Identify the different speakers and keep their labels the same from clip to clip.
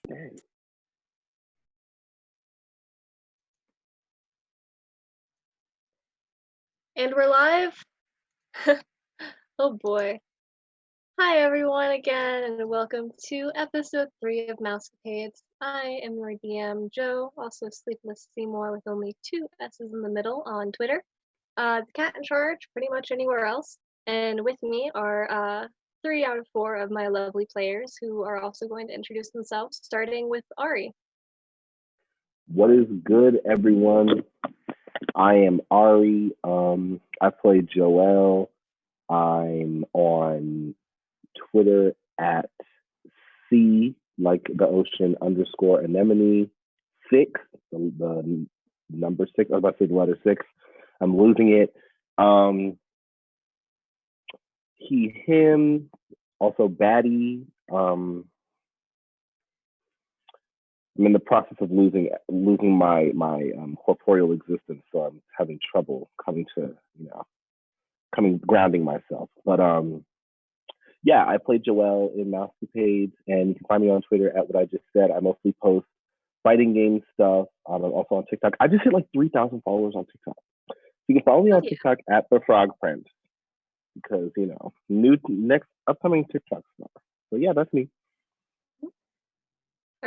Speaker 1: Dang.
Speaker 2: And we're live? Oh boy. Hi everyone again, and welcome to episode 3 of Mousecapades. I am your DM, Joe, also Sleepless Seymour with only 2 S's in the middle on Twitter. The cat in charge, pretty much anywhere else. And with me are 3 out of 4 of my lovely players who are also going to introduce themselves, starting with Ari.
Speaker 1: What is good, everyone? I am Ari. I play Joel. I'm on Twitter at C, like the ocean underscore anemone 6, the number 6. I was about to say the letter 6. I'm losing it. He, him, also Batty. I'm in the process of losing my corporeal existence, so I'm having trouble coming grounding myself. But yeah, I play Joel in Mousecapades, and you can find me on Twitter at what I just said. I mostly post fighting game stuff. I'm also on TikTok. I just hit like 3,000 followers on TikTok. You can follow me on TikTok at the Frog Prince because new next upcoming TikTok stuff. So yeah, that's me.
Speaker 2: All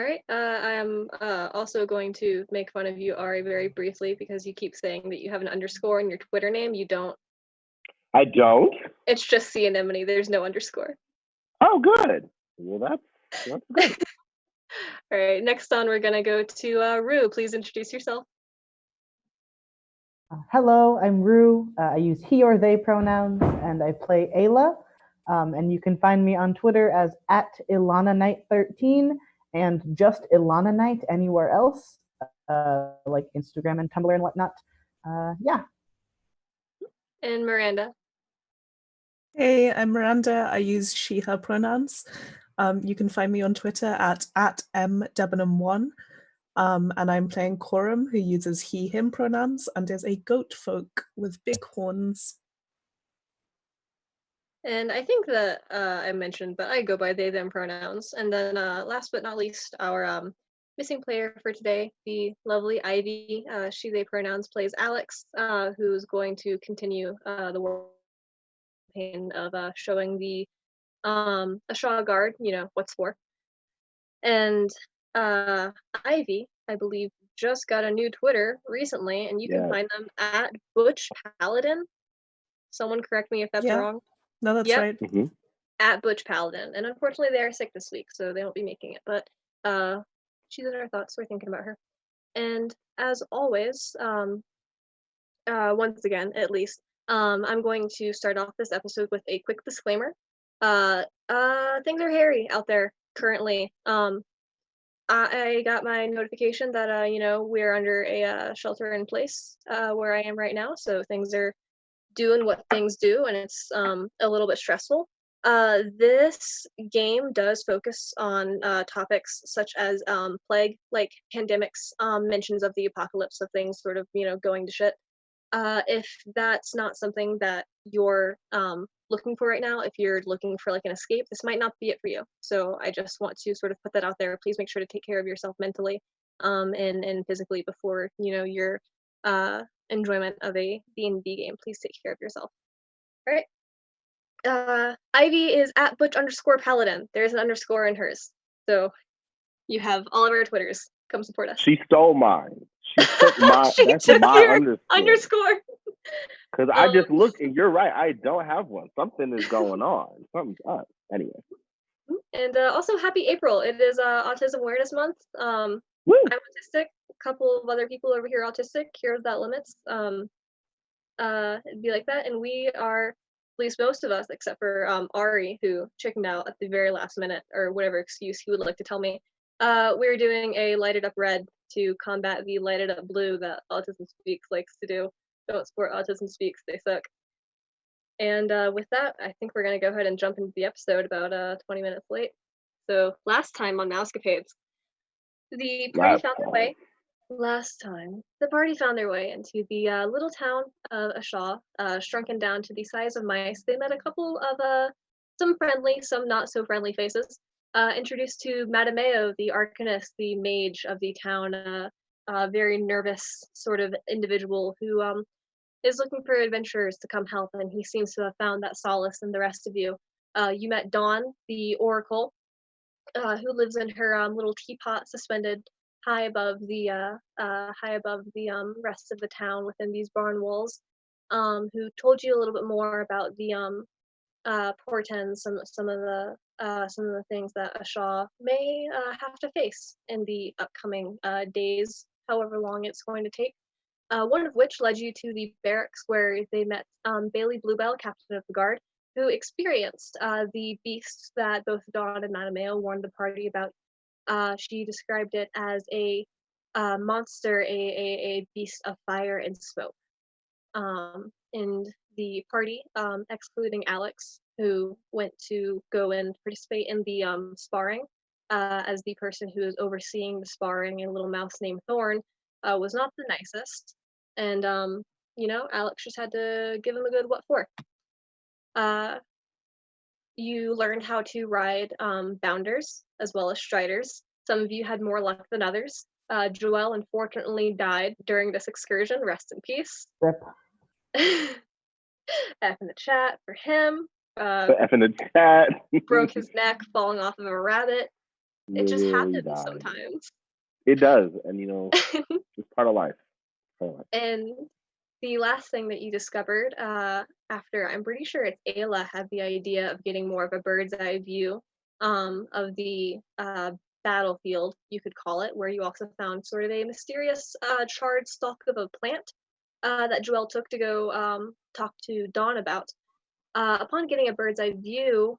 Speaker 2: right, I am also going to make fun of you, Ari, very briefly because you keep saying that you have an underscore in your Twitter name. You don't.
Speaker 1: I don't.
Speaker 2: It's just C anemone. There's no underscore.
Speaker 1: Oh, good. Well, that's good.
Speaker 2: All right, next on, we're gonna go to Rue. Please introduce yourself.
Speaker 3: Hello, I'm Rue. I use he or they pronouns, and I play Ayla. And you can find me on Twitter as at IlanaKnight13 and just Ilana Knight anywhere else, like Instagram and Tumblr and whatnot. Yeah.
Speaker 2: And Miranda.
Speaker 4: Hey, I'm Miranda. I use she, her pronouns. You can find me on Twitter at mdebenham1. And I'm playing Coram, who uses he, him pronouns and is a goat folk with big horns.
Speaker 2: And I think that I mentioned, but I go by they, them pronouns. And then last but not least, our missing player for today, the lovely Ivy, she, they pronouns, plays Alex, who's going to continue the campaign of showing the Ashaw Guard, what's for. And Ivy, I believe, just got a new Twitter recently, and you can find them at Butch Paladin. Someone correct me if that's wrong.
Speaker 4: No, that's right.
Speaker 1: Mm-hmm.
Speaker 2: At Butch Paladin. And unfortunately, they are sick this week, so they won't be making it. But she's in our thoughts, so we're thinking about her. And as always, once again, at least, I'm going to start off this episode with a quick disclaimer. Things are hairy out there currently. I got my notification that we're under a shelter in place where I am right now, so things are doing what things do, and it's a little bit stressful. This game does focus on topics such as plague, like pandemics, mentions of the apocalypse, of things sort of going to shit. If that's not something that you're looking for right now, if you're looking for like an escape, this might not be it for you. So I just want to sort of put that out there. Please make sure to take care of yourself mentally and physically before your enjoyment of a D&D game. Please take care of yourself. All right. Ivy is at Butch_Paladin. There's an underscore in hers. So you have all of our Twitters. Come support us.
Speaker 1: She stole mine. She took my that's my underscore. Because I just looked, and you're right. I don't have one. Something is going on. Something's up. Anyway.
Speaker 2: And also, happy April. It is Autism Awareness Month. I'm autistic. A couple of other people over here autistic. Heroes Without Limits. It'd be like that. And we are, at least most of us, except for Ari, who chickened out at the very last minute, or whatever excuse he would like to tell me. We're doing a Lighted Up Red to combat the Lighted Up Blue that Autism Speaks likes to do. Don't support Autism Speaks, they suck. And with that, I think we're going to go ahead and jump into the episode about 20 minutes late. So last time on Mousecapades, the party found their way. Last time, the party found their way into the little town of Ashaw, shrunken down to the size of mice. They met a couple of some friendly, some not so friendly faces. introduced to Madameo, the arcanist, the mage of the town, a very nervous sort of individual who is looking for adventurers to come help, and he seems to have found that solace in the rest of you. You met Dawn, the oracle, who lives in her little teapot suspended high above the rest of the town within these barn walls. Who told you a little bit more about the portends some of the things that Ashaw may have to face in the upcoming days, however long it's going to take. One of which led you to the barracks where they met Bailey Bluebell, captain of the guard, who experienced the beast that both Dawn and Madameo warned the party about. She described it as a monster, a beast of fire and smoke. And the party, excluding Alex, who went to go and participate in the sparring, as the person who is overseeing the sparring, a little mouse named Thorn, was not the nicest. And Alex just had to give him a good what for. You learned how to ride bounders as well as striders. Some of you had more luck than others. Joelle unfortunately died during this excursion. Rest in peace.
Speaker 3: Rip.
Speaker 2: F in the chat for him.
Speaker 1: F in the chat.
Speaker 2: Broke his neck falling off of a rabbit. It just
Speaker 1: Literally
Speaker 2: happens
Speaker 1: died.
Speaker 2: sometimes.
Speaker 1: It does, and it's part of life.
Speaker 2: And the last thing that you discovered, after I'm pretty sure it's Ayla had the idea of getting more of a bird's eye view of the battlefield, you could call it, where you also found sort of a mysterious charred stalk of a plant that Joelle took to go talk to Dawn about. Upon getting a bird's eye view,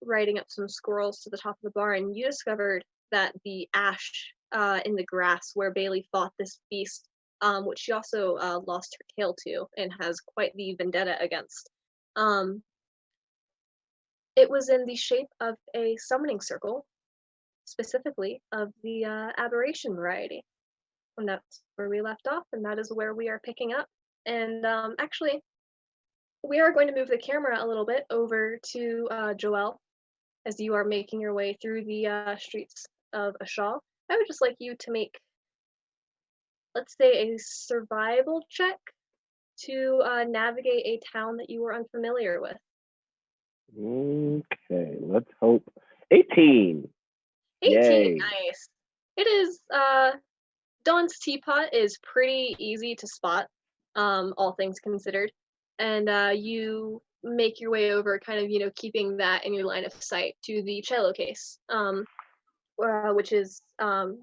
Speaker 2: riding up some squirrels to the top of the barn, you discovered that the ash in the grass where Bailey fought this beast, which she also lost her tail to and has quite the vendetta against. It was in the shape of a summoning circle, specifically of the aberration variety. And that's where we left off, and that is where we are picking up. And actually, we are going to move the camera a little bit over to Joelle as you are making your way through the streets of Ashaw. I would just like you to make, let's say, a survival check to navigate a town that you were unfamiliar with.
Speaker 1: Okay, let's hope. 18.
Speaker 2: 18,
Speaker 1: Yay.
Speaker 2: nice. It is, Dawn's teapot is pretty easy to spot, all things considered. And you make your way over, kind of, keeping that in your line of sight to the cello case, which is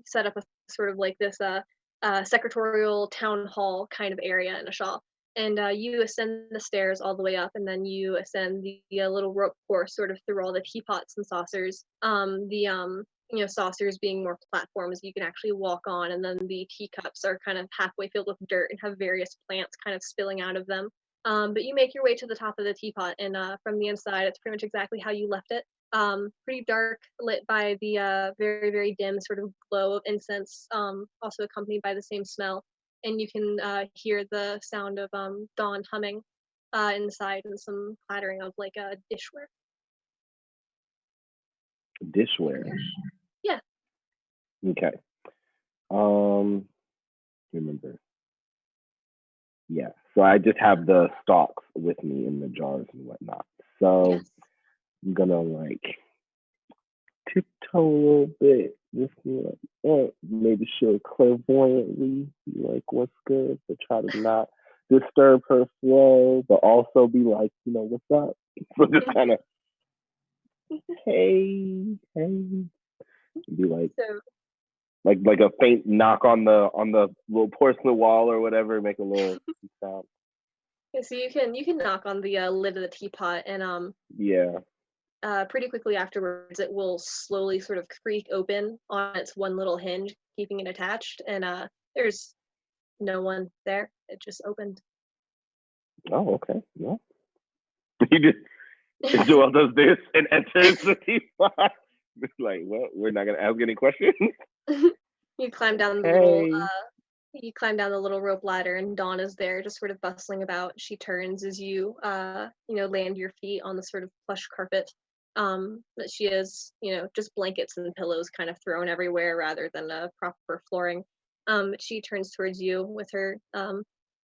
Speaker 2: set up a sort of like this secretarial town hall kind of area in Ashaw. And you ascend the stairs all the way up, and then you ascend the little rope course sort of through all the teapots and saucers. Saucers being more platforms you can actually walk on, and then the teacups are kind of halfway filled with dirt and have various plants kind of spilling out of them. But you make your way to the top of the teapot, and from the inside, it's pretty much exactly how you left it. Pretty dark, lit by the very, very dim sort of glow of incense, also accompanied by the same smell. And you can hear the sound of Dawn humming inside, and some clattering of like a dishware.
Speaker 1: Dishware.
Speaker 2: Yeah.
Speaker 1: Okay. Remember. Yeah. So I just have the stalks with me in the jars and whatnot. So
Speaker 2: Yes.
Speaker 1: I'm gonna tiptoe a little bit, just maybe she'll clairvoyantly be like, "What's good?" but try to not disturb her flow, but also be like, "What's up?" So just kind of, hey, be like,
Speaker 2: so,
Speaker 1: like a faint knock on the little porcelain wall or whatever, make a little sound.
Speaker 2: yeah, so you can knock on the lid of the teapot, and
Speaker 1: Yeah.
Speaker 2: pretty quickly afterwards, it will slowly sort of creak open on its one little hinge, keeping it attached. And there's no one there. It just opened.
Speaker 1: Oh, okay. Yeah. Joel does this and enters the teapot. It's like, well, we're not gonna ask any questions.
Speaker 2: You climb down the little rope ladder, and Dawn is there, just sort of bustling about. She turns as you land your feet on the sort of plush carpet. that she has, just blankets and pillows kind of thrown everywhere rather than a proper flooring. She turns towards you with her,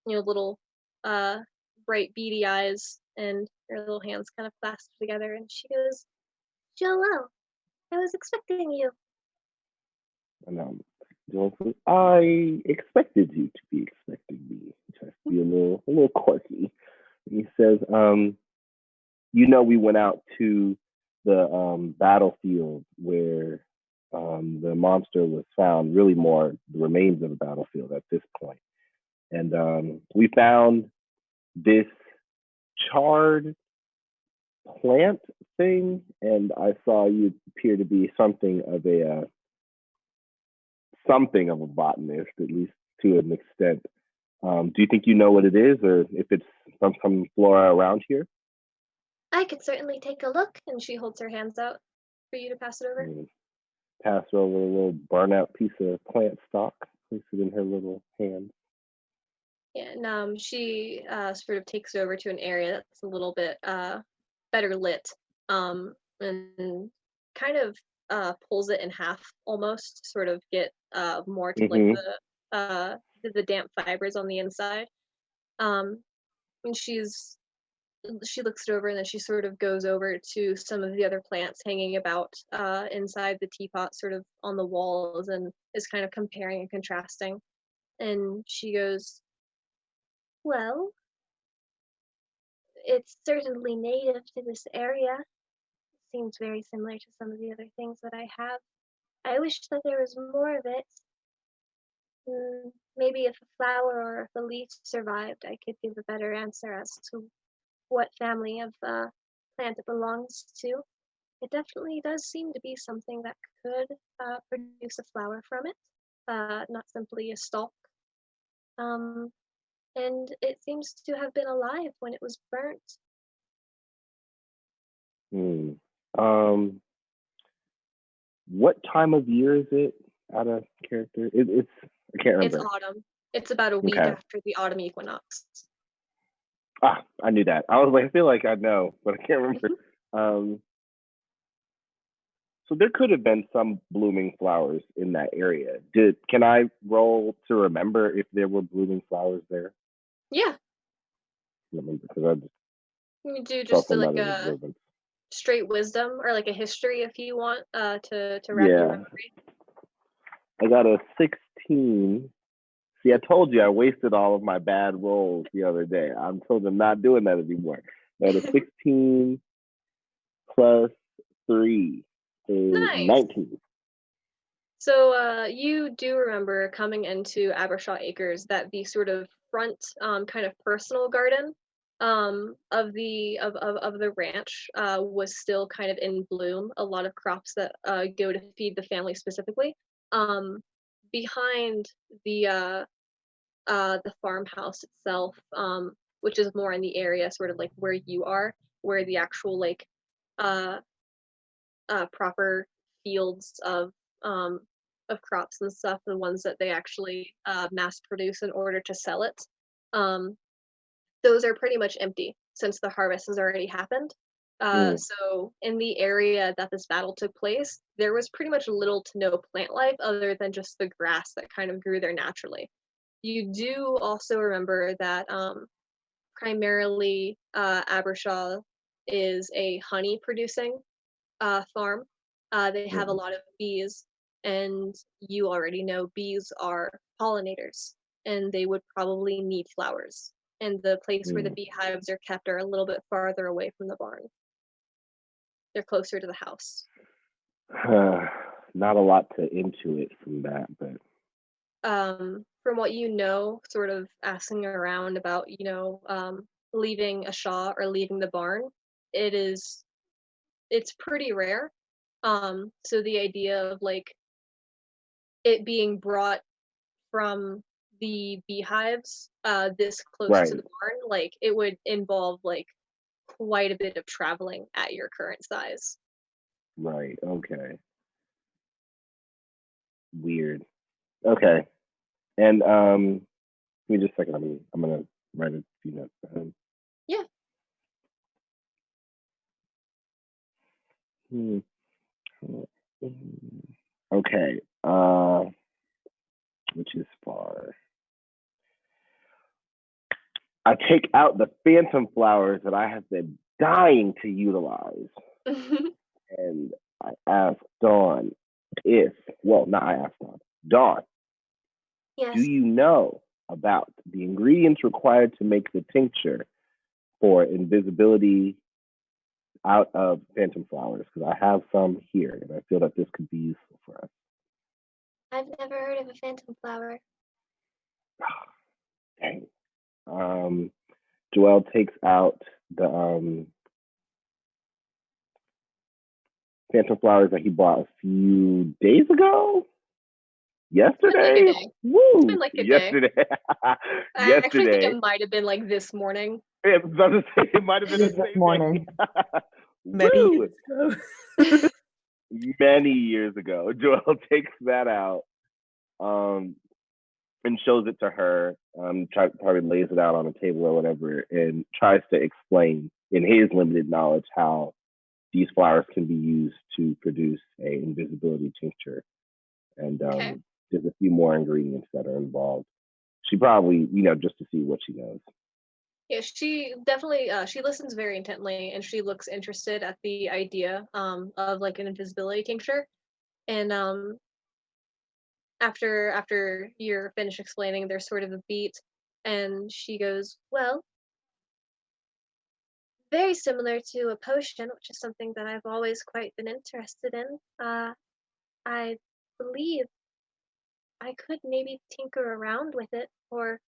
Speaker 2: little, uh, bright beady eyes and her little hands kind of clasped together, and she goes, "Joelle, I was expecting you."
Speaker 1: And Joel says, I expected you to be expecting me, which has to be a little quirky. And he says, we went out to the battlefield where the monster was found, really more the remains of the battlefield at this point. And we found this charred plant thing, and I saw you appear to be something of a botanist, at least to an extent. Do you think you know what it is, or if it's from some flora around here?
Speaker 2: I could certainly take a look, and she holds her hands out for you to pass it over.
Speaker 1: Pass her over a little burnout piece of plant stock, place it in her little hand.
Speaker 2: Yeah, and she sort of takes it over to an area that's a little bit better lit, and kind of pulls it in half almost, sort of get more to like the damp fibers on the inside. And she looks it over, and then she sort of goes over to some of the other plants hanging about inside the teapot, sort of on the walls, and is kind of comparing and contrasting. And she goes, "Well, it's certainly native to this area. Seems very similar to some of the other things that I have. I wish that there was more of it. Maybe if a flower or if a leaf survived, I could give a better answer as to what family of plant it belongs to. It definitely does seem to be something that could produce a flower from it, not simply a stalk. Um, and it seems to have been alive when it was burnt."
Speaker 1: What time of year is it? Out of character, it's I can't remember.
Speaker 2: It's autumn. It's about a week
Speaker 1: Okay.
Speaker 2: after the autumn equinox.
Speaker 1: I knew that. I was like, I feel like I know, but I can't remember. So there could have been some blooming flowers in that area. Can I roll to remember if there were blooming flowers there?
Speaker 2: Yeah,
Speaker 1: Remember, because I just
Speaker 2: you do
Speaker 1: felt
Speaker 2: just
Speaker 1: some
Speaker 2: like
Speaker 1: other
Speaker 2: a
Speaker 1: observance.
Speaker 2: straight wisdom or like a history if you want to wrap your memory.
Speaker 1: I got a 16. See, I told you I wasted all of my bad rolls the other day. I'm told I'm not doing that anymore. I got a 16 plus 3 is
Speaker 2: Nice.
Speaker 1: 19.
Speaker 2: So you do remember coming into Abershaw Acres that the sort of front kind of personal garden of the ranch was still kind of in bloom. A lot of crops that go to feed the family specifically. Behind the farmhouse itself, which is more in the area, sort of like where you are, where the actual like uh, proper fields of crops and stuff, the ones that they actually mass produce in order to sell it, um, those are pretty much empty since the harvest has already happened. So in the area that this battle took place, there was pretty much little to no plant life other than just the grass that kind of grew there naturally. You do also remember that primarily Abershaw is a honey producing farm. They have a lot of bees, and you already know bees are pollinators, and they would probably need flowers. And the place where the beehives are kept are a little bit farther away from the barn. They're closer to the house.
Speaker 1: Not a lot to intuit from that, but
Speaker 2: From what you know, sort of asking around about, leaving a shaw or leaving the barn, it's pretty rare. So the idea of like it being brought from the beehives this close to the barn, like it would involve like quite a bit of traveling at your current size.
Speaker 1: Right. Okay. Weird. Okay. And give me just a second. I'm gonna write a few notes for him.
Speaker 2: Yeah.
Speaker 1: Hmm. Okay. Which is far. I take out the phantom flowers that I have been dying to utilize, and I ask Dawn if, well, not I ask Dawn. Dawn, do
Speaker 2: Yes.
Speaker 1: you know about the ingredients required to make the tincture for invisibility out of phantom flowers? Because I have some here, and I feel that this could be useful for us.
Speaker 2: I've never heard of a phantom flower.
Speaker 1: Dang. Joelle takes out the phantom flowers that he bought a few days ago. Yesterday?
Speaker 2: It's been like a day.
Speaker 1: Woo!
Speaker 2: It's been like a day.
Speaker 1: Yesterday.
Speaker 2: I actually think
Speaker 1: Yesterday.
Speaker 2: it might have been like this morning.
Speaker 1: Yeah, I was about to say, it might have been the
Speaker 3: This
Speaker 1: same
Speaker 3: morning.
Speaker 4: Many
Speaker 1: Woo!
Speaker 4: years ago.
Speaker 1: Many years ago. Joelle takes that out and shows it to her, probably lays it out on a table or whatever, and tries to explain in his limited knowledge how these flowers can be used to produce a invisibility tincture. And
Speaker 2: Okay.
Speaker 1: there's a few more ingredients that are involved. She probably, just to see what she knows.
Speaker 2: Yeah, she definitely she listens very intently, and she looks interested at the idea of like an invisibility tincture. And after you're finished explaining, there's sort of a beat, and she goes, "Well, very similar to a potion, which is something that I've always quite been interested in. I believe I could maybe tinker around with it for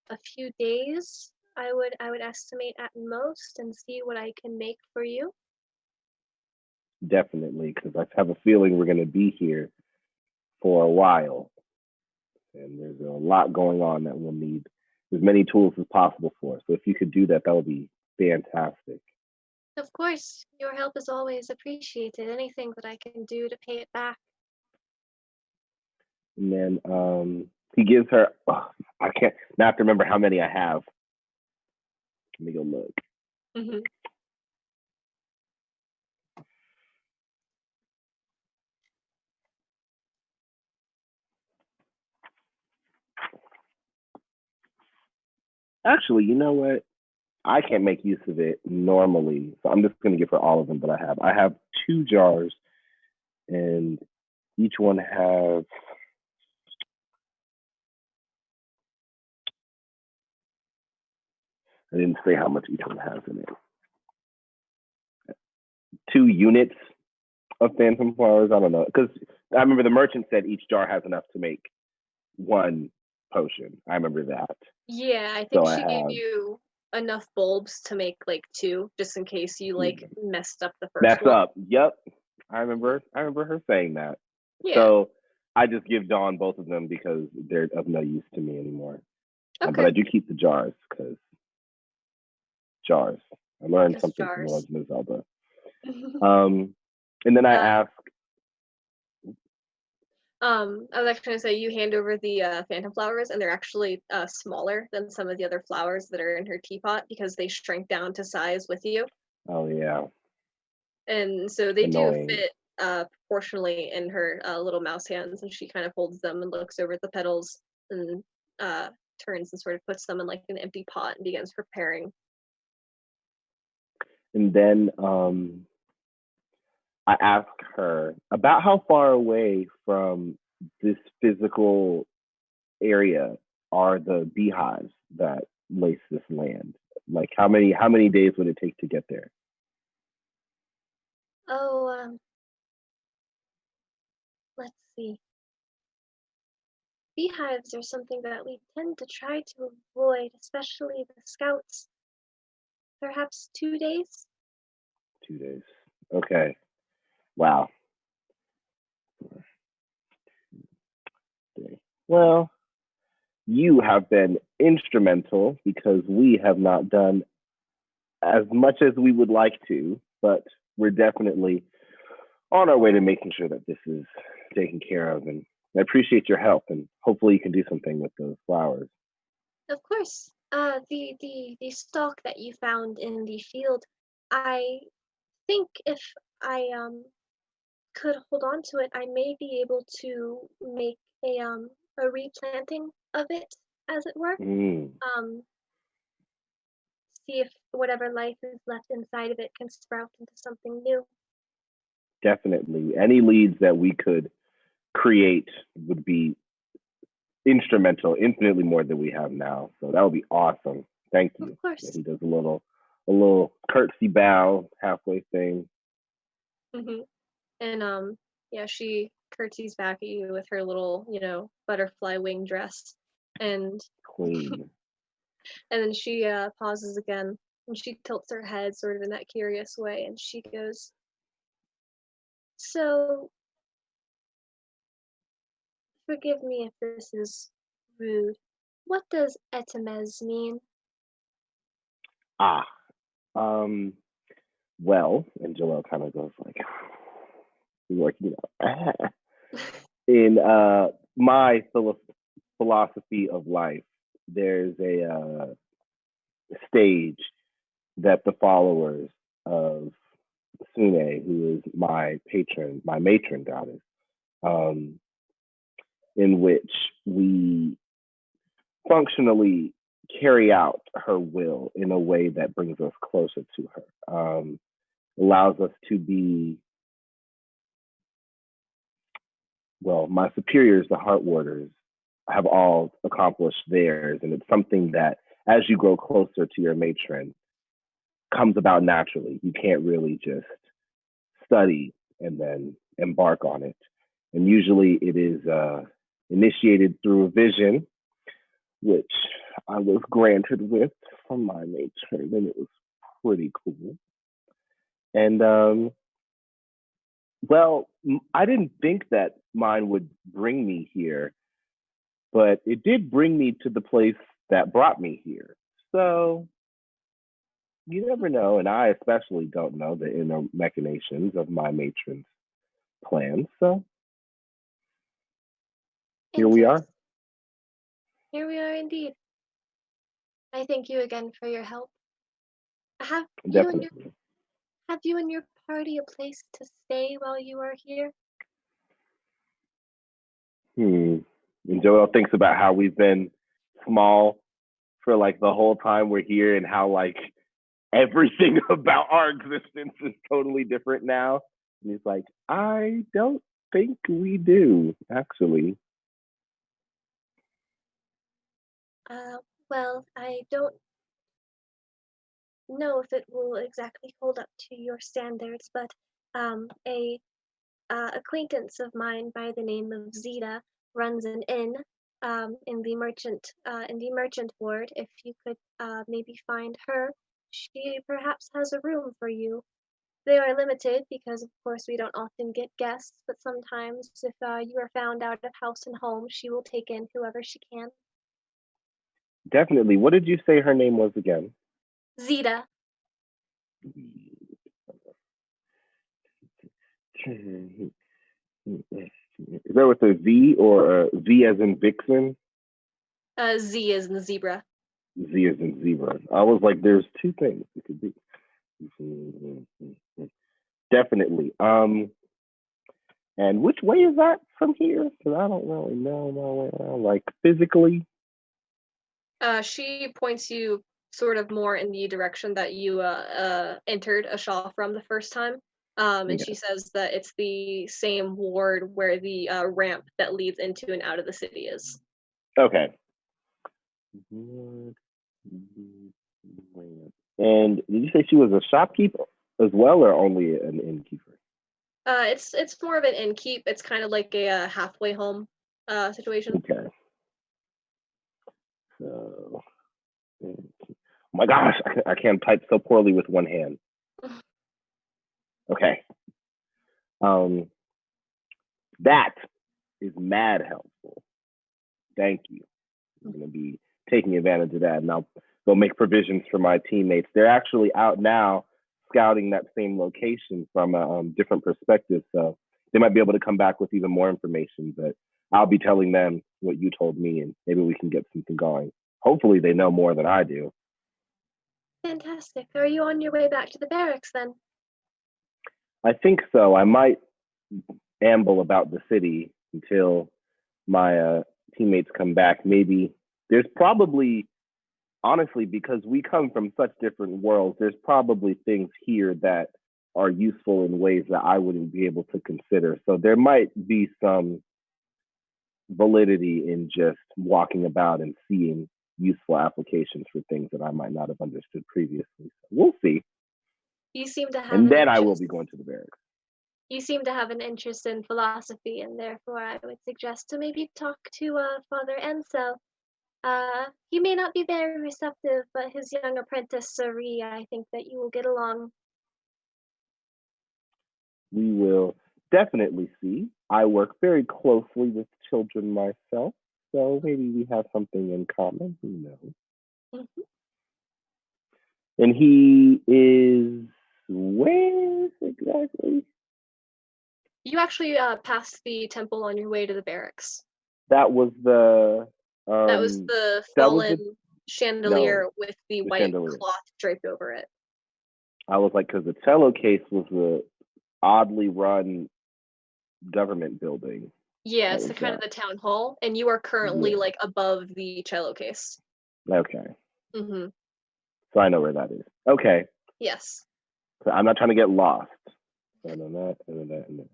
Speaker 2: a few days. I would estimate at most and see what I can make for you."
Speaker 1: Definitely, because I have a feeling we're going to be here for a while. And there's a lot going on that we'll need as many tools as possible for us. So if you could do that, that would be fantastic.
Speaker 2: Of course, your help is always appreciated. Anything that I can do to pay it back.
Speaker 1: And then he gives her, I can't, now I have to remember how many I have. Let me go look.
Speaker 2: Mm-hmm.
Speaker 1: Actually, you know what? I can't make use of it normally, so I'm just going to give her all of them that I have. I have 2 jars, and each one has I didn't say how much each one has in it. 2 units of phantom flowers. I don't know, because I remember the merchant said each jar has enough to make 1 potion. I remember that.
Speaker 2: Yeah, I think
Speaker 1: So
Speaker 2: she gave you enough bulbs to make like 2, just in case you like messed up the first
Speaker 1: mess
Speaker 2: one.
Speaker 1: up. Yep, I remember her saying that.
Speaker 2: Yeah.
Speaker 1: So I just give Dawn both of them because they're of no use to me anymore.
Speaker 2: Okay.
Speaker 1: But I do keep the jars because jars. I learned
Speaker 2: Because
Speaker 1: something
Speaker 2: jars.
Speaker 1: from Legend of Zelda. And then I ask.
Speaker 2: I was actually going to say you hand over the phantom flowers, and they're actually smaller than some of the other flowers that are in her teapot because they shrink down to size with you.
Speaker 1: Oh yeah.
Speaker 2: And so they
Speaker 1: Annoying.
Speaker 2: do fit proportionally in her little mouse hands, and she kind of holds them and looks over at the petals and turns and sort of puts them in like an empty pot and begins preparing.
Speaker 1: And then I ask her about how far away from this physical area are the beehives that lace this land. Like how many days would it take to get there?
Speaker 2: Oh, let's see. Beehives are something that we tend to try to avoid, especially the scouts. Perhaps 2 days?
Speaker 1: 2 days. Okay. Wow. Well, you have been instrumental because we have not done as much as we would like to, but we're definitely on our way to making sure that this is taken care of. And I appreciate your help, and hopefully you can do something with those flowers.
Speaker 2: Of course. The stalk that you found in the field, I think if I could hold on to it, I may be able to make a replanting of it, as it were.
Speaker 1: Mm,
Speaker 2: Um, See if whatever life is left inside of it can sprout into something new.
Speaker 1: definitely. Any leads that we could create would be instrumental, infinitely more than we have now. So that would be awesome. Thank
Speaker 2: Of
Speaker 1: you. Yeah,
Speaker 2: course.
Speaker 1: he does a little curtsy bow halfway thing.
Speaker 2: Hmm. And yeah, she curtsies back at you with her little, butterfly wing dress, and
Speaker 1: Queen.
Speaker 2: and then she pauses again, and she tilts her head sort of in that curious way, and she goes, "So, forgive me if this is rude. What does etemez mean?"
Speaker 1: Ah, um, well, and Joel kind of goes like, in my philosophy of life, there's a stage that the followers of Sune, who is my patron, my matron goddess, um, in which we functionally carry out her will in a way that brings us closer to her, allows us to be, well, my superiors, the heart warders, have all accomplished theirs. And it's something that, as you grow closer to your matron, comes about naturally. You can't really just study and then embark on it. And usually it is initiated through a vision, which I was granted with from my matron, and it was pretty cool. And well, I didn't think that mine would bring me here, but it did bring me to the place that brought me here. So you never know, and I especially don't know the inner machinations of my matron's plans. So here we are.
Speaker 2: Interesting. Here we are indeed. I thank you again for your help. Have you and your
Speaker 1: Definitely.
Speaker 2: have you and your party a place to stay while you are here?
Speaker 1: And Joel thinks about how we've been small for like the whole time we're here, and how like everything about our existence is totally different now. And he's like, I don't think we do, actually.
Speaker 2: Uh, well, I don't know if it will exactly hold up to your standards, but a acquaintance of mine by the name of Zeta runs an inn in the merchant ward. If you could maybe find her, she perhaps has a room for you. They are limited because, of course, we don't often get guests, but sometimes if you are found out of house and home, she will take in whoever she can.
Speaker 1: Definitely. What did you say her name was again?
Speaker 2: Zeta.
Speaker 1: Is that with a V or a V as in Vixen?
Speaker 2: Z is in the zebra.
Speaker 1: Z as in zebra. I was like, there's two things it could be. Definitely. And which way is that from here? Because I don't really know my way around, like physically.
Speaker 2: She points you sort of more in the direction that you entered Ashaw from the first time. And
Speaker 1: Yeah.
Speaker 2: she says that it's the same ward where the ramp that leads into and out of the city is.
Speaker 1: Okay. And did you say she was a shopkeeper as well, or only an innkeeper?
Speaker 2: It's more of an innkeep. It's kind of like a halfway home situation.
Speaker 1: Okay. So, oh my gosh, I can't type so poorly with one hand. Okay. That is mad helpful. Thank you. I'm going to be taking advantage of that, and I'll go make provisions for my teammates. They're actually out now scouting that same location from a different perspective, so they might be able to come back with even more information, but I'll be telling them what you told me, and maybe we can get something going. Hopefully they know more than I do.
Speaker 2: Fantastic. Are you on your way back to the barracks then?
Speaker 1: I think so. I might amble about the city until my teammates come back. Maybe there's probably, honestly, because we come from such different worlds, there's probably things here that are useful in ways that I wouldn't be able to consider. So there might be some validity in just walking about and seeing useful applications for things that I might not have understood previously. So we'll see.
Speaker 2: You seem to have
Speaker 1: And
Speaker 2: an
Speaker 1: then I will
Speaker 2: interest.
Speaker 1: be going to the barracks.
Speaker 2: You seem to have an interest in philosophy, and therefore I would suggest to maybe talk to Father Enso. He may not be very receptive, but his young apprentice, Sari, I think that you will get along.
Speaker 1: We will definitely see. I work very closely with children myself, so maybe we have something in common. Who knows?
Speaker 2: Mhm.
Speaker 1: And he is where exactly?
Speaker 2: You actually passed the temple on your way to the barracks.
Speaker 1: That was the
Speaker 2: That was the
Speaker 1: that was
Speaker 2: fallen chandelier with the white
Speaker 1: chandelier.
Speaker 2: cloth draped over it.
Speaker 1: I was like, because the cello case was the oddly run government building.
Speaker 2: Yeah,
Speaker 1: That
Speaker 2: it's
Speaker 1: was
Speaker 2: kind of
Speaker 1: that.
Speaker 2: the town hall, and you are currently
Speaker 1: Yeah.
Speaker 2: like above the cello case.
Speaker 1: Okay,
Speaker 2: Mm-hmm.
Speaker 1: so I know where that is. Okay,
Speaker 2: Yes.
Speaker 1: so I'm not trying to get lost. And then that, and then that, and then.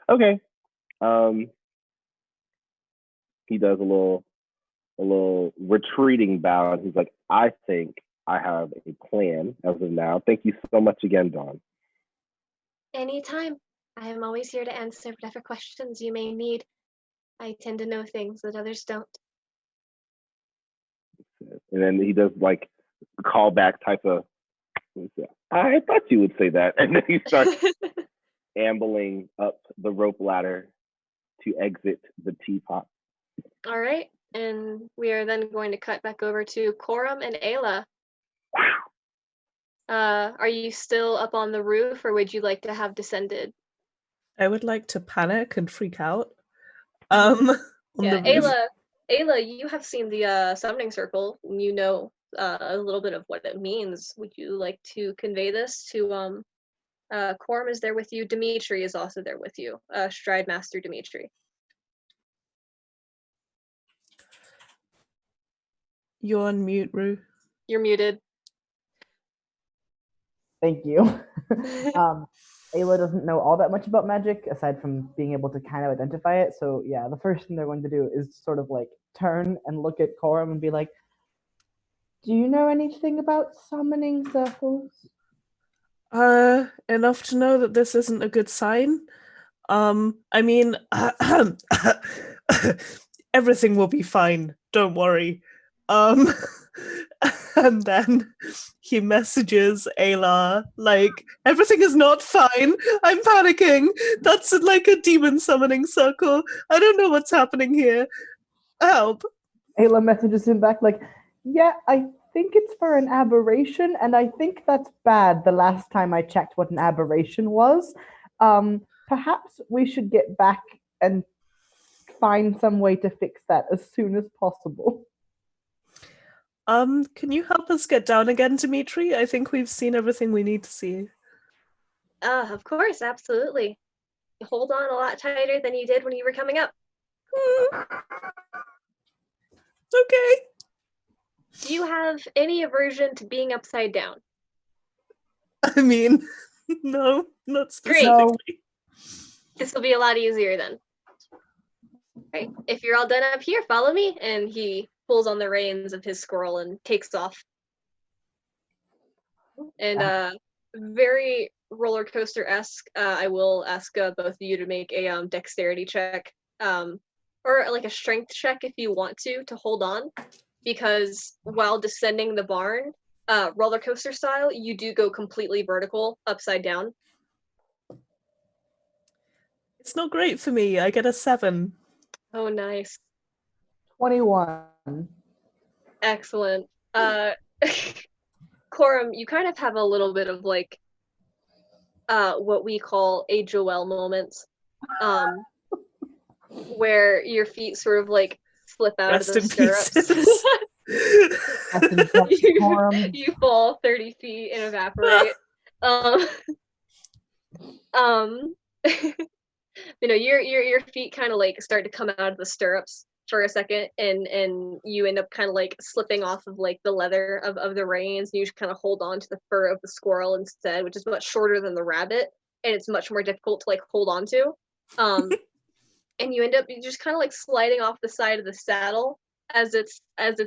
Speaker 1: Okay. He does a little retreating bow, and he's like, I think I have a plan as of now. Thank you so much again, Dawn.
Speaker 2: Anytime. I am always here to answer whatever questions you may need. I tend to know things that others don't.
Speaker 1: And then he does like callback type of, I thought you would say that. And then he starts ambling up the rope ladder to exit the teapot.
Speaker 2: All right, and we are then going to cut back over to Coram and Ayla. Are you still up on the roof, or would you like to have descended?
Speaker 4: I would like to panic and freak out. On
Speaker 2: Yeah,
Speaker 4: the roof.
Speaker 2: Ayla, you have seen the summoning circle, and you know a little bit of what it means. Would you like to convey this to Coram is there with you. Dimitri is also there with you. Stride Master Dimitri.
Speaker 4: You're on mute, Rue.
Speaker 2: You're muted.
Speaker 3: Thank you. Ayla doesn't know all that much about magic aside from being able to kind of identify it. So yeah, the first thing they're going to do is sort of like turn and look at Coram and be like, "Do you know anything about summoning circles?"
Speaker 4: Enough to know that this isn't a good sign. I mean, everything will be fine. Don't worry. And then he messages Ayla like, everything is not fine. I'm panicking. That's like a demon summoning circle. I don't know what's happening here. Help.
Speaker 3: Ayla messages him back like, "Yeah, I think it's for an aberration, and I think that's bad the last time I checked what an aberration was. Perhaps we should get back and find some way to fix that as soon as possible."
Speaker 4: Can you help us get down again, Dimitri? I think we've seen everything we need to see.
Speaker 2: Of course, absolutely. You hold on a lot tighter than you did when you were coming up.
Speaker 4: Okay.
Speaker 2: Do you have any aversion to being upside down?
Speaker 4: I mean, no, not
Speaker 2: Great.
Speaker 4: specifically.
Speaker 2: This will be a lot easier then. Right. If you're all done up here, follow me. And he pulls on the reins of his squirrel and takes off. And very roller coaster-esque, I will ask both of you to make a dexterity check, or like a strength check if you want to hold on, because while descending the barn, roller coaster style, you do go completely vertical, upside down.
Speaker 4: It's not great for me. I get a 7.
Speaker 2: Oh, nice.
Speaker 3: 21.
Speaker 2: Excellent. Coram, you kind of have a little bit of like what we call a Joelle moment, where your feet sort of like slip out
Speaker 4: Rest
Speaker 2: of the
Speaker 4: in
Speaker 2: stirrups.
Speaker 4: pieces.
Speaker 2: you fall 30 feet and evaporate. Um, your feet kind of like start to come out of the stirrups for a second, and you end up kind of like slipping off of like the leather of the reins, and you just kind of hold on to the fur of the squirrel instead, which is much shorter than the rabbit, and it's much more difficult to like hold on to. And you end up just kind of like sliding off the side of the saddle as it's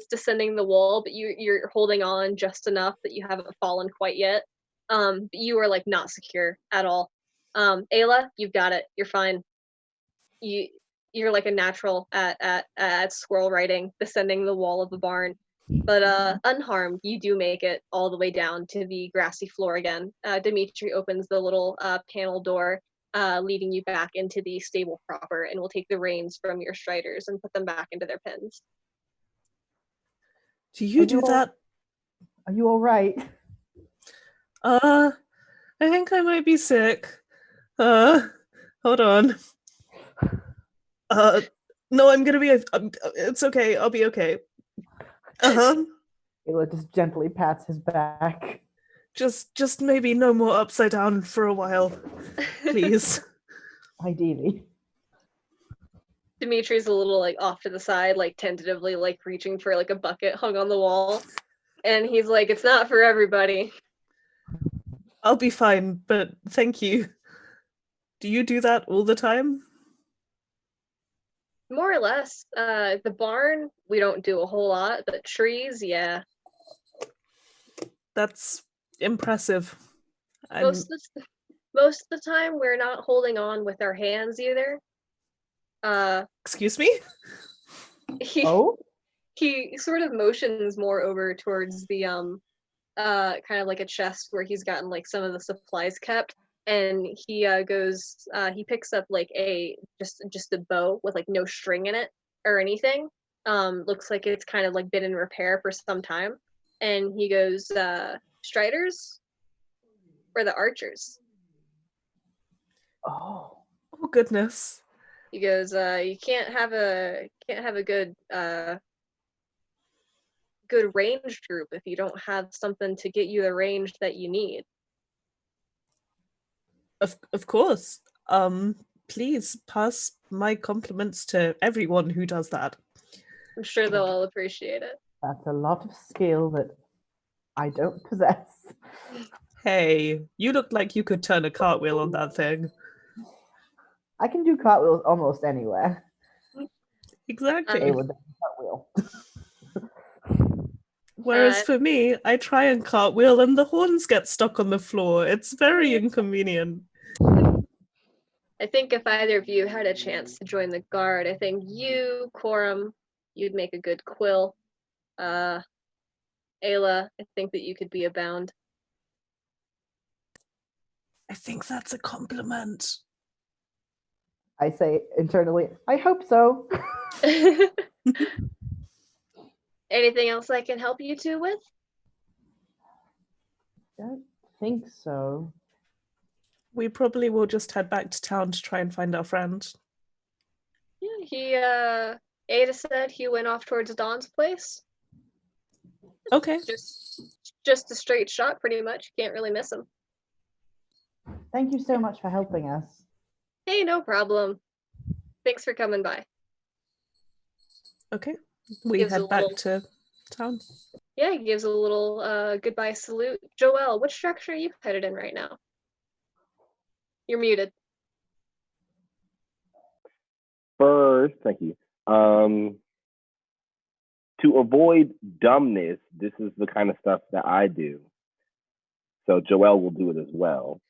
Speaker 2: descending the wall, but you're holding on just enough that you haven't fallen quite yet. But you are like not secure at all. Ayla, you've got it. You're fine. You're like a natural at squirrel riding, descending the wall of the barn. But unharmed, you do make it all the way down to the grassy floor again. Dimitri opens the little panel door, leading you back into the stable proper, and will take the reins from your striders and put them back into their pens.
Speaker 4: Do you do that?
Speaker 3: Are you all right?
Speaker 4: I think I might be sick. Hold on. No, I'm gonna be. It's okay. I'll be okay.
Speaker 3: Ayla just gently pats his back.
Speaker 4: Just maybe no more upside down for a while, please.
Speaker 3: Ideally.
Speaker 2: Dimitri's a little like off to the side, like tentatively like reaching for like a bucket hung on the wall. And he's like, it's not for everybody.
Speaker 4: I'll be fine, but thank you. Do you do that all the time?
Speaker 2: More or less. The barn, we don't do a whole lot, but trees, yeah.
Speaker 4: That's impressive.
Speaker 2: Most of the time, we're not holding on with our hands either.
Speaker 4: Excuse me?
Speaker 2: He sort of motions more over towards the kind of like a chest where he's gotten like some of the supplies kept, and he he picks up like just a bow with like no string in it or anything. Looks like it's kind of like been in repair for some time, and he goes, Striders or the archers?
Speaker 3: Oh
Speaker 4: goodness.
Speaker 2: He goes, you can't have a good ranged group if you don't have something to get you the range that you need.
Speaker 4: Of course. Please pass my compliments to everyone who does that.
Speaker 2: I'm sure they'll all appreciate it.
Speaker 3: That's a lot of skill that I don't possess.
Speaker 4: Hey, you look like you could turn a cartwheel on that thing.
Speaker 3: I can do cartwheels almost anywhere.
Speaker 4: Exactly.
Speaker 3: Cartwheel.
Speaker 4: Whereas for me, I try and cartwheel and the horns get stuck on the floor. It's very inconvenient.
Speaker 2: I think if either of you had a chance to join the guard, I think you, Corum, you'd make a good quill. Ayla, I think that you could be a bound.
Speaker 4: I think that's a compliment.
Speaker 3: I say internally, I hope so.
Speaker 2: Anything else I can help you two with?
Speaker 3: I don't think so.
Speaker 4: We probably will just head back to town to try and find our friend.
Speaker 2: Yeah, Ada said he went off towards Dawn's place.
Speaker 4: Okay.
Speaker 2: Just a straight shot, pretty much. Can't really miss him.
Speaker 3: Thank you so much for helping us.
Speaker 2: Hey, no problem. Thanks for coming by.
Speaker 4: Okay. We head back to town.
Speaker 2: Yeah, he gives a little goodbye salute. Joelle, which direction are you headed in right now? You're muted.
Speaker 1: First, thank you. To avoid dumbness, this is the kind of stuff that I do. So Joelle will do it as well.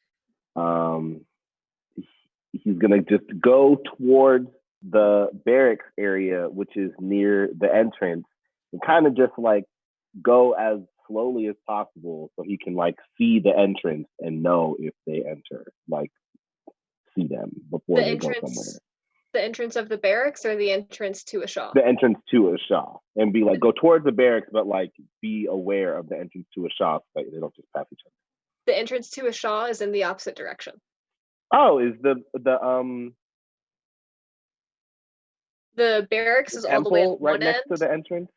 Speaker 1: He's gonna just go towards the barracks area, which is near the entrance, and kind of just like go as slowly as possible so he can like see the entrance and know if they enter, like see them before they go somewhere.
Speaker 2: The entrance of the barracks or the entrance to a shaw?
Speaker 1: The entrance to a shaw, and be like, go towards the barracks, but like be aware of the entrance to a shaw so they don't just pass each other.
Speaker 2: The entrance to a shaw is in the opposite direction.
Speaker 1: Oh, is the
Speaker 2: barracks is all the way on
Speaker 1: right
Speaker 2: one
Speaker 1: next
Speaker 2: end.
Speaker 1: to the entrance?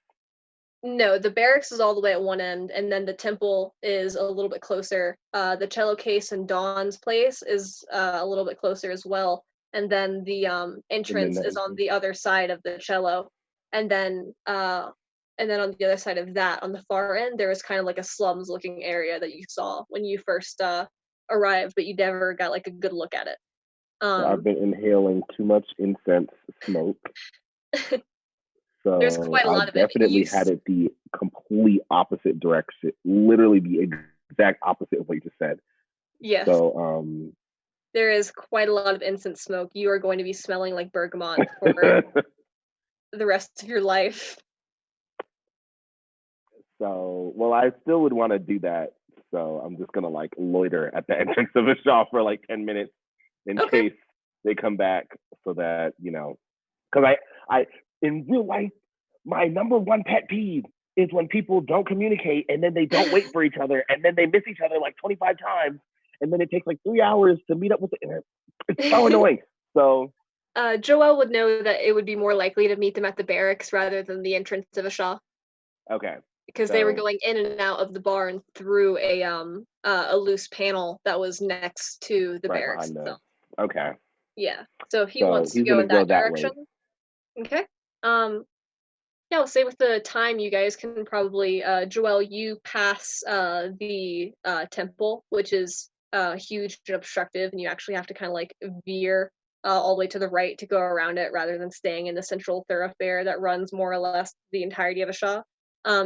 Speaker 2: No, the barracks is all the way at one end, and then the temple is a little bit closer. The cello case and Dawn's place is a little bit closer as well, and then the entrance is on the other side of the cello, and then on the other side of that, on the far end, there is kind of like a slums-looking area that you saw when you first arrived, but you never got like a good look at it.
Speaker 1: So I've been inhaling too much incense smoke.
Speaker 2: There's
Speaker 1: So
Speaker 2: quite a lot
Speaker 1: I
Speaker 2: of it.
Speaker 1: definitely had it the complete opposite direction, literally the exact opposite of what you just said.
Speaker 2: Yes.
Speaker 1: So
Speaker 2: there is quite a lot of incense smoke. You are going to be smelling like bergamot for the rest of your life.
Speaker 1: So, well, I still would want to do that. So I'm just gonna like loiter at the entrance of the shop for like 10 minutes in case they come back, so that because I in real life, my number one pet peeve is when people don't communicate and then they don't wait for each other and then they miss each other like 25 times and then it takes like 3 hours to meet up with the. It's so annoying. So
Speaker 2: Joelle would know that it would be more likely to meet them at the barracks rather than the entrance of a shop.
Speaker 1: Okay.
Speaker 2: Because they were going in and out of the barn through a loose panel that was next to the barracks itself.
Speaker 1: Okay.
Speaker 2: Yeah. So if he wants to go in that direction. Okay. Yeah, I'll say with the time, you guys can probably Joelle, you pass the temple, which is huge and obstructive, and you actually have to kind of like veer all the way to the right to go around it rather than staying in the central thoroughfare that runs more or less the entirety of Asha.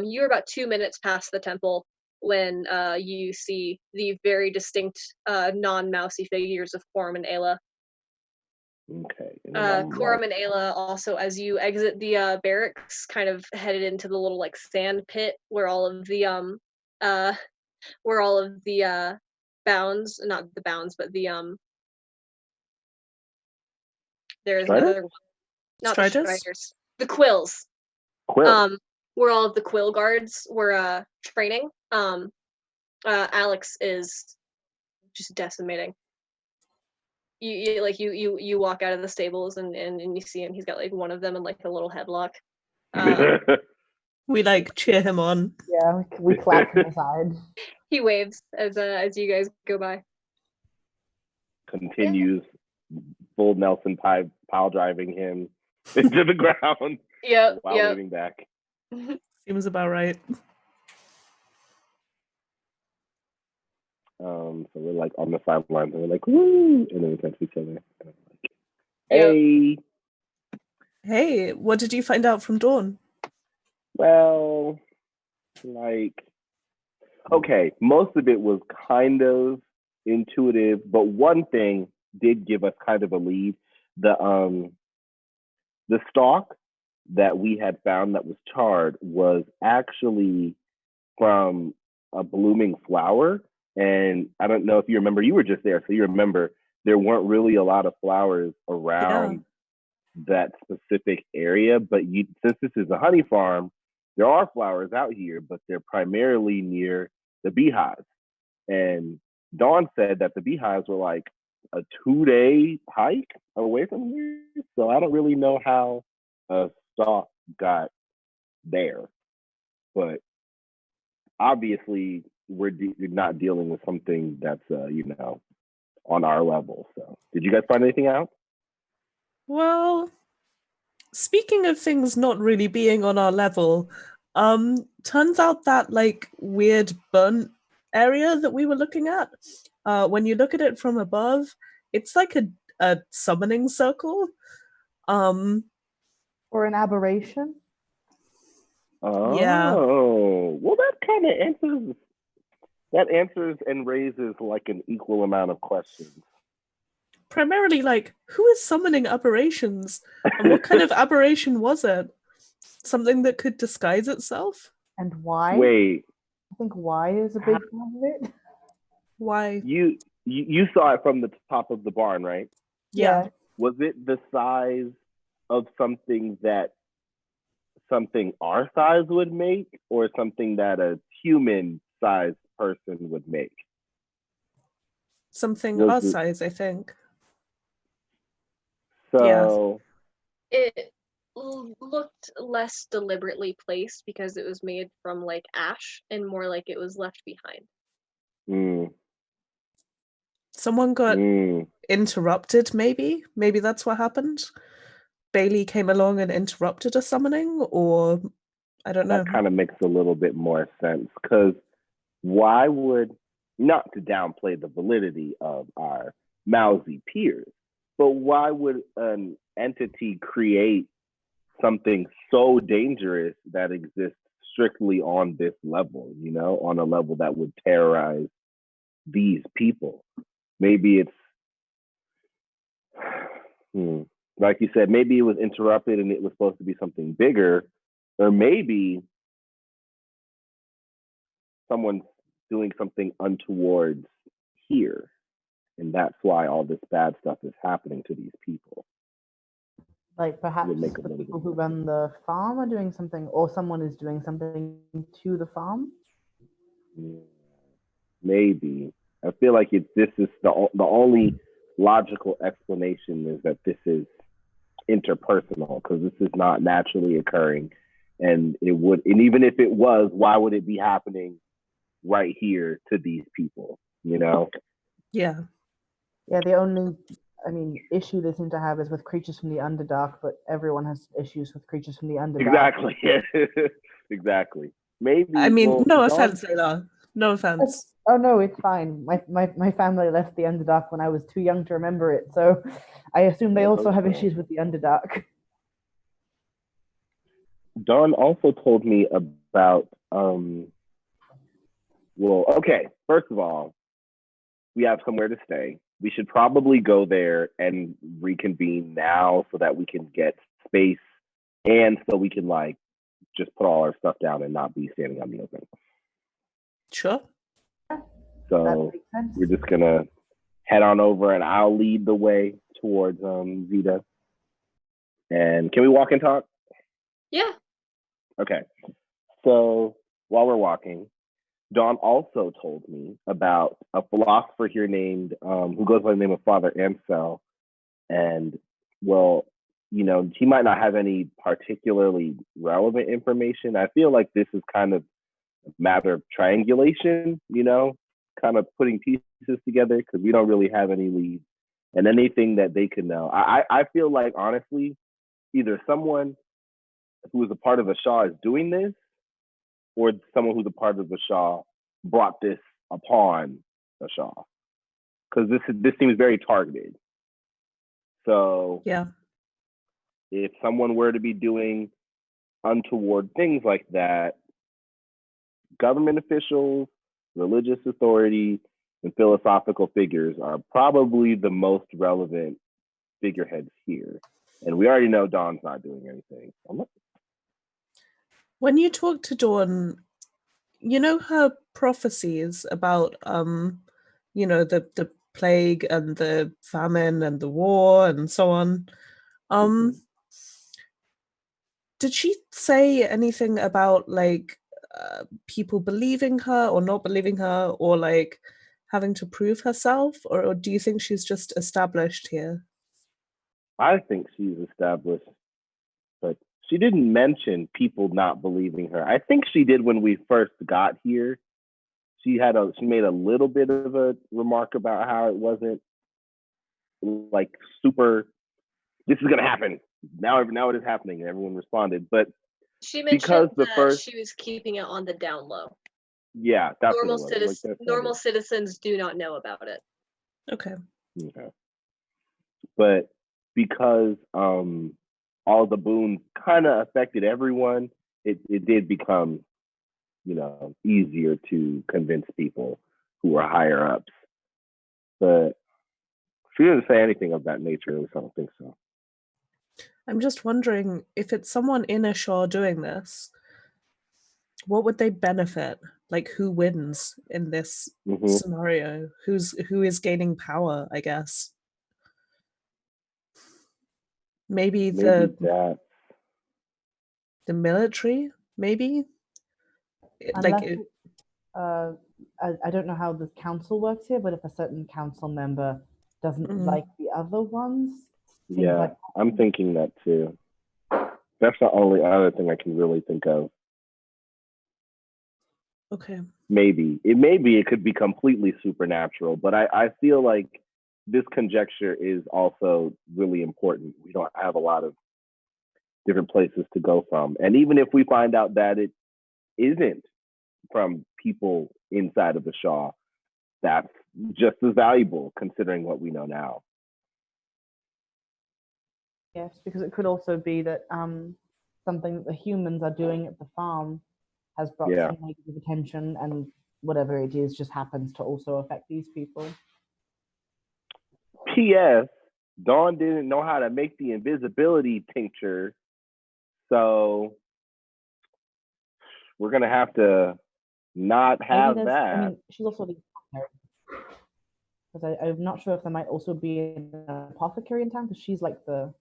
Speaker 2: You're about 2 minutes past the temple when you see the very distinct non-mousy figures of Quorum and Ayla.
Speaker 1: Okay.
Speaker 2: Quorum and Ayla also, as you exit the barracks, kind of headed into the little like sand pit where all of the bounds, not the bounds, but the there's another one. Not the Striders. The Quills. Where all of the Quill guards were training. Alex is just decimating. You walk out of the stables and you see him. He's got like one of them in like a little headlock.
Speaker 4: We like cheer him on.
Speaker 3: Yeah, we clap from the side.
Speaker 2: He waves as you guys go by.
Speaker 1: Continues full Nelson pile driving him into the ground.
Speaker 2: Yep.
Speaker 1: While waving back.
Speaker 4: Seems about right.
Speaker 1: So we're like on the sidelines and we're like, woo, and then we touch each other. Like, hey.
Speaker 4: Hey, what did you find out from Dawn?
Speaker 1: Well, like, okay, most of it was kind of intuitive, but one thing did give us kind of a lead. The stalk that we had found that was charred was actually from a blooming flower. And I don't know if you remember, you were just there, so you remember there weren't really a lot of flowers around that specific area. But since this is a honey farm, there are flowers out here, but they're primarily near the beehives. And Dawn said that the beehives were like a 2-day hike away from here. So I don't really know how a stalk got there. But obviously, we're not dealing with something that's, on our level. So did you guys find anything out?
Speaker 4: Well, speaking of things not really being on our level, turns out that like weird burnt area that we were looking at, when you look at it from above, it's like a summoning circle.
Speaker 3: Or an aberration.
Speaker 1: Oh,
Speaker 4: yeah.
Speaker 1: Well, that kind of answers and raises like an equal amount of questions.
Speaker 4: Primarily, like, who is summoning aberrations? And what kind of aberration was it? Something that could disguise itself?
Speaker 3: And why?
Speaker 1: Wait.
Speaker 3: I think why is a big part of it.
Speaker 4: Why?
Speaker 1: You saw it from the top of the barn, right?
Speaker 4: Yeah.
Speaker 1: Was it the size of something our size would make, or something that a human-sized person would make?
Speaker 4: Something our size, I think.
Speaker 1: So
Speaker 2: looked less deliberately placed because it was made from like ash and more like it was left behind.
Speaker 4: Someone got interrupted, maybe? Maybe that's what happened? Bailey came along and interrupted a summoning, or I don't know.
Speaker 1: That kind of makes a little bit more sense, because why would, not to downplay the validity of our mousy peers, but why would an entity create something so dangerous that exists strictly on this level, on a level that would terrorize these people? Maybe it's, like you said, maybe it was interrupted and it was supposed to be something bigger, or maybe someone's doing something untoward here, and that's why all this bad stuff is happening to these people.
Speaker 3: Like perhaps the people who run the farm are doing something, or someone is doing something to the farm.
Speaker 1: Maybe. I feel like this is the only logical explanation is that this is interpersonal, because this is not naturally occurring, and even if it was, why would it be happening right here to these people?
Speaker 4: Yeah.
Speaker 3: The only issue they seem to have is with creatures from the Underdark, but everyone has issues with creatures from the Underdark.
Speaker 1: Exactly. Exactly. Maybe.
Speaker 4: I mean, no offense, Ayla. No offense.
Speaker 3: Oh no, it's fine. My family left the Underdark when I was too young to remember it, so I assume they also have issues with the Underdark.
Speaker 1: Dawn also told me about okay, first of all, we have somewhere to stay. We should probably go there and reconvene now so that we can get space and so we can just put all our stuff down and not be standing on the open.
Speaker 4: Sure.
Speaker 1: So we're just gonna head on over and I'll lead the way towards Zeta. And can we walk and talk?
Speaker 2: Yeah.
Speaker 1: Okay. So while we're walking, Dawn also told me about a philosopher here named, who goes by the name of Father Ansel. And, he might not have any particularly relevant information. I feel like this is kind of a matter of triangulation, kind of putting pieces together, because we don't really have any leads. And anything that they could know. I feel like, honestly, either someone who is a part of the Shah is doing this, or someone who's a part of the Shah brought this upon the Shah, because this seems very targeted. So
Speaker 4: yeah,
Speaker 1: if someone were to be doing untoward things like that, government officials, religious authority, and philosophical figures are probably the most relevant figureheads here. And we already know Dawn's not doing anything.
Speaker 4: When you talk to Dawn, her prophecies about the plague and the famine and the war and so on. Did she say anything about people believing her or not believing her, or having to prove herself, or do you think she's just established here?
Speaker 1: I think she's established, but she didn't mention people not believing her. I think she did when we first got here. She made a little bit of a remark about how it wasn't super, this is gonna happen. Now it is happening, and everyone responded. But
Speaker 2: she mentioned that she was keeping it on the down low.
Speaker 1: Yeah, that's
Speaker 2: normal citizens do not know about it.
Speaker 4: Okay.
Speaker 1: But because all the boons kind of affected everyone, it did become, easier to convince people who are higher ups. But she didn't say anything of that nature, so I don't think so.
Speaker 4: I'm just wondering, if it's someone in a Shah doing this, what would they benefit? Who wins in this scenario? Who is gaining power, I guess? Maybe the military, maybe?
Speaker 3: Unless I don't know how the council works here, but if a certain council member doesn't like the other ones,
Speaker 1: I'm thinking that too. That's the only other thing I can really think of.
Speaker 4: Okay.
Speaker 1: Maybe it could be completely supernatural, but I feel like this conjecture is also really important. We don't have a lot of different places to go from, and even if we find out that it isn't from people inside of the Shaw, that's just as valuable considering what we know now.
Speaker 3: Yes, because it could also be that something that the humans are doing at the farm has brought some negative attention, and whatever it is just happens to also affect these people.
Speaker 1: P.S. Dawn didn't know how to make the invisibility tincture, so we're gonna have to not have that.
Speaker 3: I mean, she's also the apothecary, because I'm not sure if there might also be an apothecary in town, because she's like the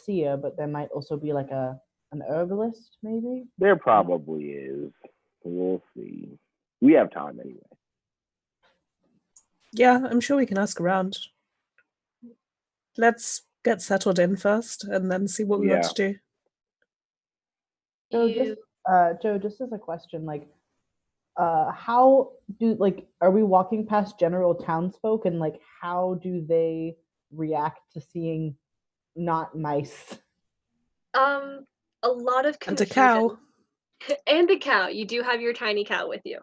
Speaker 3: seer, but there might also be like an herbalist, maybe.
Speaker 1: There probably is. We'll see. We have time anyway.
Speaker 4: Yeah, I'm sure we can ask around. Let's get settled in first and then see what we want to do.
Speaker 3: Joe, just as a question, like, how do, like, are we walking past general townsfolk, and like how do they react to seeing not mice?
Speaker 2: A lot of confusion.
Speaker 4: And a cow.
Speaker 2: And a cow. You do have your tiny cow with you.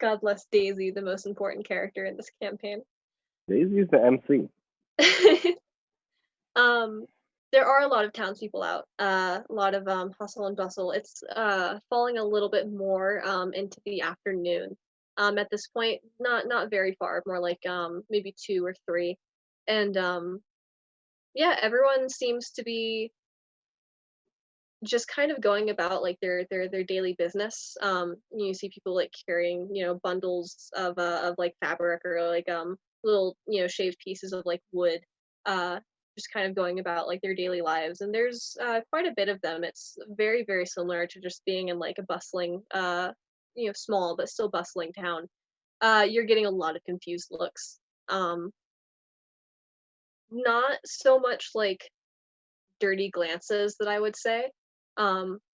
Speaker 2: God bless Daisy, the most important character in this campaign.
Speaker 1: Daisy's the MC.
Speaker 2: There are a lot of townspeople out. A lot of hustle and bustle. It's falling a little bit more into the afternoon. At this point, not very far, more like maybe 2 or 3. And yeah, everyone seems to be just kind of going about like their daily business. You see people like carrying, bundles of like fabric, or like little, shaved pieces of like wood, just kind of going about like their daily lives. And there's quite a bit of them. It's very, very similar to just being in like a bustling, small but still bustling town. You're getting a lot of confused looks. Not so much like dirty glances that I would say.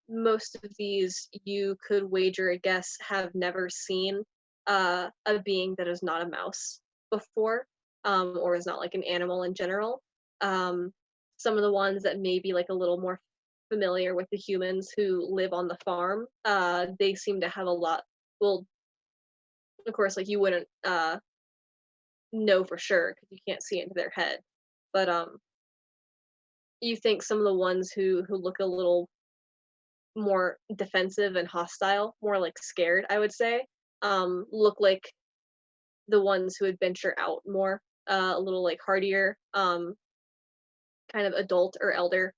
Speaker 2: Most of these, you could wager a guess, have never seen a being that is not a mouse before, or is not like an animal in general. Some of the ones that may be like a little more familiar with the humans who live on the farm, they seem to have a lot. Well, of course, like you wouldn't know for sure because you can't see into their head, but you think some of the ones who look a little more defensive and hostile, more like scared, I would say, look like the ones who would venture out more, a little like hardier, kind of adult or elder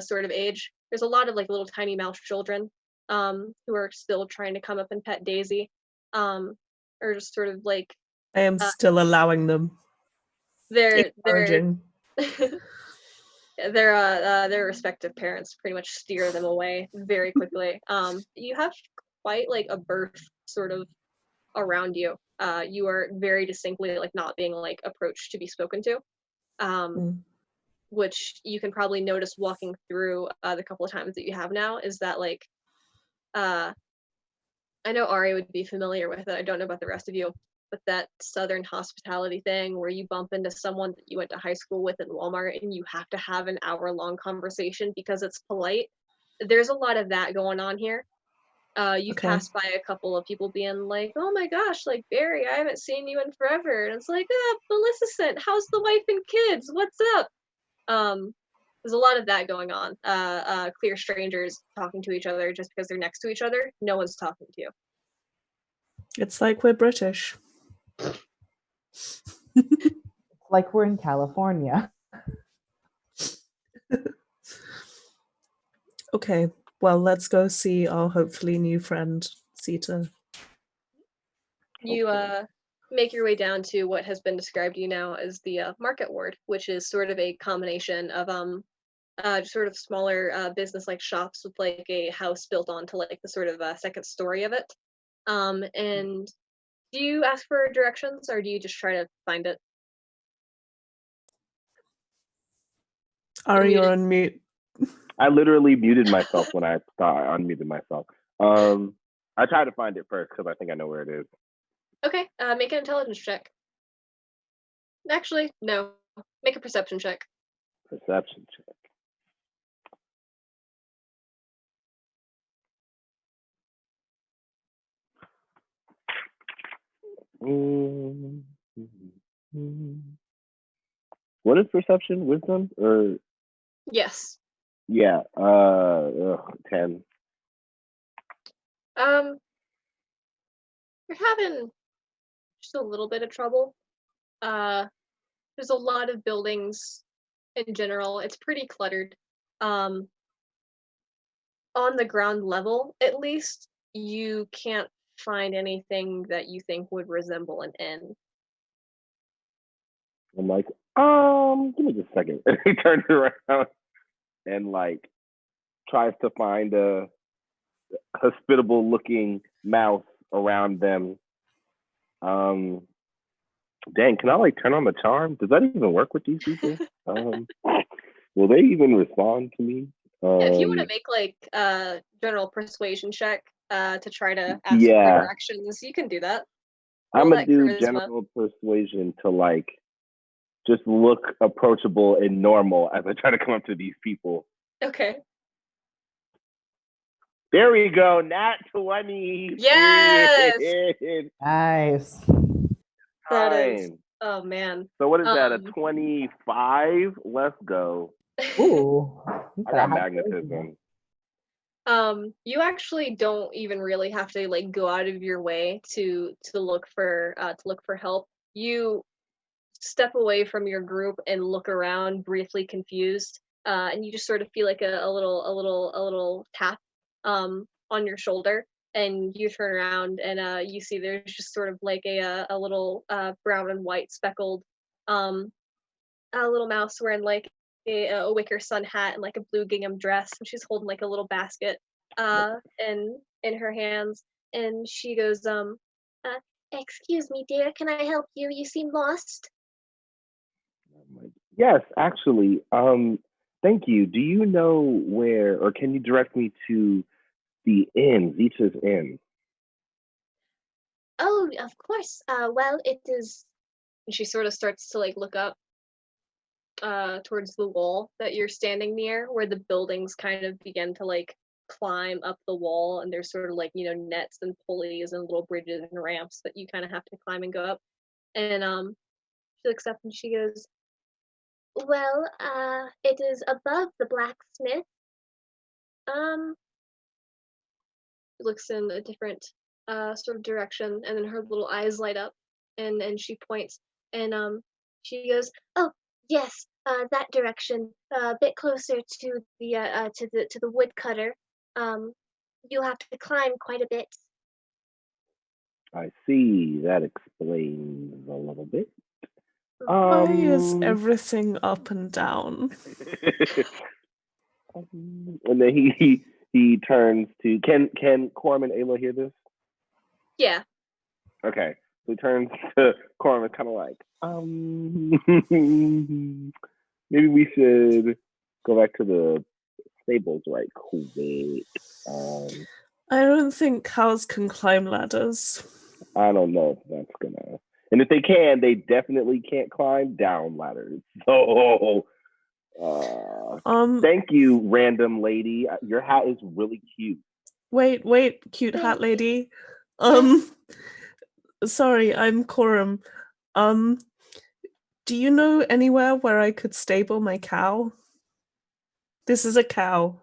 Speaker 2: sort of age. There's a lot of like little tiny mouse children who are still trying to come up and pet Daisy, or just sort of like.
Speaker 4: I am still allowing them.
Speaker 2: They're their respective parents pretty much steer them away very quickly. You have quite like a birth sort of around you. You are very distinctly like not being like approached to be spoken to, which you can probably notice walking through the couple of times that you have now, is that like I know Ari would be familiar with it. I don't know about the rest of you, but that Southern hospitality thing where you bump into someone that you went to high school with in Walmart and you have to have an hour-long conversation because it's polite. There's a lot of that going on here. You've passed by a couple of people being like, "Oh my gosh, like Barry, I haven't seen you in forever," and it's like, Maleficent, how's the wife and kids? What's up? There's a lot of that going on. Clear strangers talking to each other just because they're next to each other. No one's talking to you.
Speaker 4: It's like we're British.
Speaker 3: It's like we're in California.
Speaker 4: Okay, well, let's go see our hopefully new friend, Sita.
Speaker 2: You make your way down to what has been described to you now as the market ward, which is sort of a combination of sort of smaller business-like shops with like a house built onto like the sort of second story of it. And do you ask for directions, or do you just try to find it?
Speaker 4: Ari, you're on mute.
Speaker 1: I literally muted myself when I unmuted myself. I tried to find it first because I think I know where it is.
Speaker 2: Okay, make an intelligence check. Actually, no. Make a perception check.
Speaker 1: Perception check. What is perception? Wisdom? Or
Speaker 2: Yes.
Speaker 1: yeah, 10.
Speaker 2: You're having just a little bit of trouble. There's a lot of buildings in general. It's pretty cluttered. On the ground level, at least, you can't find anything that you think would resemble an inn.
Speaker 1: I'm like, give me just a second. And he turns around and like tries to find a hospitable looking mouse around them. Dang, can I like turn on the charm? Does that even work with these people? Will they even respond to me?
Speaker 2: Yeah, if you want to make like a general persuasion check to try to ask for directions, you can do that.
Speaker 1: I'm gonna do general persuasion to like just look approachable and normal as I try to come up to these people.
Speaker 2: Okay.
Speaker 1: There we go, nat 20.
Speaker 2: Yes.
Speaker 3: Nice.
Speaker 2: That is. Oh man.
Speaker 1: So what is that? A 25? Let's go.
Speaker 3: Ooh.
Speaker 1: I got magnetism.
Speaker 2: You actually don't even really have to like go out of your way to look for help. You step away from your group and look around, briefly confused, and you just sort of feel like a little tap on your shoulder, and you turn around and you see there's just sort of like a little brown and white speckled a little mouse wearing like a wicker sun hat and like a blue gingham dress, and she's holding like a little basket in her hands, and she goes, excuse me, dear, can I help you? You seem lost.
Speaker 1: Yes, actually. Thank you. Do you know where, or can you direct me to the inn, Zita's Inn?
Speaker 2: Oh, of course. Well, it is. And she sort of starts to like look up towards the wall that you're standing near, where the buildings kind of begin to like climb up the wall, and there's sort of like, you know, nets and pulleys and little bridges and ramps that you kind of have to climb and go up. And she looks up and she goes, well, it is above the blacksmith. Looks in a different sort of direction, and then her little eyes light up, and she points, and she goes, oh yes, that direction, a bit closer to the woodcutter. You'll have to climb quite a bit.
Speaker 1: I see. That explains a little bit.
Speaker 4: Why is everything up and down?
Speaker 1: And then he turns to can Corum and Ayla hear this?
Speaker 2: Yeah.
Speaker 1: Okay. So he turns to Corum and kind of like, maybe we should go back to the stables right quick.
Speaker 4: I don't think cows can climb ladders.
Speaker 1: I don't know if that's gonna. And if they can, they definitely can't climb down ladders. So, thank you, random lady. Your hat is really cute.
Speaker 4: Wait, cute hat lady. Sorry, I'm Corum. Do you know anywhere where I could stable my cow? This is a cow.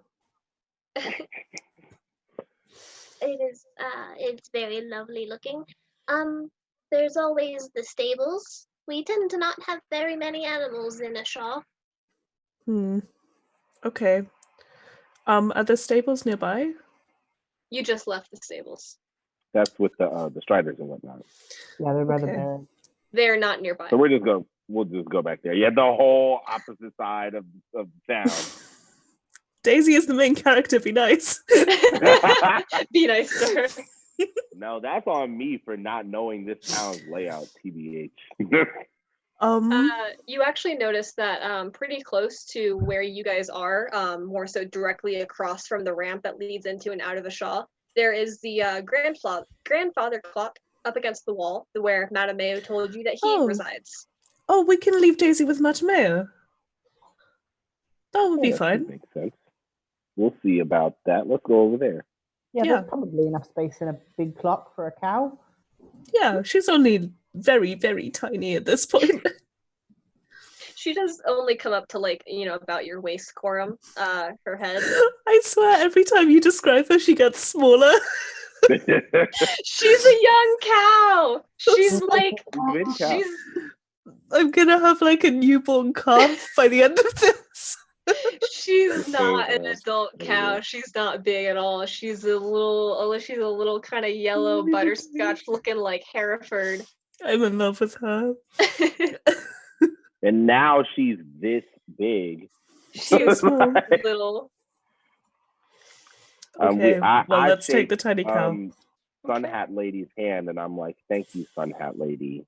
Speaker 5: It's very lovely looking. There's always the stables. We tend to not have very many animals in a shop.
Speaker 4: Okay. Are there stables nearby?
Speaker 2: You just left the stables.
Speaker 1: That's with the Striders and whatnot.
Speaker 3: Yeah, they're by the barracks.
Speaker 2: They're not nearby.
Speaker 1: So we'll just go back there. Yeah, the whole opposite side of town.
Speaker 4: Daisy is the main character, be nice.
Speaker 2: Be nice to her.
Speaker 1: No, that's on me for not knowing this town's layout, TBH.
Speaker 2: You actually notice that pretty close to where you guys are, more so directly across from the ramp that leads into and out of the Shaw, there is the grandfather clock up against the wall where Madame Mayo told you that he
Speaker 4: Oh.
Speaker 2: resides.
Speaker 4: Oh, we can leave Daisy with Matameo. That would be
Speaker 1: That
Speaker 4: fine.
Speaker 1: makes sense. We'll see about that. Let's go over there.
Speaker 3: Yeah,
Speaker 4: Yeah.
Speaker 3: there's probably enough space in a big clock for a cow.
Speaker 4: Yeah, she's only very, very tiny at this point.
Speaker 2: She does only come up to like, about your waist, Corum, her head.
Speaker 4: I swear, every time you describe her, she gets smaller.
Speaker 2: She's a young cow. She's like,
Speaker 1: Baby cow.
Speaker 2: she's
Speaker 4: I'm gonna have like a newborn calf by the end of this.
Speaker 2: she's not an
Speaker 1: Yeah.
Speaker 2: adult cow. She's not big at all. She's a little kind of yellow butterscotch looking like Hereford.
Speaker 4: I'm in love with her.
Speaker 1: And now she's this big.
Speaker 2: She's
Speaker 4: small.
Speaker 2: little.
Speaker 4: Okay,
Speaker 1: I
Speaker 4: let's take
Speaker 1: shake,
Speaker 4: the tiny cow.
Speaker 1: Sun Hat Lady's hand, and I'm like, "Thank you, Sun Hat Lady."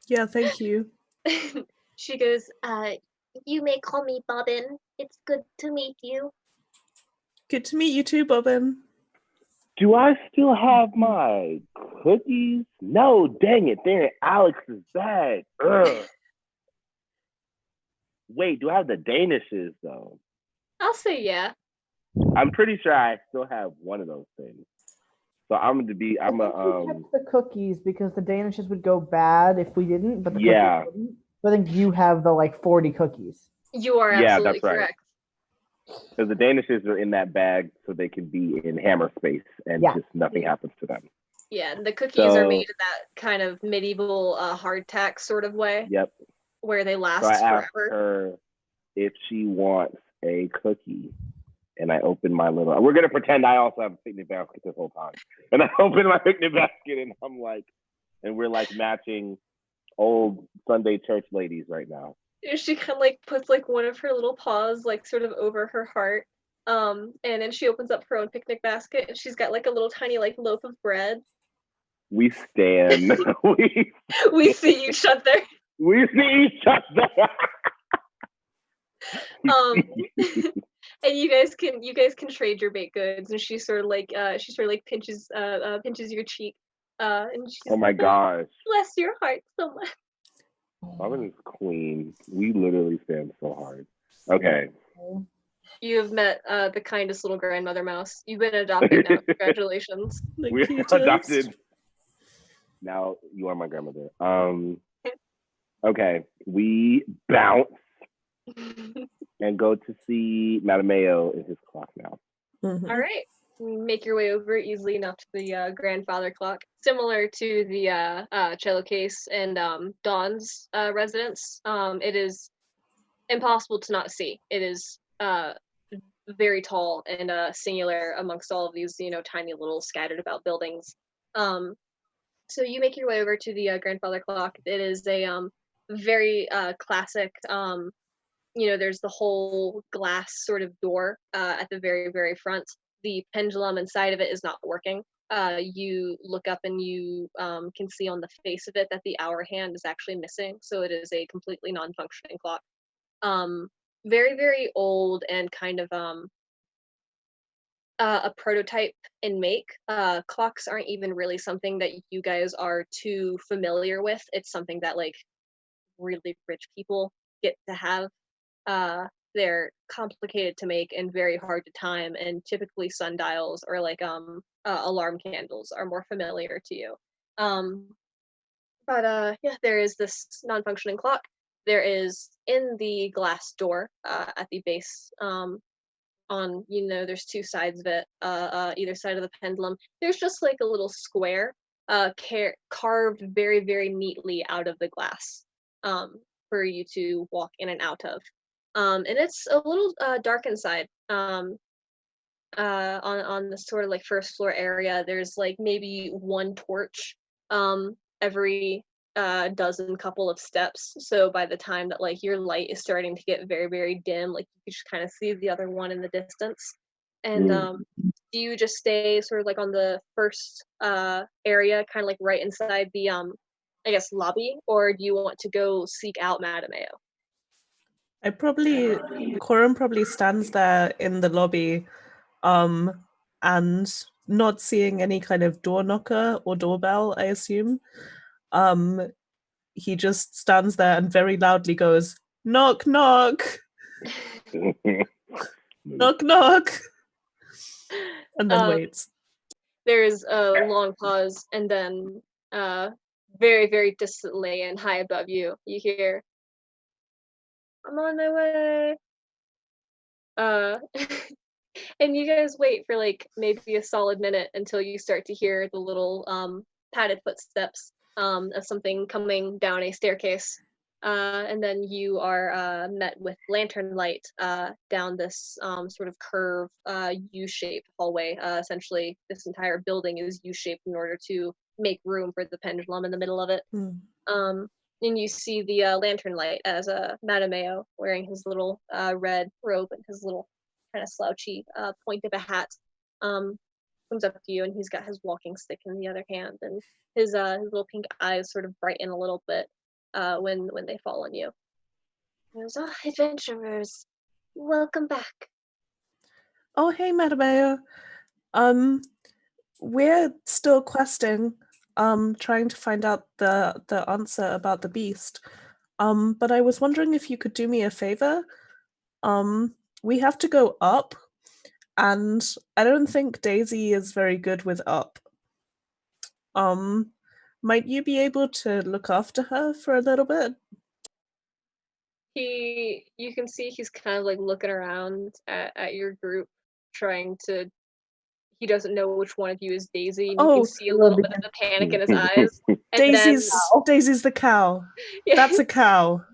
Speaker 4: Yeah, thank you.
Speaker 2: She goes,
Speaker 5: You may call me Bobbin. It's good to meet you.
Speaker 4: Good to meet you too, Bobbin.
Speaker 1: Do I still have my cookies? No, dang it, they're in Alex's bag. Ugh. Wait, do I have the Danishes though?
Speaker 2: I'll say yeah.
Speaker 1: I'm pretty sure I still have one of those things. So
Speaker 3: I think we kept the cookies because the Danishes would go bad if we didn't, but the
Speaker 1: Yeah.
Speaker 3: cookies wouldn't. So I think you have the like 40 cookies.
Speaker 2: You are
Speaker 1: Yeah,
Speaker 2: absolutely
Speaker 1: that's right.
Speaker 2: correct.
Speaker 1: Because the Danishes are in that bag so they can be in hammer space and
Speaker 3: Yeah.
Speaker 1: just nothing happens to them.
Speaker 2: Yeah, and the cookies are
Speaker 1: So-
Speaker 2: made in that kind of medieval hardtack sort of way,
Speaker 1: Yep.
Speaker 2: where they last
Speaker 1: So I asked
Speaker 2: forever.
Speaker 1: her if she wants a cookie. And I open my little, we're going to pretend I also have a picnic basket this whole time. And I open my picnic basket and I'm like, and we're like matching old Sunday church ladies right now.
Speaker 2: She kind of like puts like one of her little paws like sort of over her heart, and then she opens up her own picnic basket and she's got like a little tiny like loaf of bread.
Speaker 1: We stand.
Speaker 2: We see each other.
Speaker 1: We see each other.
Speaker 2: And you guys can trade your baked goods, and she sort of like pinches your cheek, and she's
Speaker 1: Oh my
Speaker 2: like,
Speaker 1: gosh.
Speaker 2: bless your heart so much.
Speaker 1: Robin is queen. We literally stand so hard. Okay.
Speaker 2: You have met the kindest little grandmother mouse. You've been adopted now. Congratulations.
Speaker 1: We're adopted. Now you are my grandmother. Okay. We bounce and go to see Madame Mayo in his clock now.
Speaker 4: Mm-hmm.
Speaker 2: All right. Make your way over easily enough to the grandfather clock. Similar to the cello case and Dawn's residence, it is impossible to not see. It is very tall and singular amongst all of these, tiny little scattered about buildings. So you make your way over to the grandfather clock. It is a very classic. There's the whole glass sort of door at the very, very front. The pendulum inside of it is not working. You look up and you can see on the face of it that the hour hand is actually missing. So it is a completely non-functioning clock. Very, very old and kind of a prototype in make. Clocks aren't even really something that you guys are too familiar with. It's something that like really rich people get to have. They're complicated to make and very hard to time, and typically sundials or like alarm candles are more familiar to you. Yeah, there is this non-functioning clock. There is in the glass door at the base on there's two sides of it, either side of the pendulum. There's just like a little square carved very, very neatly out of the glass for you to walk in and out of. And it's a little dark inside. On the sort of like first floor area, there's like maybe one torch every dozen couple of steps. So by the time that like your light is starting to get very, very dim, like you just kind of see the other one in the distance. And do you just stay sort of like on the first area, kind of like right inside I guess, lobby, or do you want to go seek out Madame Ao?
Speaker 4: Corum probably stands there in the lobby, and not seeing any kind of door knocker or doorbell, I assume. He just stands there and very loudly goes, knock, knock, knock, knock, and then waits.
Speaker 2: There's a long pause, and then very, very distantly and high above you, you hear, I'm on my way. And you guys wait for like maybe a solid minute until you start to hear the little padded footsteps of something coming down a staircase. And then you are met with lantern light down this sort of curve U-shaped hallway. Essentially, this entire building is U-shaped in order to make room for the pendulum in the middle of it. And you see the lantern light as Madame Ao, wearing his little red robe and his little kind of slouchy point of a hat, comes up to you, and he's got his walking stick in the other hand, and his little pink eyes sort of brighten a little bit when they fall on you. He goes, "Oh, adventurers, welcome back."
Speaker 4: Oh, hey, Madame Ao. We're still questing, trying to find out the answer about the beast. But I was wondering if you could do me a favor. We have to go up, and I don't think Daisy is very good with up. Might you be able to look after her for a little bit?
Speaker 2: You can see he's kind of like looking around at your group, trying to. He doesn't know which one of you is Daisy, and you can see a little bit of the panic in his eyes. And
Speaker 4: Daisy's the cow.
Speaker 2: Yeah.
Speaker 4: That's a cow.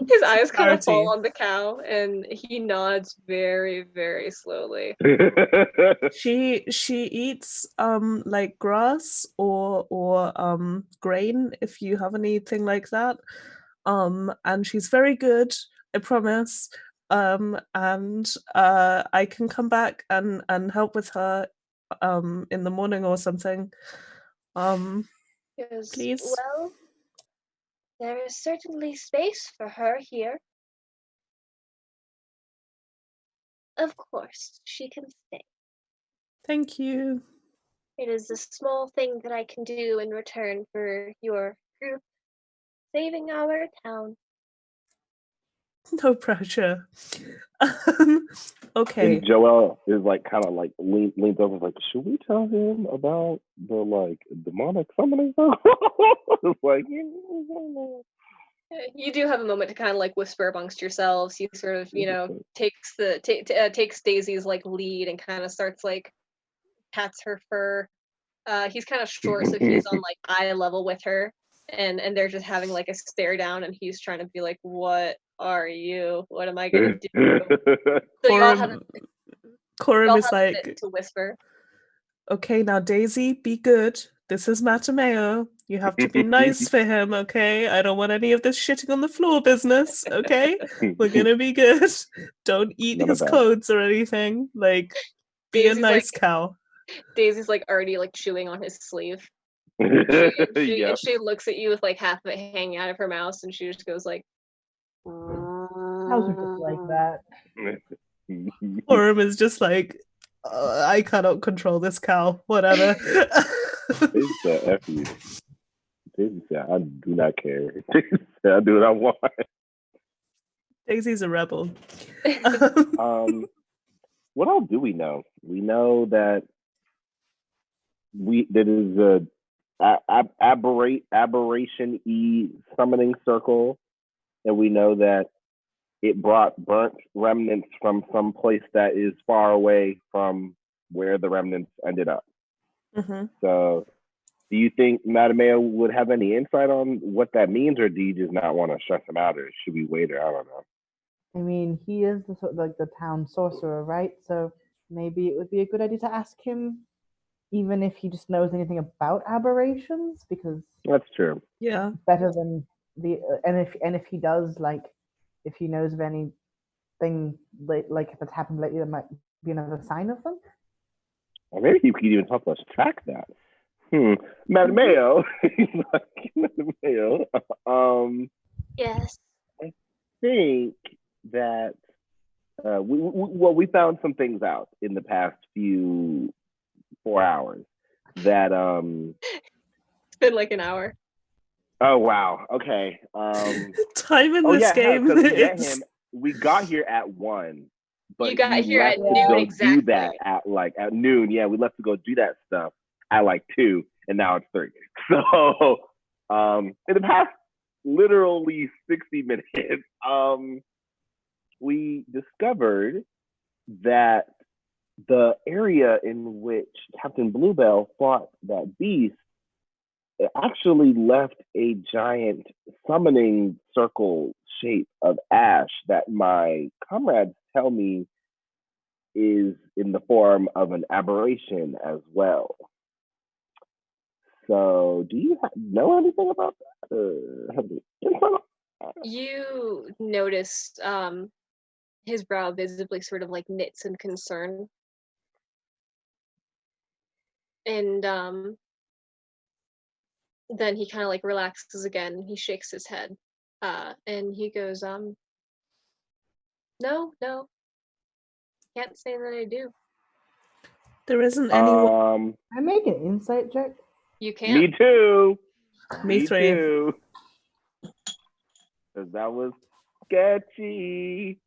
Speaker 2: His eyes kind of fall on the cow, and he nods very, very slowly.
Speaker 4: She eats like grass or grain, if you have anything like that. And she's very good, I promise. And I can come back and help with her in the morning or something.
Speaker 2: Yes,
Speaker 4: Please.
Speaker 2: well, there is certainly space for her here. Of course, she can stay.
Speaker 4: Thank you.
Speaker 2: It is a small thing that I can do in return for your group saving our town.
Speaker 4: No pressure. Okay.
Speaker 1: And Joel is like kind of like leans over like, should we tell him about the like demonic summoning? It's like,
Speaker 2: You do have a moment to kind of like whisper amongst yourselves. He sort of, takes Daisy's like lead and kind of starts like pats her fur. He's kind of short, so he's on like eye level with her, and they're just having like a stare down, and he's trying to be like, "What are you? What am I gonna do?" So you all have
Speaker 4: Corum is like
Speaker 2: to whisper.
Speaker 4: Okay, now Daisy, be good. This is Madame Ao. You have to be nice for him, okay? I don't want any of this shitting on the floor business, okay? We're gonna be good. Don't eat his clothes or anything. Like, be Daisy's a nice cow.
Speaker 2: Daisy's like already like chewing on his sleeve. She looks at you with like half of it hanging out of her mouth, and she just goes like,
Speaker 3: "Cows are just like that."
Speaker 4: Corum is just like, I cannot control this cow. Whatever.
Speaker 1: Daisy said, "F you." Daisy said, "I do not care." Daisy said, "I do what I want."
Speaker 4: Daisy's a rebel.
Speaker 1: What else do we know? We know that there is a aberration summoning circle, and we know that it brought burnt remnants from some place that is far away from where the remnants ended up.
Speaker 4: Mm-hmm.
Speaker 1: So, do you think Madame Ao would have any insight on what that means, or do you just not want to stress him out, or should we wait, or I don't know?
Speaker 3: I mean, he is the town sorcerer, right? So maybe it would be a good idea to ask him, even if he just knows anything about aberrations, because
Speaker 1: that's true.
Speaker 4: Yeah,
Speaker 3: better than and if he does, like, if he knows of anything like that's happened lately, there might be another sign of them.
Speaker 1: Or maybe he could even help us track that. Madame Ao, Madame you.
Speaker 5: Yes.
Speaker 1: I think that we found some things out in the past few 4 hours that
Speaker 2: It's been like an hour.
Speaker 1: oh wow, okay.
Speaker 4: Time in
Speaker 1: Oh
Speaker 4: this
Speaker 1: yeah,
Speaker 4: game.
Speaker 1: because we met
Speaker 4: It's
Speaker 1: him. We got here at 1, but
Speaker 2: You got
Speaker 1: he
Speaker 2: here
Speaker 1: left
Speaker 2: at
Speaker 1: to
Speaker 2: noon
Speaker 1: go do
Speaker 2: exactly.
Speaker 1: that at noon. Yeah, we left to go do that stuff at like 2, and now it's 3. So in the past literally 60 minutes, we discovered that the area in which Captain Bluebell fought that beast actually left a giant summoning circle shape of ash that my comrades tell me is in the form of an aberration as well. So, do you know anything about that? Have any info on that?
Speaker 2: You notice his brow visibly sort of like knits in concern. And then he kind of like relaxes again. He shakes his head. And he goes, no, can't say that I do.
Speaker 4: there isn't anyone.
Speaker 1: Um,
Speaker 3: Can I make an insight check?
Speaker 2: You can't.
Speaker 1: me too.
Speaker 4: Me three.
Speaker 1: too. Because that was sketchy.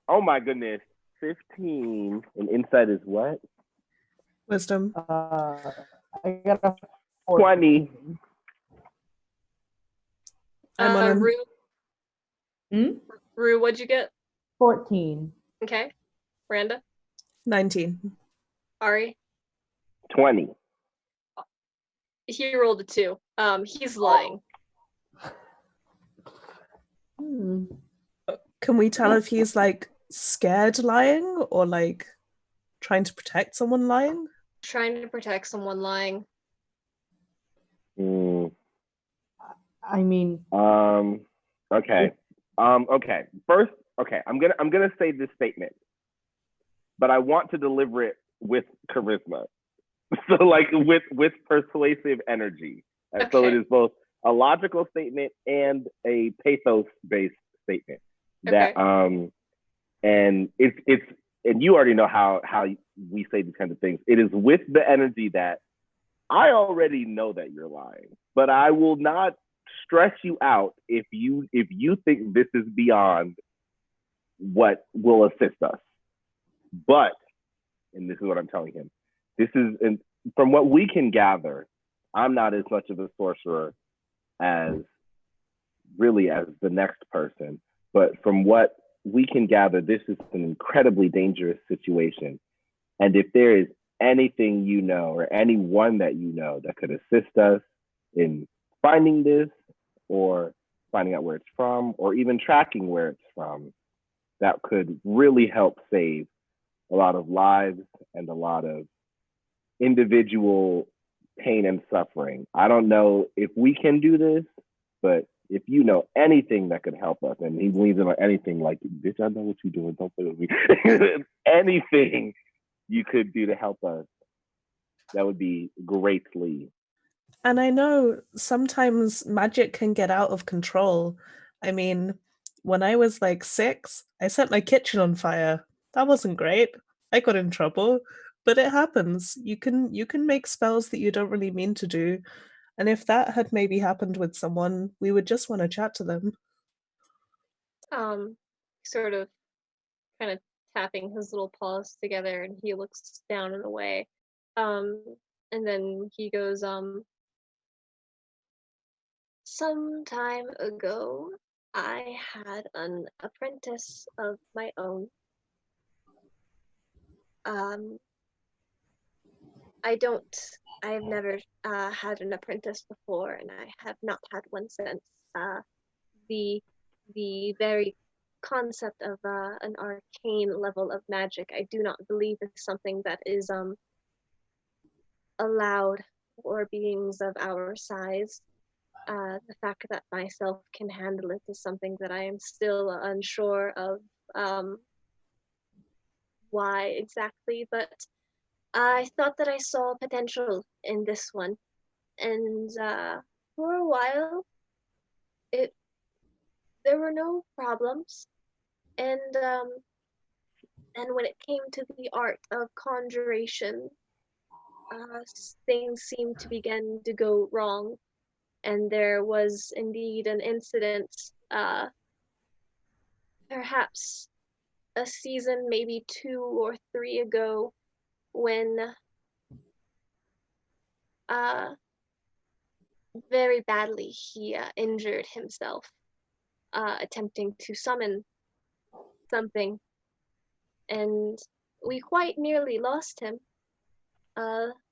Speaker 1: Oh my goodness. 15. And insight is what?
Speaker 4: Wisdom.
Speaker 3: I got a
Speaker 1: 20.
Speaker 4: I'm on an
Speaker 2: Rue, what'd you get?
Speaker 3: 14.
Speaker 2: Okay. Miranda?
Speaker 4: 19.
Speaker 2: Ari?
Speaker 1: 20.
Speaker 2: He rolled a 2. He's lying.
Speaker 3: Hmm.
Speaker 4: Can we tell if he's like scared lying or like trying to protect someone lying?
Speaker 2: Trying to protect someone lying.
Speaker 1: Mm.
Speaker 3: I mean,
Speaker 1: Okay. Okay. First, okay, I'm gonna say this statement, but I want to deliver it with charisma. So like with persuasive energy. And so it
Speaker 2: Okay.
Speaker 1: is both a logical statement and a pathos-based statement.
Speaker 2: Okay.
Speaker 1: That and it's and you already know how we say these kinds of things. It is with the energy that I already know that you're lying, but I will not stress you out if you think this is beyond what will assist us. But, and this is what I'm telling him, this is, and from what we can gather, I'm not as much of a sorcerer as really as the next person, but from what we can gather, this is an incredibly dangerous situation. And if there is anything you know or anyone that you know that could assist us in finding this or finding out where it's from or even tracking where it's from, that could really help save a lot of lives and a lot of individual pain and suffering. I don't know if we can do this, but if you know anything that could help us, and he leans in on anything like, bitch, I know what you're doing, don't play with me. Anything you could do to help us, that would be greatly.
Speaker 4: And I know sometimes magic can get out of control. I mean, when I was like 6, I set my kitchen on fire. That wasn't great. I got in trouble, but it happens. You can make spells that you don't really mean to do. And if that had maybe happened with someone, we would just want to chat to them.
Speaker 2: Sort of kind of tapping his little paws together, and he looks down and away. And then he goes, some time ago, I had an apprentice of my own. I've never had an apprentice before, and I have not had one since. The very concept of an arcane level of magic, I do not believe is something that is allowed for beings of our size. The fact that myself can handle it is something that I am still unsure of why exactly, but I thought that I saw potential in this one. And for a while, there were no problems, and when it came to the art of conjuration, things seemed to begin to go wrong, and there was indeed an incident, perhaps a season, maybe 2 or 3 ago, when very badly he injured himself, attempting to summon something, and we quite nearly lost him.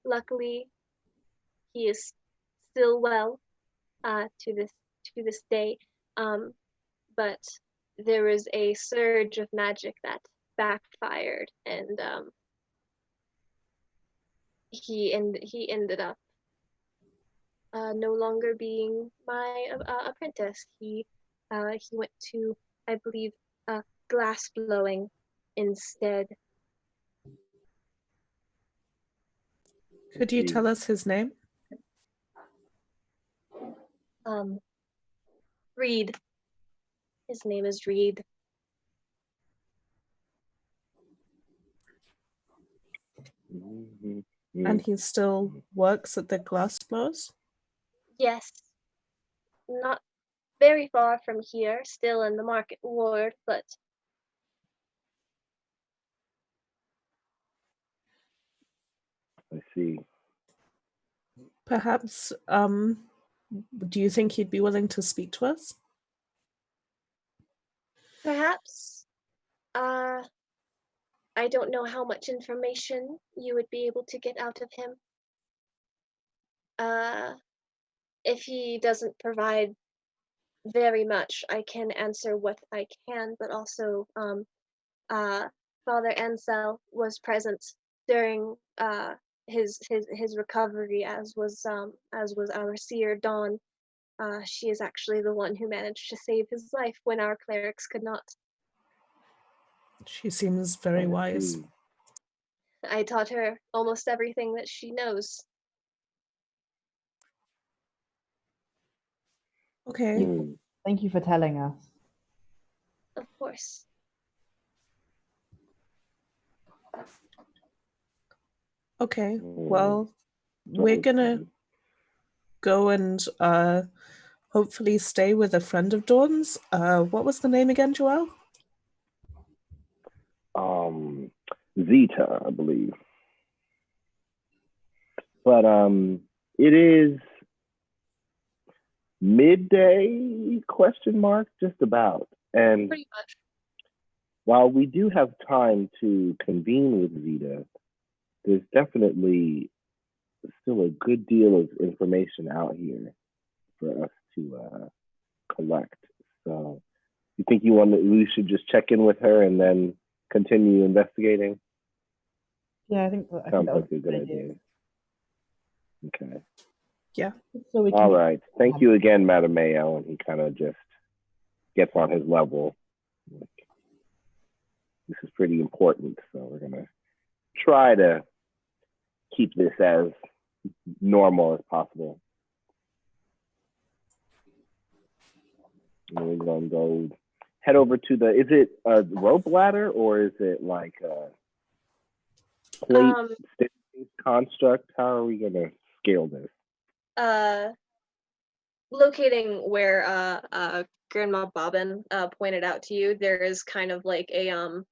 Speaker 2: Luckily, he is still well, to this day. But there was a surge of magic that backfired, and he ended up no longer being my apprentice. He went to, I believe, glass blowing instead.
Speaker 4: Could you tell us his name?
Speaker 2: Reed. His name is Reed.
Speaker 4: And he still works at the glass blows?
Speaker 2: Yes. Not very far from here, still in the market ward, but
Speaker 1: I see.
Speaker 4: Perhaps, do you think he'd be willing to speak to us?
Speaker 2: perhaps. I don't know how much information you would be able to get out of him. If he doesn't provide very much, I can answer what I can, but also, Father Ansel was present during his recovery, as was our seer Dawn. She is actually the one who managed to save his life when our clerics could not.
Speaker 4: She seems very
Speaker 1: I
Speaker 4: wise.
Speaker 1: see.
Speaker 2: I taught her almost everything that she knows.
Speaker 4: Okay.
Speaker 3: Thank you for telling us.
Speaker 2: Of course.
Speaker 4: Okay. Well, we're gonna go and hopefully stay with a friend of Dawn's. What was the name again, Joelle?
Speaker 1: Zeta, I believe. But it is midday, question mark, just about. And
Speaker 2: Pretty much.
Speaker 1: while we do have time to convene with Zeta, there's definitely still a good deal of information out here for us to collect. So you think we should just check in with her and then continue investigating?
Speaker 3: Yeah, I think
Speaker 1: Sounds
Speaker 3: that
Speaker 1: like
Speaker 3: would
Speaker 1: a
Speaker 3: be
Speaker 1: good
Speaker 3: a
Speaker 1: idea. Okay.
Speaker 4: Yeah.
Speaker 3: So we can
Speaker 1: All right. Thank you again, Madam Mayo. And he kind of just gets on his level. Like, this is pretty important, so we're gonna try to keep this as normal as possible. And we're gonna go head over to the. Is it a rope ladder or is it like a plate staircase construct? How are we gonna scale this?
Speaker 2: Locating where Grandma Bobbin pointed out to you, there is kind of like a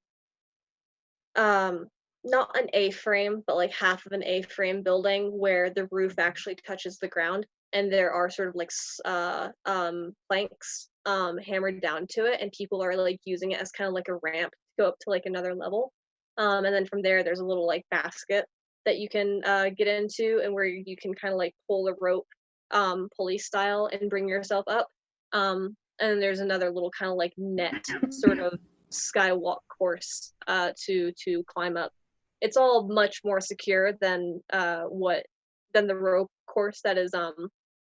Speaker 2: not an A-frame, but like half of an A-frame building where the roof actually touches the ground, and there are sort of like planks hammered down to it, and people are like using it as kind of like a ramp to go up to like another level. And then from there's a little like basket that you can get into, and where you can kind of like pull a rope pulley style and bring yourself up. And there's another little kind of like net sort of skywalk course to climb up. It's all much more secure than the rope course that is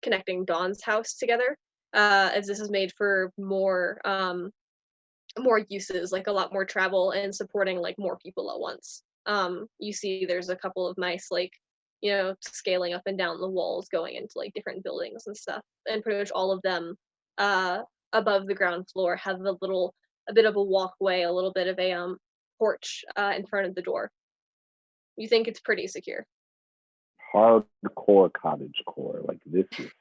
Speaker 2: connecting Dawn's house together, as this is made for more uses, like a lot more travel and supporting like more people at once. You see there's a couple of mice like, you know, scaling up and down the walls going into like different buildings and stuff, and pretty much all of them above the ground floor have a bit of a walkway, a little bit of a porch in front of the door. You think it's pretty secure.
Speaker 1: Hardcore cottage core. Like this is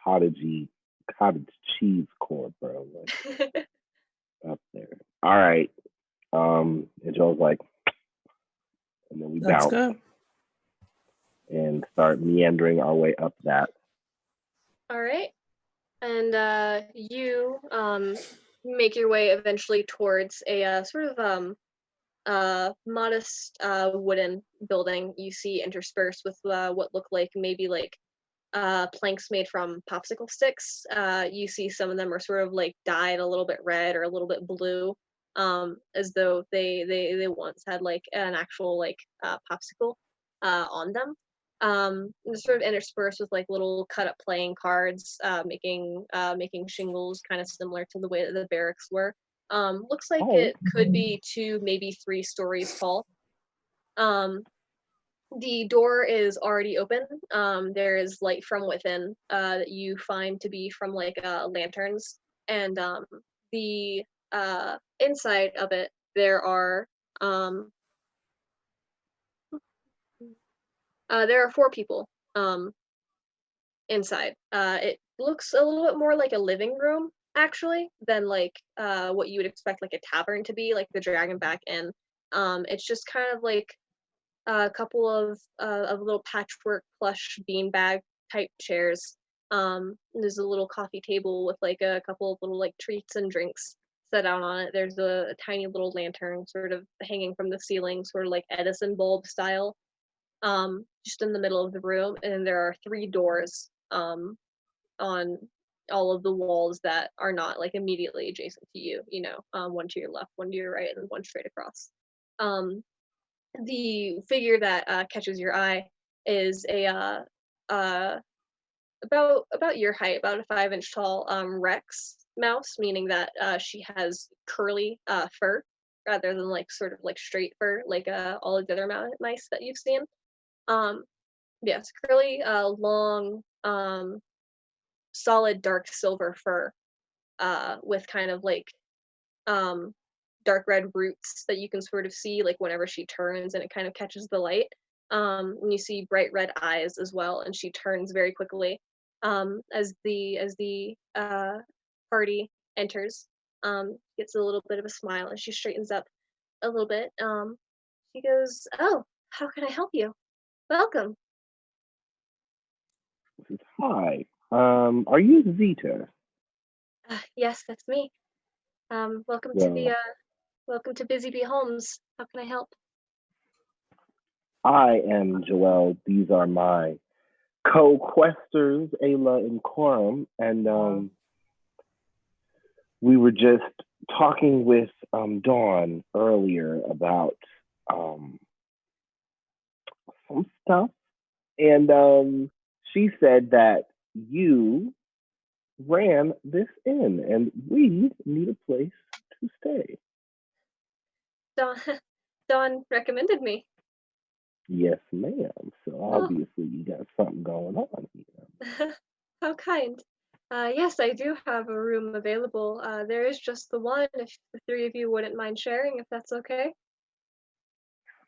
Speaker 1: cottagey cottage cheese core, bro. Like up there. All right. And Joel's like, and then we
Speaker 4: Let's
Speaker 1: bounce
Speaker 4: go.
Speaker 1: and start meandering our way up that.
Speaker 2: All right. And you make your way eventually towards a sort of modest wooden building. You see interspersed with what look like maybe like planks made from popsicle sticks. You see some of them are sort of like dyed a little bit red or a little bit blue, as though they once had like an actual like popsicle on them. Sort of interspersed with like little cut up playing cards, making shingles kind of similar to the way that the barracks were. Looks like it could be 2, maybe 3 stories tall. The door is already open. There is light from within that you find to be from like lanterns, and the inside of it there are 4 people inside. It looks a little bit more like a living room actually than like what you would expect like a tavern to be, like the Dragonback Inn. It's just kind of like a couple of little patchwork plush beanbag type chairs. There's a little coffee table with like a couple of little like treats and drinks set out on it. There's a tiny little lantern sort of hanging from the ceiling, sort of like Edison bulb style, just in the middle of the room. And there are 3 doors on all of the walls that are not like immediately adjacent to you. One to your left, one to your right, and one straight across. The figure that catches your eye is about your height, about a 5-inch tall Rex mouse, meaning that she has curly fur rather than like sort of like straight fur like all of the other mice that you've seen. Yes, curly, long, solid dark silver fur with kind of like dark red roots that you can sort of see like whenever she turns and it kind of catches the light. And you see bright red eyes as well, and she turns very quickly as the party enters. Gets a little bit of a smile and she straightens up a little bit. She goes, "Oh, how can I help you? Welcome."
Speaker 1: Hi. Are you Zeta?
Speaker 2: Yes, that's me. Welcome
Speaker 1: Well,
Speaker 2: welcome to Busy Bee Holmes. How can I help?
Speaker 1: I am Joel. These are my co-questers, Ayla and Quorum, and we were just talking with Dawn earlier about some stuff, and she said that you ran this inn, and we need a place to stay.
Speaker 2: Dawn recommended me.
Speaker 1: Yes, ma'am. So obviously you got something going on here.
Speaker 2: How kind. Yes, I do have a room available. There is just the one, if the 3 of you wouldn't mind sharing, if that's okay.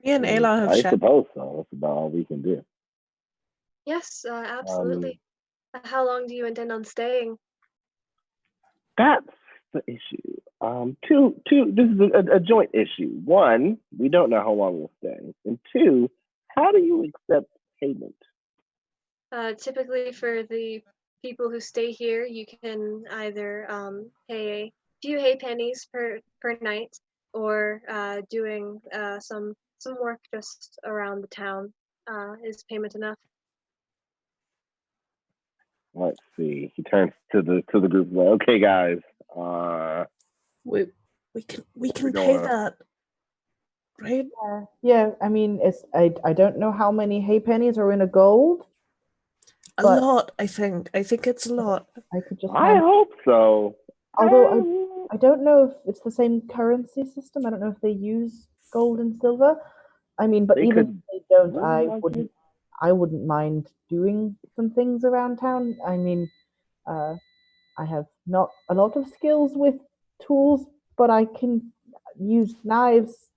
Speaker 4: Me and Ayla have
Speaker 1: I
Speaker 4: shared.
Speaker 1: suppose so. That's about all we can do.
Speaker 2: Yes, absolutely. How long do you intend on staying?
Speaker 1: That's the issue. Two. This is a joint issue. 1, we don't know how long we'll stay, and 2, how do you accept payment?
Speaker 2: Typically for the people who stay here, you can either pay a few hay pennies per night, or doing some work just around the town. Is payment enough?
Speaker 1: Let's see. He turns to the group like, okay, guys.
Speaker 4: We can pay that, right?
Speaker 3: Yeah. I mean, I don't know how many hay pennies are in a gold.
Speaker 4: A lot, I think. I think it's a lot.
Speaker 1: I hope so.
Speaker 3: Although I don't know if it's the same currency system. I don't know if they use gold and silver. I mean, but even if they don't, I wouldn't mind doing some things around town. I mean, I have not a lot of skills with tools, but I can use knives.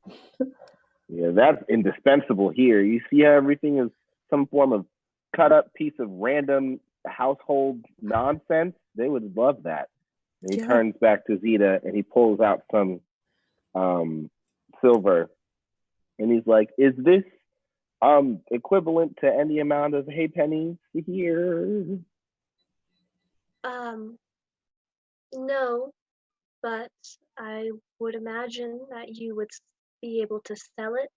Speaker 1: Yeah, that's indispensable here. You see how everything is some form of cut up piece of random household nonsense? They would love that. And he
Speaker 4: Yeah.
Speaker 1: turns back to Zeta and he pulls out some silver and he's like, "Is this equivalent to any amount of hay pennies here?"
Speaker 5: No, but I would imagine that you would be able to sell it.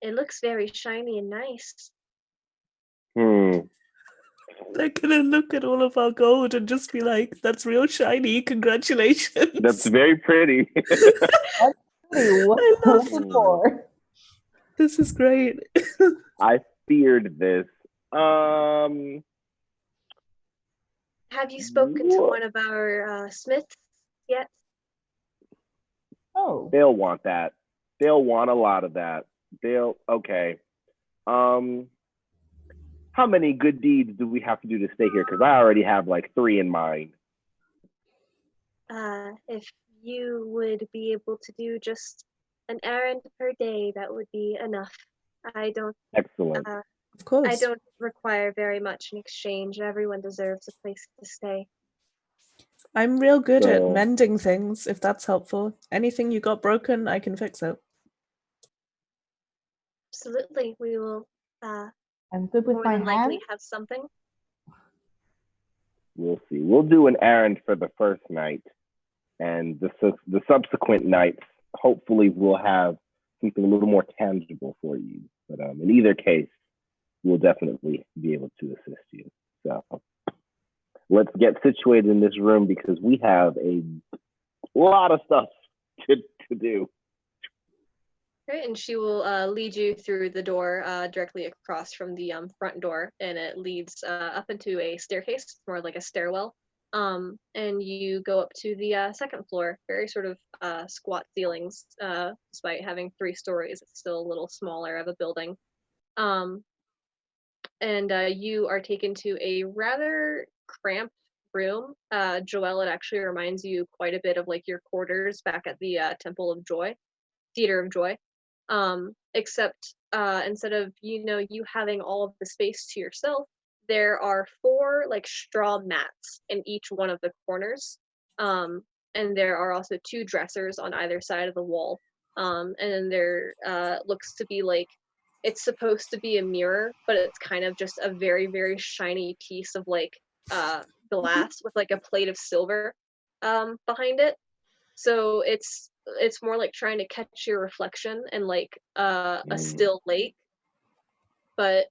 Speaker 5: It looks very shiny and nice.
Speaker 4: They're gonna look at all of our gold and just be like, "That's real shiny. Congratulations."
Speaker 1: That's very pretty.
Speaker 3: Hey, what's
Speaker 4: I love
Speaker 3: it for?
Speaker 4: This is great.
Speaker 1: I feared this.
Speaker 5: Have you spoken to one of our smiths yet?
Speaker 3: Oh,
Speaker 1: They'll want that. They'll want a lot of that. Okay. How many good deeds do we have to do to stay here? Because I already have like 3 in mind.
Speaker 5: If you would be able to do just an errand per day, that would be enough. I don't
Speaker 1: Excellent.
Speaker 4: Of
Speaker 5: I
Speaker 4: course.
Speaker 5: don't require very much in exchange. Everyone deserves a place to stay.
Speaker 4: I'm real good at
Speaker 1: So-
Speaker 4: mending things, if that's helpful. Anything you got broken, I can fix it.
Speaker 5: Absolutely, we will
Speaker 3: I'm good with
Speaker 5: more
Speaker 3: my
Speaker 5: than likely
Speaker 3: hands.
Speaker 5: have something.
Speaker 1: We'll see. We'll do an errand for the first night, and the subsequent nights, hopefully, we'll have something a little more tangible for you. But in either case, we'll definitely be able to assist you. So let's get situated in this room because we have a lot of stuff to do.
Speaker 2: Okay, and she will lead you through the door directly across from the front door, and it leads up into a staircase, more like a stairwell. And you go up to the second floor, very sort of squat ceilings, despite having 3 stories. It's still a little smaller of a building. And you are taken to a rather cramped room. Joelle, it actually reminds you quite a bit of like your quarters back at the Temple of Joy, Theater of Joy. Except instead of you having all of the space to yourself, there are 4 like straw mats in each one of the corners, and there are also 2 dressers on either side of the wall, and then there looks to be like it's supposed to be a mirror, but it's kind of just a very very shiny piece of like glass with like a plate of silver behind it. So it's more like trying to catch your reflection in like a still lake, but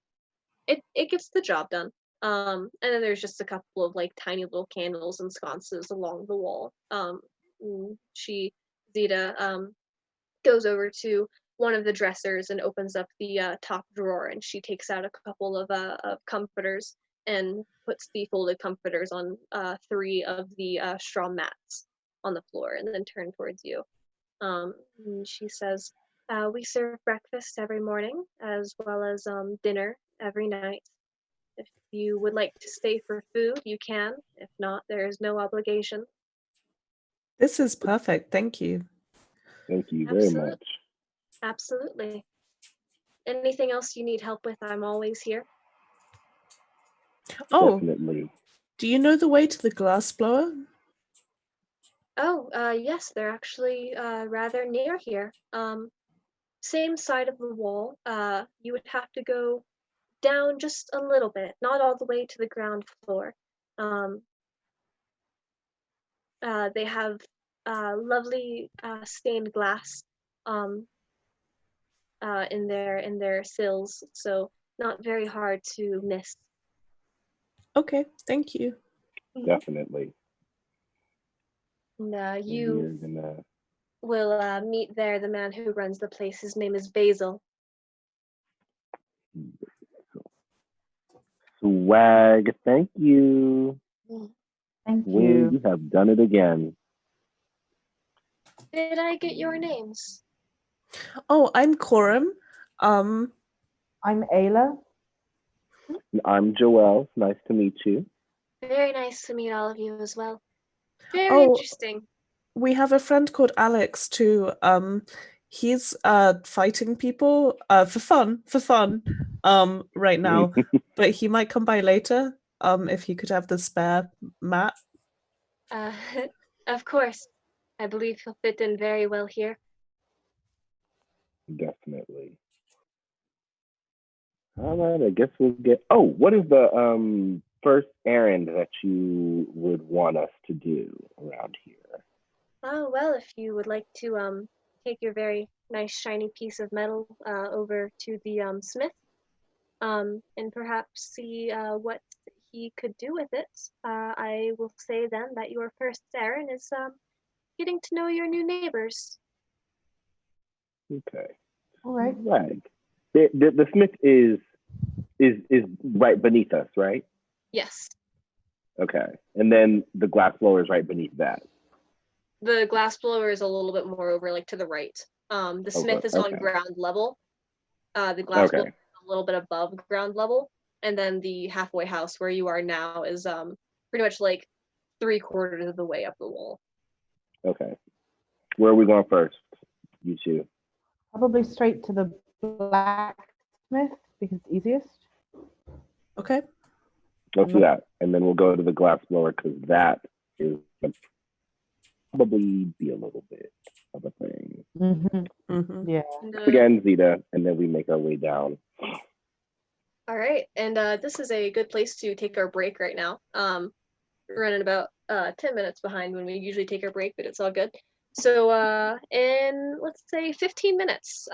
Speaker 2: it gets the job done. And then there's just a couple of like tiny little candles and sconces along the wall. Zeta goes over to one of the dressers and opens up the top drawer, and she takes out a couple of comforters and puts the folded comforters on 3 of the straw mats on the floor, and then turn towards you. And she says, "We serve breakfast every morning as well as dinner every night. If you would like to stay for food, you can. If not, there is no obligation."
Speaker 4: This is perfect. Thank you.
Speaker 1: Thank you very much.
Speaker 5: Absolutely. Anything else you need help with, I'm always here.
Speaker 4: Oh,
Speaker 1: Definitely.
Speaker 4: do you know the way to the glass blower?
Speaker 5: Oh, yes, they're actually rather near here. Same side of the wall. You would have to go down just a little bit, not all the way to the ground floor. They have lovely stained glass in their sills, so not very hard to miss.
Speaker 4: Okay, thank you.
Speaker 1: Definitely.
Speaker 5: And
Speaker 1: We're
Speaker 5: you
Speaker 1: gonna
Speaker 5: will meet there the man who runs the place. His name is Basil.
Speaker 1: swag. Thank you.
Speaker 3: Thank
Speaker 1: Wayne,
Speaker 3: you.
Speaker 1: you have done it again.
Speaker 5: Did I get your names?
Speaker 4: Oh, I'm Coram.
Speaker 3: I'm Ayla.
Speaker 1: I'm Joel. Nice to meet you.
Speaker 5: Very nice to meet all of you as well. Very
Speaker 4: Oh,
Speaker 5: interesting.
Speaker 4: we have a friend called Alex too. He's fighting people for fun right now, but he might come by later if he could have the spare mat.
Speaker 5: Uh, of course. I believe he'll fit in very well here.
Speaker 1: Definitely. All right, I guess we'll get. Oh, what is the first errand that you would want us to do around here?
Speaker 5: Oh, well, if you would like to take your very nice shiny piece of metal over to the smith and perhaps see what he could do with it, I will say then that your first errand is getting to know your new neighbors.
Speaker 1: Okay.
Speaker 3: All right.
Speaker 1: Right. The smith is right beneath us, right?
Speaker 5: Yes.
Speaker 1: Okay. And then the glass blower is right beneath that.
Speaker 5: The glass blower is a little bit more over, like to the right. The smith is on
Speaker 1: Okay.
Speaker 5: ground level. The glass blower
Speaker 1: Okay.
Speaker 5: is a little bit above ground level, and then the halfway house where you are now is pretty much like 3/4 of the way up the wall.
Speaker 1: Okay. Where are we going first? You two.
Speaker 3: Probably straight to the blacksmith because it's easiest.
Speaker 4: Okay.
Speaker 1: Let's do that, and then we'll go to the glass blower because that is probably be a little bit of a thing.
Speaker 3: Mm-hmm.
Speaker 4: Mm-hmm.
Speaker 3: Yeah.
Speaker 1: Again, Zeta, and then we make our way down.
Speaker 5: All right, and this is a good place to take our break right now. We're running about 10 minutes behind when we usually take our break, but it's all good. So in let's say 15 minutes,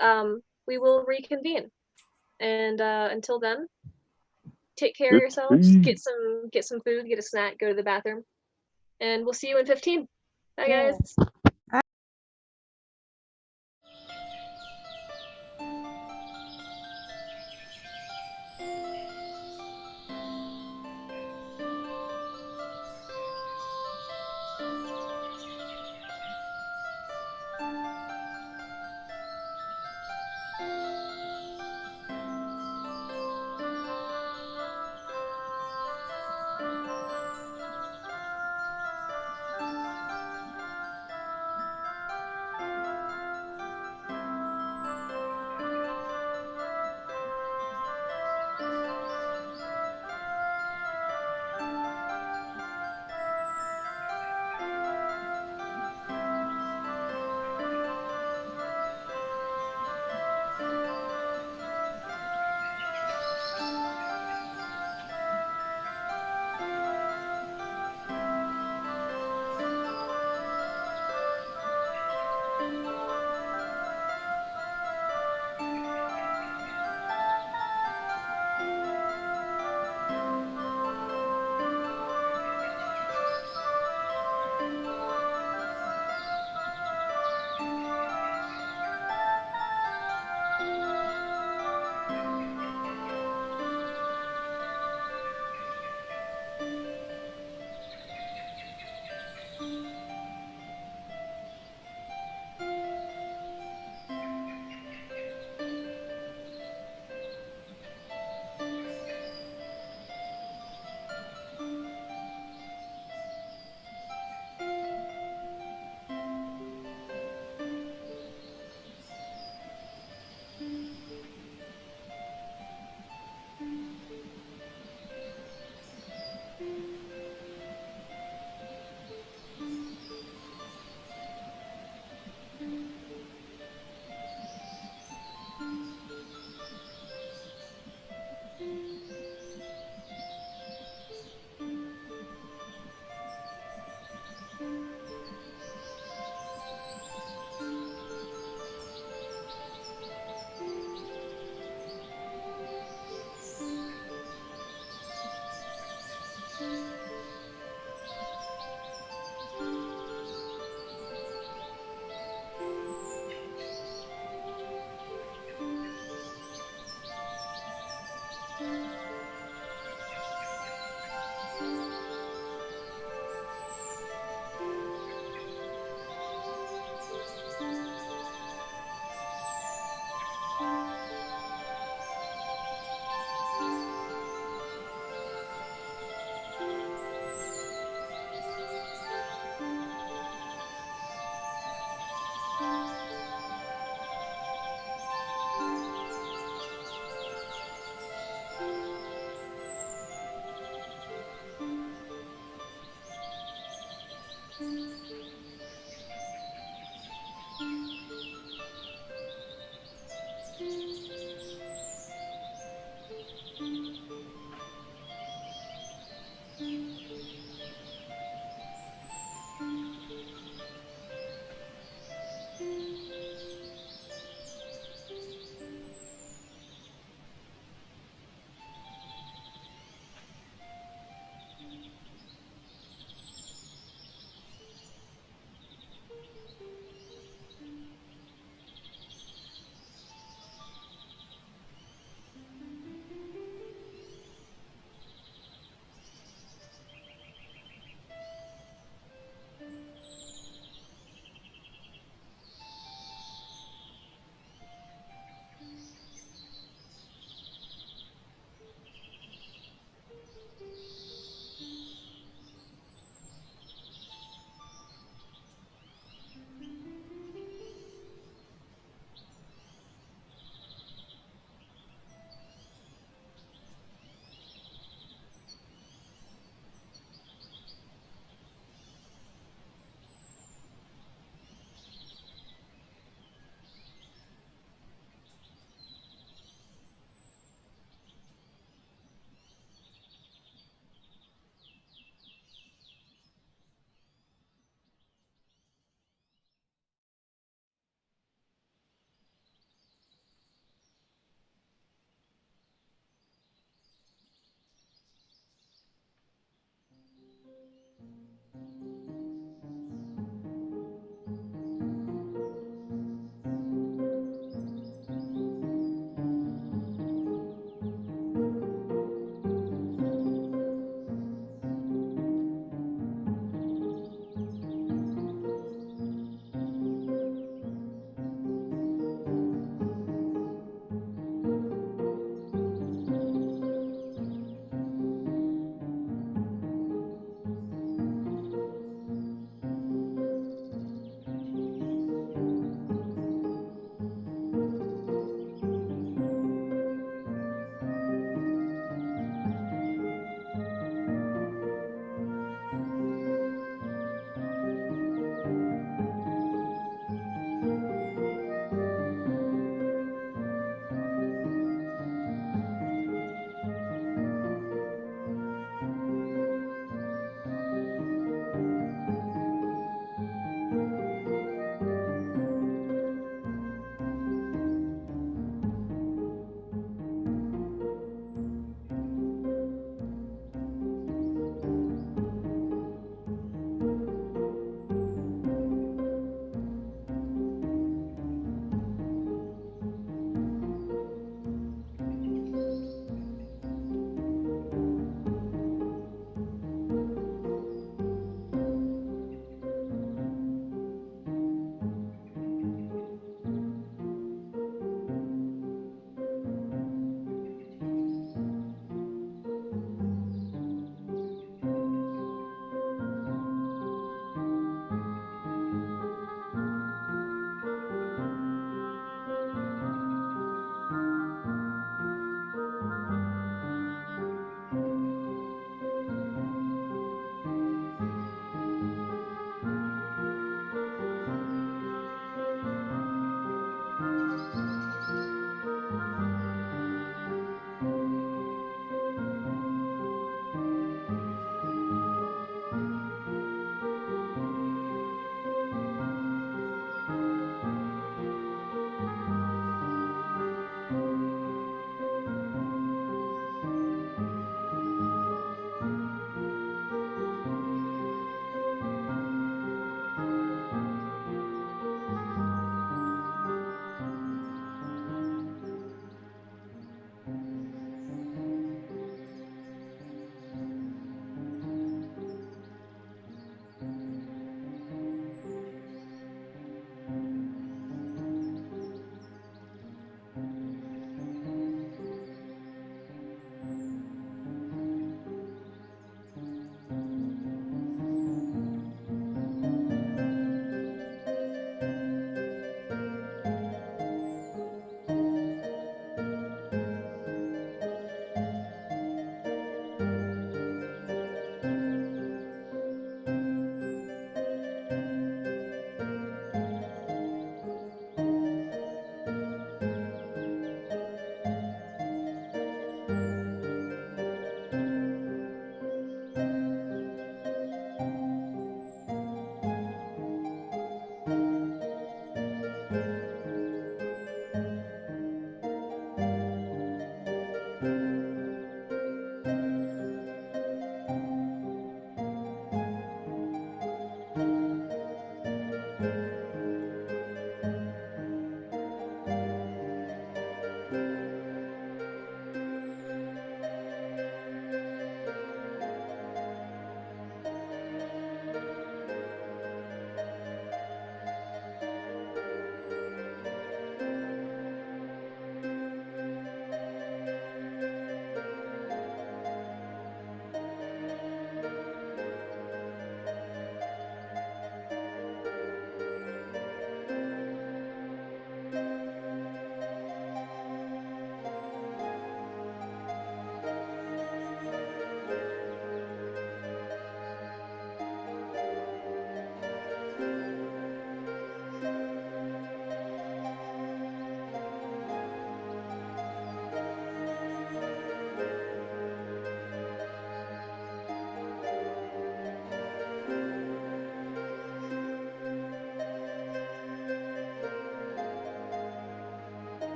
Speaker 5: we will reconvene. And until then, take care of yourselves. Get some food, get a snack, go to the bathroom, and we'll see you in 15. Bye,
Speaker 3: Yeah.
Speaker 5: guys.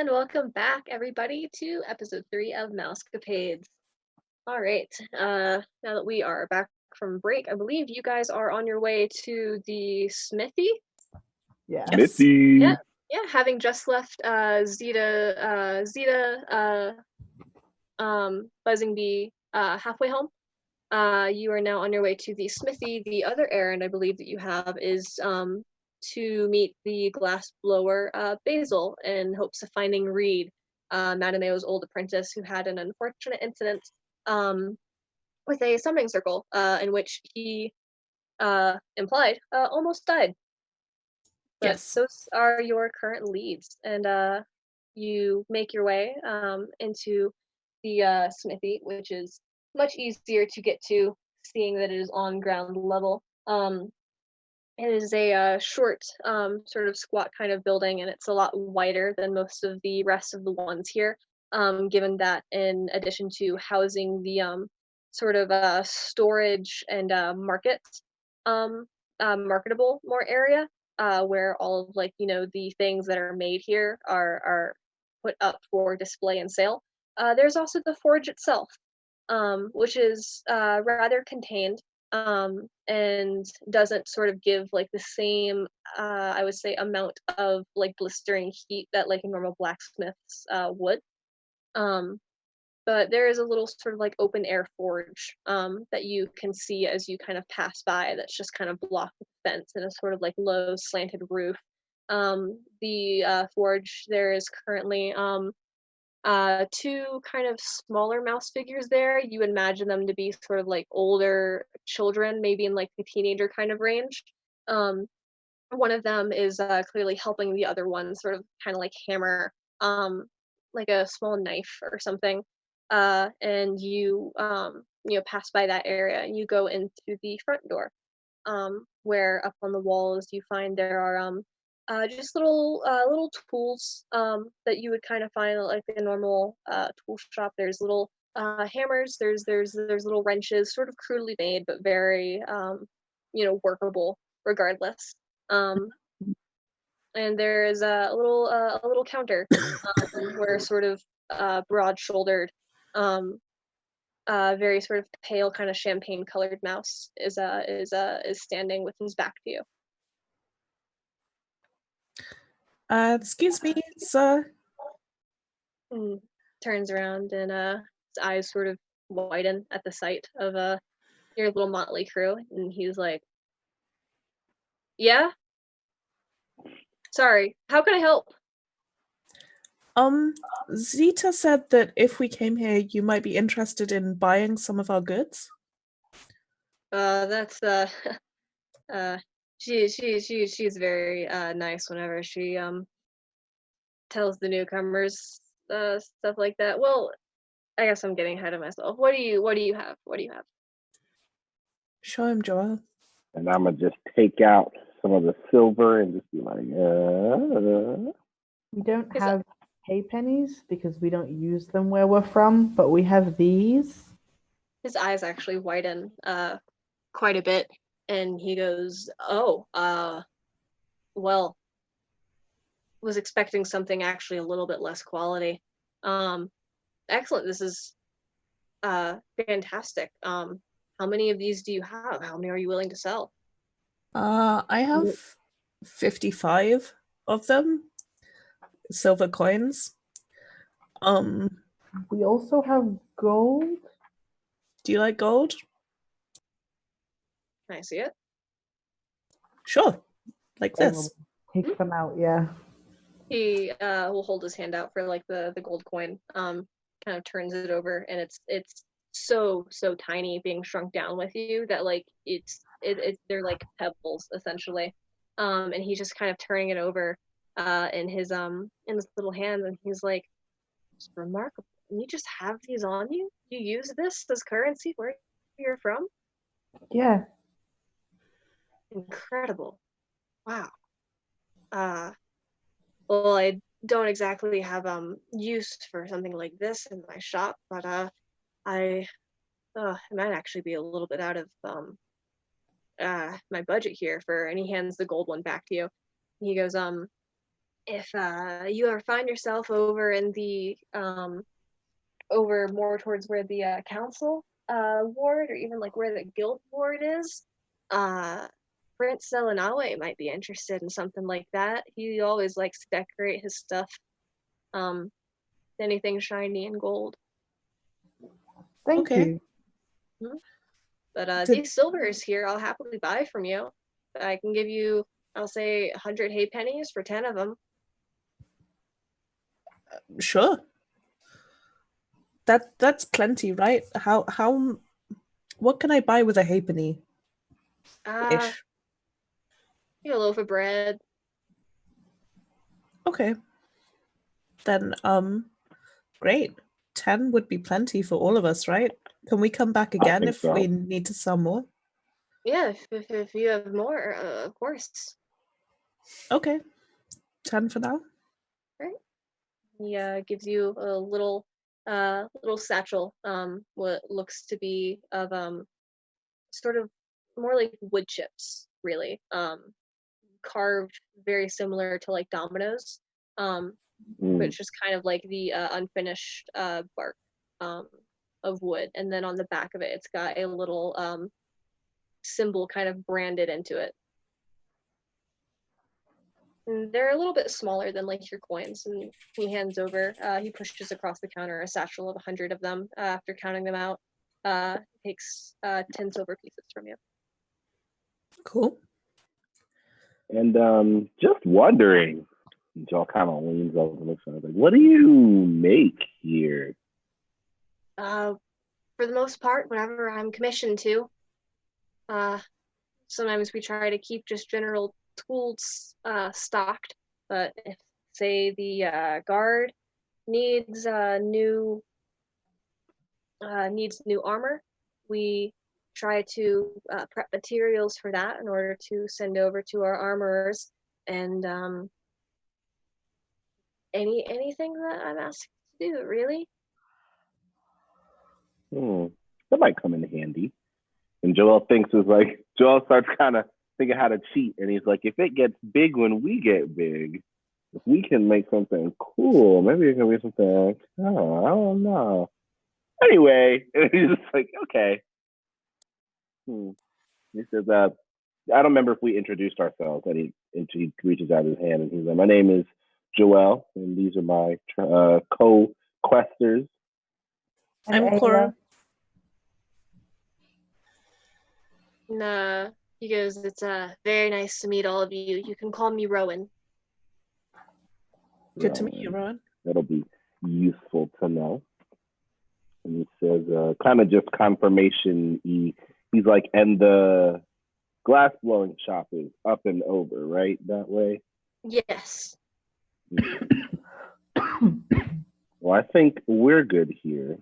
Speaker 2: And welcome back, everybody, to episode 3 of Mousecapades. All right, now that we are back from break, I believe you guys are on your way to the smithy.
Speaker 3: Yeah.
Speaker 4: Yes.
Speaker 1: Smithy.
Speaker 2: Yeah, having just left Zeta, Buzzing Bee halfway home. You are now on your way to the smithy. The other errand I believe that you have is to meet the glass blower Basil in hopes of finding Reed, Madameo's old apprentice who had an unfortunate incident with a summoning circle in which he implied almost died. But
Speaker 4: Yes.
Speaker 2: those are your current leads, and you make your way into the smithy, which is much easier to get to, seeing that it is on ground level. It is a short, sort of squat kind of building, and it's a lot wider than most of the rest of the ones here, given that in addition to housing the sort of storage and market, marketable more area, where all of like, the things that are made here are put up for display and sale. There's also the forge itself, which is rather contained, and doesn't sort of give like the same, I would say, amount of like blistering heat that like a normal blacksmith's would. Um, but there is a little sort of like open air forge that you can see as you kind of pass by, that's just kind of blocked with fence and a sort of like low slanted roof. The forge, there is currently two kind of smaller mouse figures there. You imagine them to be sort of like older children, maybe in like the teenager kind of range. Um, One of them is clearly helping the other one sort of kind of like hammer like a small knife or something. And you pass by that area and you go into the front door, where up on the walls you find there are just little tools that you would kind of find at like a normal tool shop. There's little hammers. There's little wrenches, sort of crudely made, but very workable regardless. Um, and there is a little counter where sort of broad-shouldered, um, very sort of pale, kind of champagne-colored mouse is standing with his back to you.
Speaker 4: Excuse me, sir.
Speaker 2: And turns around and his eyes sort of widen at the sight of your little motley crew, and he's like, "Yeah, sorry. How can I help?"
Speaker 4: Zeta said that if we came here, you might be interested in buying some of our goods.
Speaker 2: That's she's very nice whenever she tells the newcomers stuff like that. Well, I guess I'm getting ahead of myself. What do you have? What do you have?
Speaker 4: Show him, Joel.
Speaker 1: And I'm going to just take out some of the silver and just be like,
Speaker 3: We don't
Speaker 2: Is
Speaker 3: have hay pennies because we don't use them where we're from, but we have these.
Speaker 2: His eyes actually widen quite a bit, and he goes, "Oh, well, was expecting something actually a little bit less quality. Excellent. This is fantastic. How many of these do you have? How many are you willing to sell?"
Speaker 4: I have 55 of them, silver coins.
Speaker 3: We also have gold.
Speaker 4: Do you like gold?
Speaker 2: Can I see it?
Speaker 4: Sure, like this.
Speaker 3: Take them out, yeah.
Speaker 2: He will hold his hand out for like the gold coin. Kind of turns it over, and it's so tiny, being shrunk down with you, that like they're like pebbles essentially. And he's just kind of turning it over in his little hand, and he's like, "It's remarkable. And you just have these on you? You use this as currency where you're from?
Speaker 3: Yeah.
Speaker 2: Incredible. Wow. Well, I don't exactly have use for something like this in my shop, but I it might actually be a little bit out of my budget here for," and he hands the gold one back to you. He goes, if you ever find yourself over in the over more towards where the council ward, or even like where the guild ward is, Prince Selinawe might be interested in something like that. He always likes to decorate his stuff, anything shiny and gold.
Speaker 3: Thank
Speaker 4: Okay.
Speaker 3: you.
Speaker 2: But
Speaker 4: Did-
Speaker 2: these silvers here, I'll happily buy from you. I can give you, I'll say, 100 hay pennies for 10 of them.
Speaker 4: Sure. That's plenty, right? How what can I buy with a halfpenny ish?
Speaker 2: A loaf of bread.
Speaker 4: Okay. Then great. 10 would be plenty for all of us, right? Can we come back
Speaker 1: I
Speaker 4: again
Speaker 1: think
Speaker 4: if
Speaker 1: so.
Speaker 4: we need to sell more?
Speaker 2: Yeah, if you have more, of course.
Speaker 4: Okay. 10 for now.
Speaker 2: He gives you a little satchel, what looks to be of sort of more like wood chips, really. Carved very similar to like dominoes. But it's just kind of like the unfinished bark of wood, and then on the back of it, it's got a little symbol kind of branded into it. And they're a little bit smaller than like your coins, and he hands over. He pushes across the counter a satchel of 100 of them. After counting them out, takes 10 silver pieces from you.
Speaker 4: Cool.
Speaker 1: And just wondering, Joel kind of leans over and looks at me like, what do you make here?
Speaker 2: For the most part, whenever I'm commissioned to, sometimes we try to keep just general tools stocked, but if, say, the guard needs new armor, we try to prep materials for that in order to send over to our armorers, and anything that I'm asked to do, really.
Speaker 1: That might come in handy. And Joel Joel starts kind of thinking how to cheat. And he's like, if it gets big when we get big, if we can make something cool, maybe it can be something like, oh, I don't know. Anyway, and he's just like, okay. He says, I don't remember if we introduced ourselves. And he reaches out his hand and he's like, my name is Joel, and these are my co-questers.
Speaker 3: And
Speaker 4: I'm
Speaker 3: Ayla.
Speaker 4: Cora.
Speaker 2: And he goes, it's very nice to meet all of you. You can call me Rowan.
Speaker 4: Good to meet you, Rowan.
Speaker 1: That'll be useful to know. And he says, kind of just confirmation. He's like, and the glass blowing shop is up and over, right? That way?
Speaker 2: Yes.
Speaker 1: Well, I think we're good here.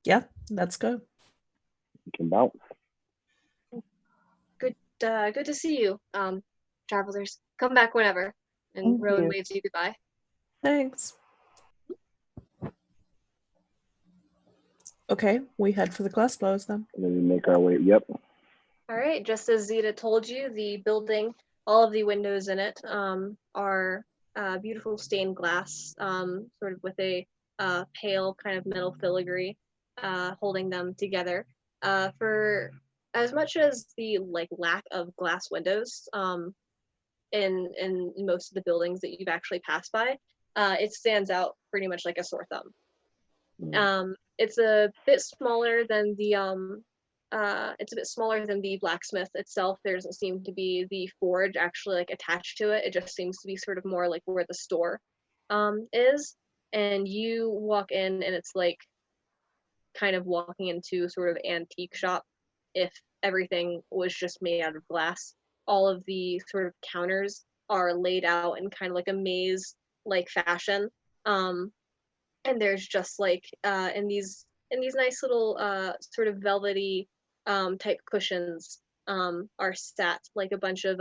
Speaker 4: Yeah, let's go.
Speaker 1: We can bounce.
Speaker 2: Good to see you, travelers. Come back whenever. And
Speaker 3: Thank
Speaker 2: Rowan
Speaker 3: you.
Speaker 2: waves you goodbye.
Speaker 4: Thanks. Okay, we head for the glass blowers then.
Speaker 1: And then we make our way. Yep.
Speaker 2: All right, just as Zeta told you, the building, all of the windows in it are beautiful stained glass, sort of with a pale kind of metal filigree holding them together. For as much as the lack of glass windows in most of the buildings that you've actually passed by, it stands out pretty much like a sore thumb. It's a bit smaller than the blacksmith itself. There doesn't seem to be the forge actually attached to it. It just seems to be sort of more like where the store is. And you walk in and it's like kind of walking into sort of antique shop if everything was just made out of glass. All of the sort of counters are laid out in kind of like a maze like fashion. And there's just in these nice little sort of velvety type cushions are sat like a bunch of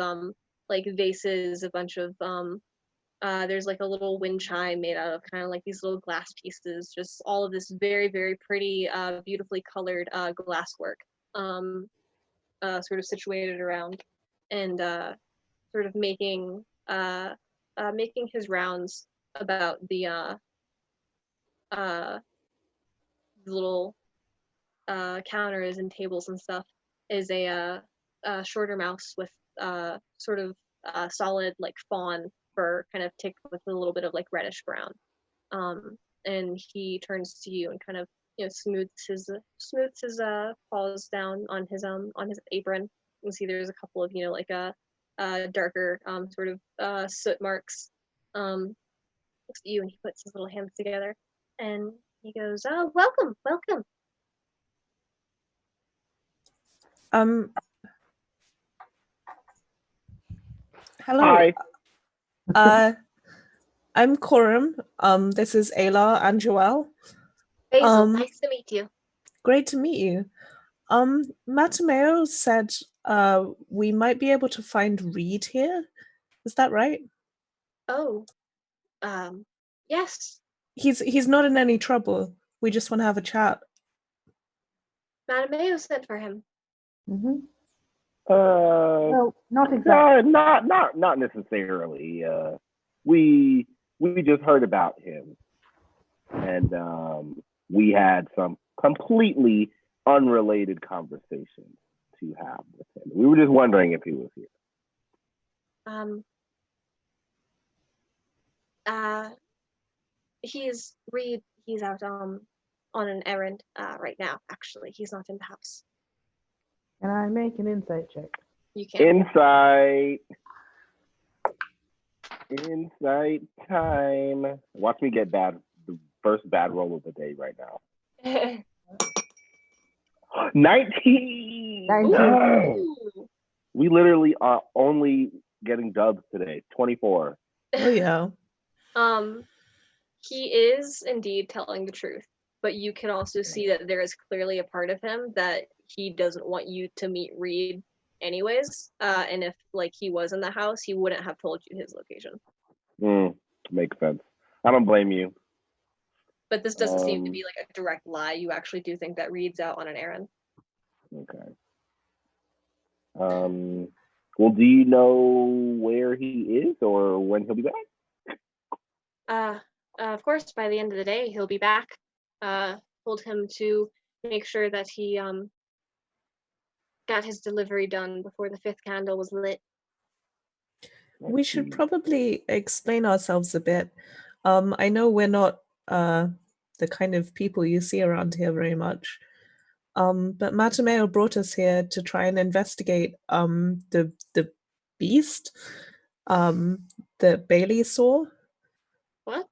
Speaker 2: vases, a bunch of there's like a little wind chime made out of kind of like these little glass pieces, just all of this very, very pretty, beautifully colored glasswork sort of situated around, and sort of making making his rounds about the little counters and tables and stuff is a shorter mouse with sort of solid like fawn fur, kind of ticked with a little bit of like reddish brown. And he turns to you and kind of smooths his paws down on his apron. You can see there's a couple of like darker sort of soot marks. Looks at you and he puts his little hands together and he goes, "Oh, welcome, welcome."
Speaker 4: Hello.
Speaker 1: Hi.
Speaker 4: I'm Coram. This is Ayla and Joelle.
Speaker 2: Basil, nice to meet you.
Speaker 4: Great to meet you. Matameo said we might be able to find Reed here. Is that right?
Speaker 2: Oh, yes.
Speaker 4: He's not in any trouble. We just want to have a chat.
Speaker 2: Matameo sent for him.
Speaker 3: Mm-hmm. Well, not exactly.
Speaker 1: Not necessarily. We just heard about him, and we had some completely unrelated conversations to have with him. We were just wondering if he was here.
Speaker 2: He's Reed. He's out on an errand right now. Actually, he's not in the house.
Speaker 3: Can I make an insight check?
Speaker 2: You can.
Speaker 1: Insight time. Watch me get the first bad roll of the day right now. 19.
Speaker 3: 19.
Speaker 1: We literally are only getting dubs today. 24.
Speaker 4: Oh yeah.
Speaker 2: He is indeed telling the truth, but you can also see that there is clearly a part of him that he doesn't want you to meet Reed anyways. And if like he was in the house, he wouldn't have told you his location.
Speaker 1: Makes sense. I don't blame you.
Speaker 2: But this doesn't seem to be like a direct lie. You actually do think that Reed's out on an errand.
Speaker 1: Okay. Well, do you know where he is or when he'll be back?
Speaker 2: Of course, by the end of the day, he'll be back. Told him to make sure that he got his delivery done before the 5th candle was lit.
Speaker 4: We should probably explain ourselves a bit. I know we're not the kind of people you see around here very much. But Matameo brought us here to try and investigate the beast that Bailey saw.
Speaker 2: What?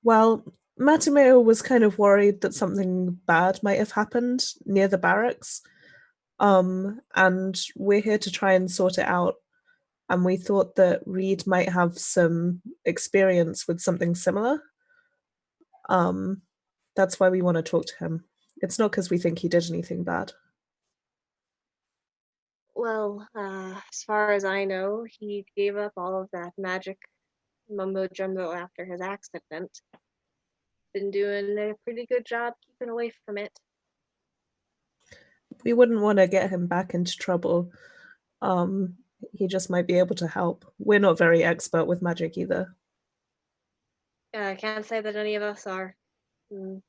Speaker 4: Well, Matameo was kind of worried that something bad might have happened near the barracks. And we're here to try and sort it out. And we thought that Reed might have some experience with something similar. That's why we want to talk to him. It's not because we think he did anything bad.
Speaker 2: Well, as far as I know, he gave up all of that magic mumbo jumbo after his accident. Been doing a pretty good job keeping away from it.
Speaker 4: We wouldn't want to get him back into trouble. He just might be able to help. We're not very expert with magic either.
Speaker 2: I can't say that any of us are.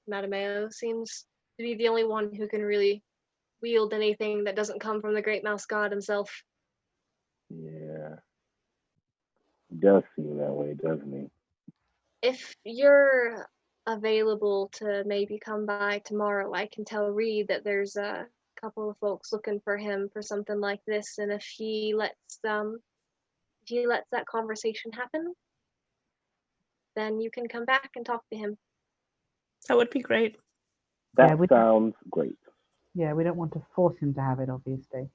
Speaker 2: Matameo seems to be the only one who can really wield anything that doesn't come from the great mouse god himself.
Speaker 1: Yeah. He does seem that way, doesn't he?
Speaker 2: If you're available to maybe come by tomorrow, I can tell Reed that there's a couple of folks looking for him for something like this, and if he lets that conversation happen, then you can come back and talk to him.
Speaker 4: That would be great.
Speaker 1: That sounds great.
Speaker 3: Yeah, we don't want to force him to have it, obviously.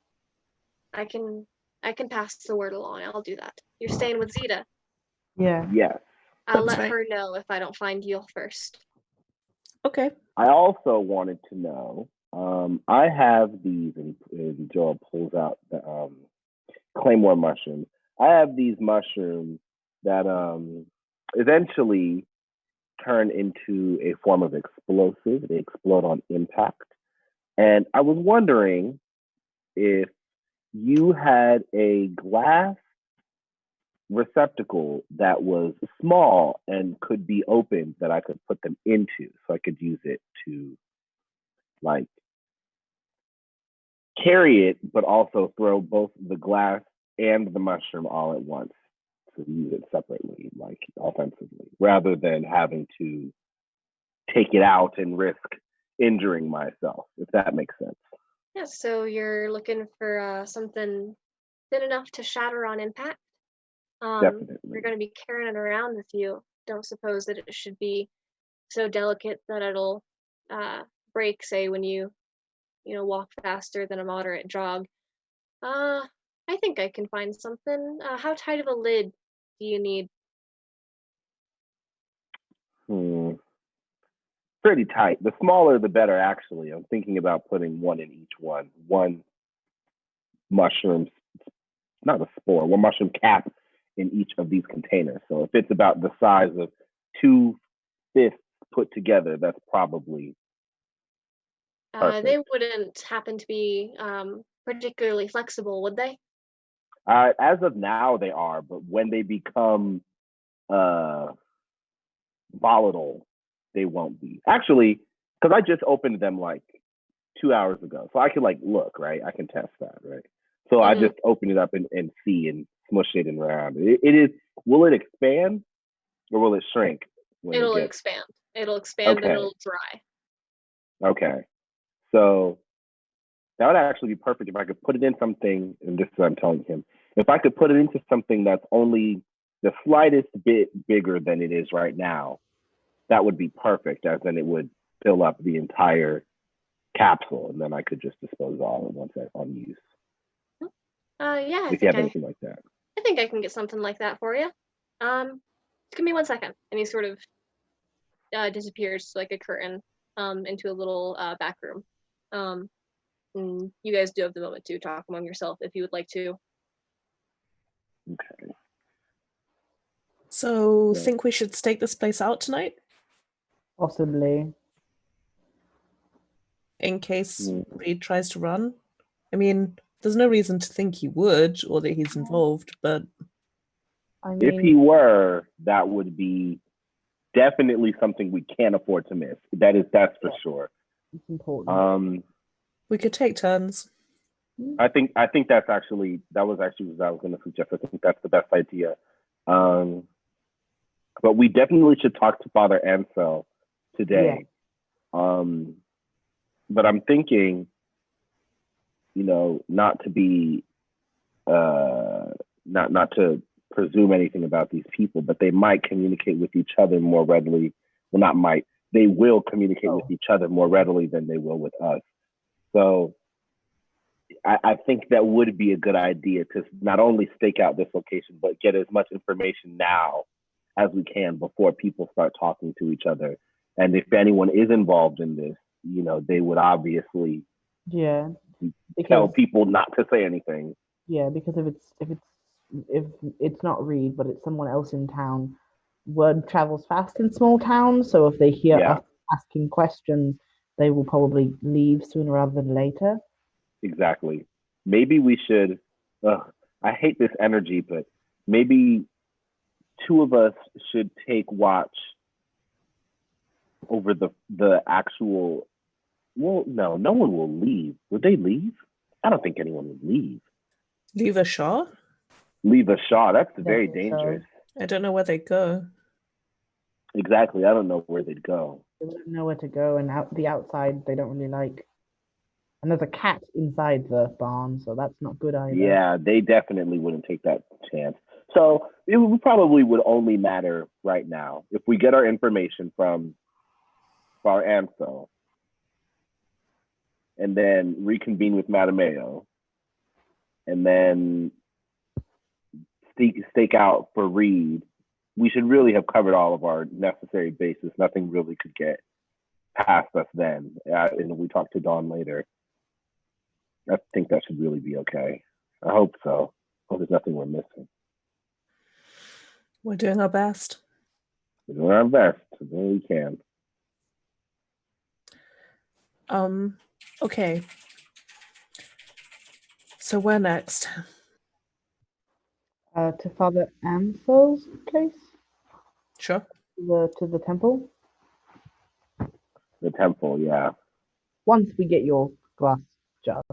Speaker 2: I can pass the word along. I'll do that. You're staying with Zeta.
Speaker 3: Yeah.
Speaker 1: Yes.
Speaker 2: I'll let her know if I don't find you first.
Speaker 4: Okay.
Speaker 1: I also wanted to know, I have these, and Joel pulls out the claymore mushrooms. I have these mushrooms that eventually turn into a form of explosive. They explode on impact. And I was wondering if you had a glass receptacle that was small and could be opened that I could put them into, so I could use it to like carry it, but also throw both the glass and the mushroom all at once to use it separately, like offensively, rather than having to take it out and risk injuring myself, if that makes sense.
Speaker 2: Yeah, so you're looking for something thin enough to shatter on impact.
Speaker 1: Definitely.
Speaker 2: You're going to be carrying it around with you. Don't suppose that it should be so delicate that it'll break, say, when you walk faster than a moderate jog. I think I can find something. How tight of a lid do you need?
Speaker 1: Pretty tight. The smaller, the better, actually. I'm thinking about putting one in each one. One mushroom, not a spore, one mushroom cap in each of these containers. So if it's about the size of 2/5 put together, that's probably perfect.
Speaker 2: They wouldn't happen to be particularly flexible, would they?
Speaker 1: As of now, they are, but when they become volatile, they won't be. Actually, because I just opened them like 2 hours ago, so I can like look, right? I can test that, right? So I just open it up and see and smush it and around. It is. Will it expand or will it shrink?
Speaker 2: It'll expand. It'll expand and it'll dry.
Speaker 1: Okay. So that would actually be perfect if I could put it in something, and this is what I'm telling him. If I could put it into something that's only the slightest bit bigger than it is right now, that would be perfect, as then it would fill up the entire capsule, and then I could just dispose all at once on use.
Speaker 2: Yeah,
Speaker 1: if you have anything like that.
Speaker 2: I think I can get something like that for you. Give me 1 second. And he sort of disappears like a curtain into a little back room. And you guys do have the moment to talk among yourself if you would like to.
Speaker 1: Okay.
Speaker 4: So, think we should stake this place out tonight?
Speaker 3: Possibly.
Speaker 4: In case Reed tries to run? I mean, there's no reason to think he would or that he's involved, but...
Speaker 3: I mean,
Speaker 1: if he were, that would be definitely something we can't afford to miss. That's for sure.
Speaker 3: It's important.
Speaker 4: We could take turns.
Speaker 1: I think that was actually what I was going to suggest. I think that's the best idea. But we definitely should talk to Father Ansel today. Yeah. But I'm thinking, not to be, not to presume anything about these people, but they might communicate with each other more readily. Well, not might. They will communicate with each other more readily than they will with us. So I think that would be a good idea to not only stake out this location, but get as much information now as we can before people start talking to each other. And if anyone is involved in this, they would obviously tell people not to say anything.
Speaker 3: Yeah, because if it's not Reed, but it's someone else in town, word travels fast in small towns. So if they hear us asking questions, they will probably leave sooner rather than later.
Speaker 1: Exactly. Maybe we should. I hate this energy, but maybe 2 of us should take watch over the actual. Well, no one will leave. Would they leave? I don't think anyone would leave.
Speaker 4: Leave a shot?
Speaker 1: Leave a shot. That's very dangerous.
Speaker 4: I don't know where they go.
Speaker 1: Exactly. I don't know where they'd go.
Speaker 3: They wouldn't know where to go, and the outside they don't really like. And there's a cat inside the barn, so that's not good either.
Speaker 1: Yeah, they definitely wouldn't take that chance. So it probably would only matter right now if we get our information from our Ansel and then reconvene with Madameo and then stake out for Reed. We should really have covered all of our necessary bases. Nothing really could get past us then. And we talk to Dawn later. I think that should really be okay. I hope so. I hope there's nothing we're missing.
Speaker 4: We're doing our best.
Speaker 1: We're doing our best. We can.
Speaker 4: Okay. So where next?
Speaker 3: To Father Ansel's place?
Speaker 4: Sure.
Speaker 3: To the temple?
Speaker 1: The temple, yeah.
Speaker 3: Once we get your glass jars.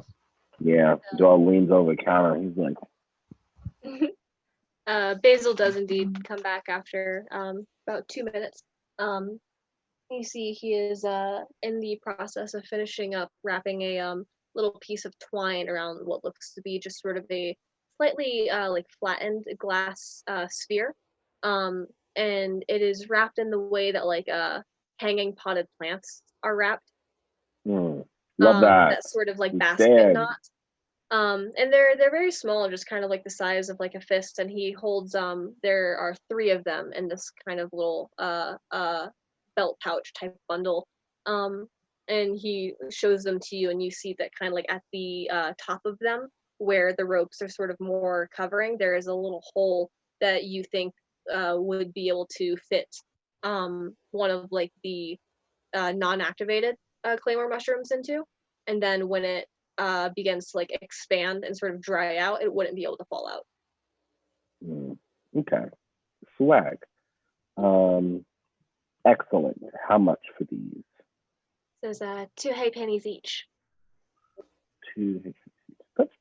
Speaker 1: Yeah. Joel leans over the counter. He's like,
Speaker 2: Basil does indeed come back after about 2 minutes. You see he is in the process of finishing up wrapping a little piece of twine around what looks to be just sort of a slightly like flattened glass sphere. And it is wrapped in the way that like hanging potted plants are wrapped.
Speaker 1: love that.
Speaker 2: That sort of like basket
Speaker 1: Instead.
Speaker 2: knot. And they're very small, just kind of like the size of like a fist, and he holds there are 3 of them in this kind of little belt pouch type bundle. And he shows them to you, and you see that kind of like at the top of them where the ropes are sort of more covering, there is a little hole that you think would be able to fit one of like the non-activated claymore mushrooms into, and then when it begins to like expand and sort of dry out, it wouldn't be able to fall out.
Speaker 1: Okay. Swag. Excellent. How much for these?
Speaker 2: There's 2 halfpennies each.
Speaker 1: 2. That's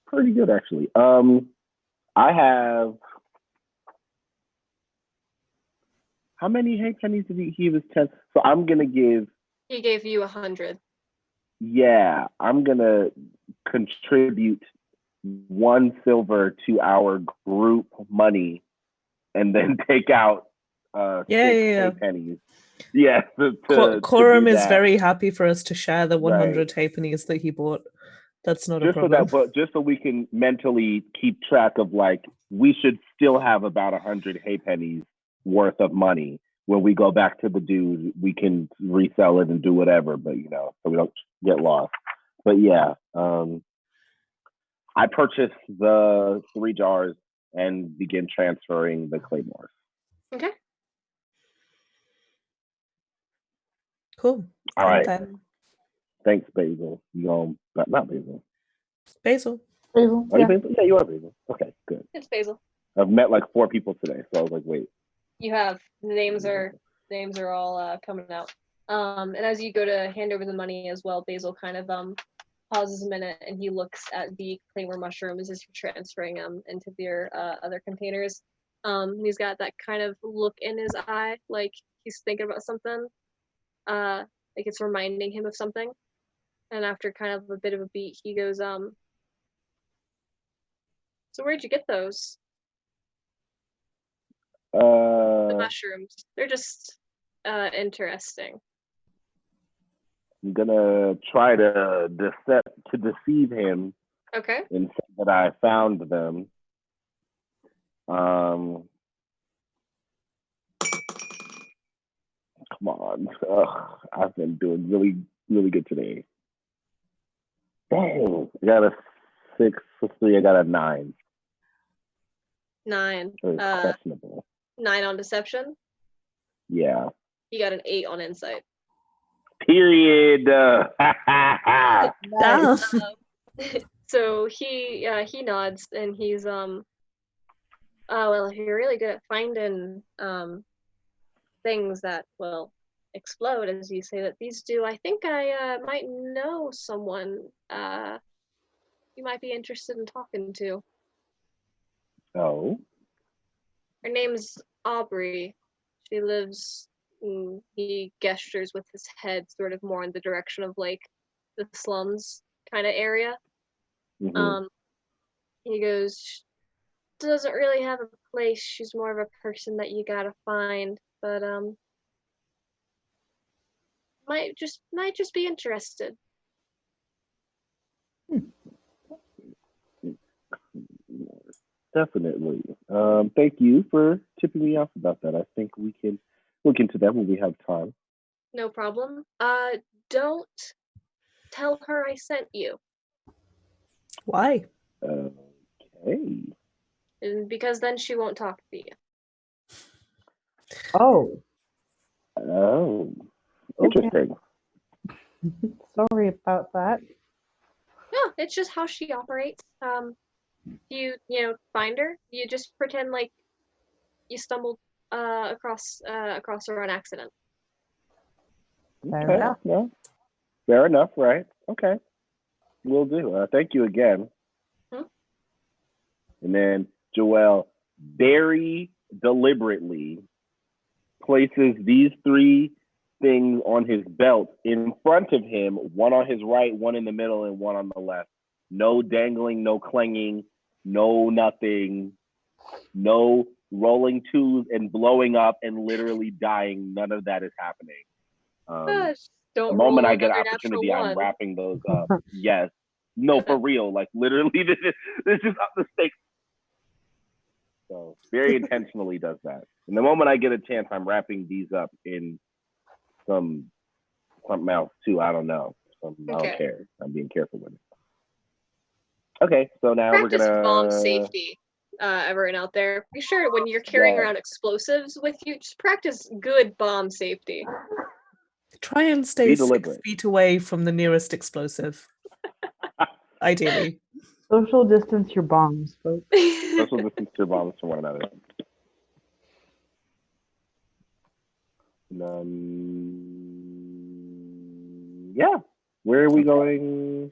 Speaker 1: pretty good, actually. I have. How many halfpennies did he? He was 10. So I'm gonna give.
Speaker 2: He gave you 100.
Speaker 1: Yeah, I'm gonna contribute 1 silver to our group money, and then take out 6 pennies. Yeah,
Speaker 4: Corum is very happy for us to share the 100 halfpennies that he bought. That's not a problem.
Speaker 1: But just so we can mentally keep track of like we should still have about 100 halfpennies worth of money. When we go back to the dude, we can resell it and do whatever, but so we don't get lost. But yeah, I purchased the 3 jars and begin transferring the claymores.
Speaker 2: Okay.
Speaker 4: Cool.
Speaker 1: All right.
Speaker 4: Then.
Speaker 1: Thanks, Basil. Not Basil.
Speaker 4: Basil.
Speaker 3: Basil.
Speaker 1: Are you Basil? Yeah, you are Basil. Okay, good.
Speaker 2: It's Basil.
Speaker 1: I've met like 4 people today, so I was like, wait.
Speaker 2: You have names are all coming out. And as you go to hand over the money as well, Basil kind of pauses a minute and he looks at the claymore mushrooms as you're transferring them into their other containers. He's got that kind of look in his eye, like he's thinking about something. Like it's reminding him of something. And after kind of a bit of a beat, he goes, so where'd you get those? The mushrooms. They're just interesting.
Speaker 1: I'm gonna try to deceive him.
Speaker 2: Okay.
Speaker 1: And say that I found them. Come on. I've been doing really, really good today. Dang. I got a 6 plus 3. I got a 9.
Speaker 2: 9.
Speaker 1: Questionable.
Speaker 2: 9 on deception?
Speaker 1: Yeah.
Speaker 2: You got an 8 on insight.
Speaker 1: Period.
Speaker 2: So he nods and he's well, if you're really good at finding things that will explode, as you say that these do, I think I might know someone you might be interested in talking to.
Speaker 1: Oh.
Speaker 2: Her name's Aubrey. She lives. He gestures with his head sort of more in the direction of like the slums kind of area.
Speaker 1: Mm-hmm.
Speaker 2: He goes, she doesn't really have a place. She's more of a person that you gotta find, but might just be interested.
Speaker 1: Definitely. Thank you for tipping me off about that. I think we can look into that when we have time.
Speaker 2: No problem. Don't tell her I sent you.
Speaker 4: Why?
Speaker 1: Okay.
Speaker 2: And because then she won't talk to you.
Speaker 3: Oh.
Speaker 1: Interesting.
Speaker 3: Sorry about that.
Speaker 2: No, it's just how she operates. you find her, you just pretend like you stumbled across her on accident.
Speaker 3: Fair
Speaker 1: Okay,
Speaker 3: enough.
Speaker 1: yeah. Fair enough, right? Okay. Will do. Thank you again.
Speaker 2: Hmm?
Speaker 1: And then Joelle very deliberately places these three things on his belt in front of him, one on his right, one in the middle, and one on the left. No dangling, no clanging, no nothing, no rolling twos and blowing up and literally dying. None of that is happening.
Speaker 2: Gosh,
Speaker 1: The
Speaker 2: don't
Speaker 1: moment
Speaker 2: roll
Speaker 1: I get
Speaker 2: another natural
Speaker 1: opportunity, I'm
Speaker 2: one.
Speaker 1: wrapping those up. Yes. No, for real. Like literally, this is just up the stakes. So very intentionally does that. And the moment I get a chance, I'm wrapping these up in something else too. I don't know. I
Speaker 2: Okay.
Speaker 1: don't care. I'm being careful with it. Okay, so now
Speaker 2: Practice
Speaker 1: we're gonna
Speaker 2: bomb safety, everyone out there. Be sure when you're carrying around explosives with you, just practice good bomb safety.
Speaker 4: Try and stay
Speaker 1: Be
Speaker 4: 6
Speaker 1: deliberate.
Speaker 4: feet away from the nearest explosive. Ideally.
Speaker 3: Social distance your bombs, folks.
Speaker 1: Social distance your bombs from one another. Yeah. Where are we going?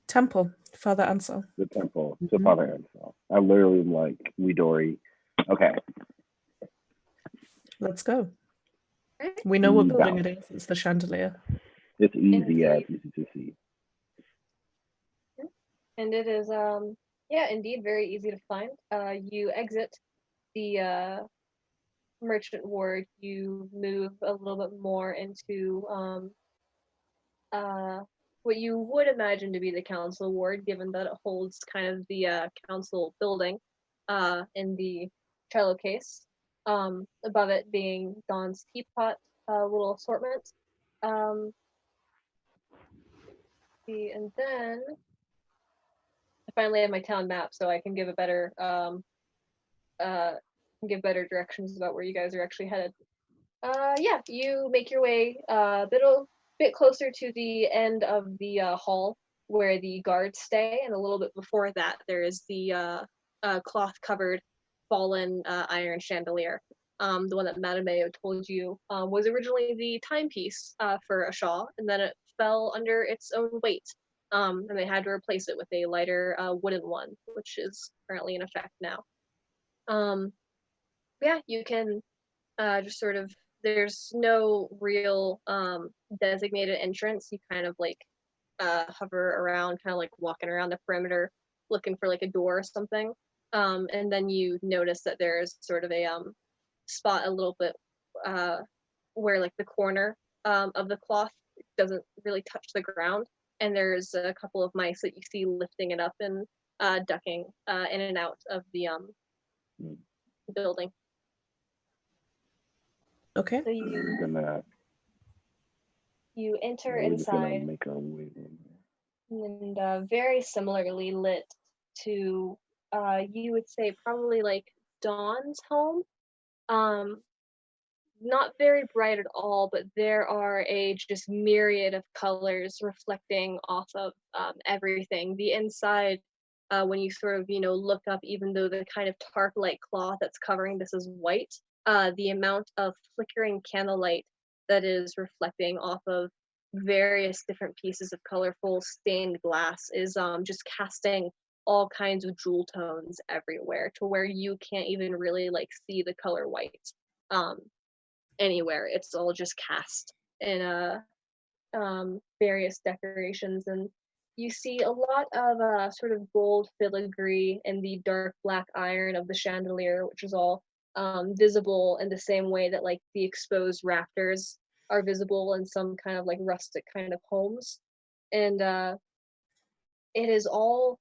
Speaker 4: Temple, Father Ansel.
Speaker 1: The temple to Father Ansel. I literally am like Midori. Okay.
Speaker 4: Let's go.
Speaker 2: Right.
Speaker 4: We know what building it is. It's the chandelier.
Speaker 1: It's easy, yeah, it's easy to see.
Speaker 2: And it is indeed very easy to find. You exit the merchant ward, you move a little bit more into what you would imagine to be the council ward, given that it holds kind of the council building in the cello case. Above it being Dawn's teapot, little assortment. And then I finally have my town map, so I can give a better directions about where you guys are actually headed. Yeah, you make your way a bit closer to the end of the hall where the guards stay, and a little bit before that, there is the cloth-covered fallen iron chandelier. The one that Madame told you was originally the timepiece for a shaw, and then it fell under its own weight, and they had to replace it with a lighter wooden one, which is currently in effect now. Yeah, you can just sort of, there's no real designated entrance. You kind of like hover around, kind of like walking around the perimeter looking for like a door or something, and then you notice that there's sort of a spot a little bit where like the corner of the cloth doesn't really touch the ground, and there's a couple of mice that you see lifting it up and ducking in and out of the building.
Speaker 4: Okay.
Speaker 2: So you enter inside,
Speaker 1: make our way in.
Speaker 2: and very similarly lit to you would say probably like Dawn's home. Not very bright at all, but there are a just myriad of colors reflecting off of everything. The inside, when you sort of look up, even though the kind of tarp-like cloth that's covering this is white, the amount of flickering candlelight that is reflecting off of various different pieces of colorful stained glass is just casting all kinds of jewel tones everywhere, to where you can't even really like see the color white anywhere. It's all just cast in various decorations, and you see a lot of sort of gold filigree in the dark black iron of the chandelier, which is all visible in the same way that like the exposed rafters are visible in some kind of like rustic kind of homes. And it is all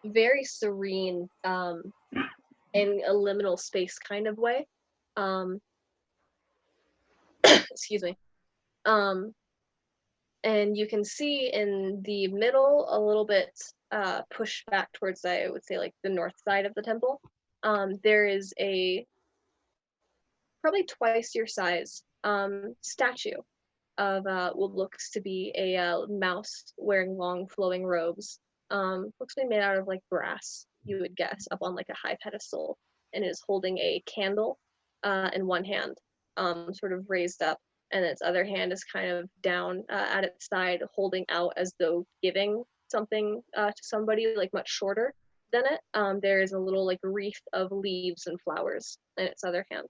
Speaker 2: very serene in a liminal space kind of way. Excuse me. And you can see in the middle, a little bit pushed back towards, I would say, like the north side of the temple, there is a probably twice your size statue of what looks to be a mouse wearing long flowing robes. Looks to be made out of like brass. you would guess, up on like a high pedestal, and is holding a candle in one hand, sort of raised up, and its other hand is kind of down at its side, holding out as though giving something to somebody, like much shorter than it. There is a little like wreath of leaves and flowers in its other hand.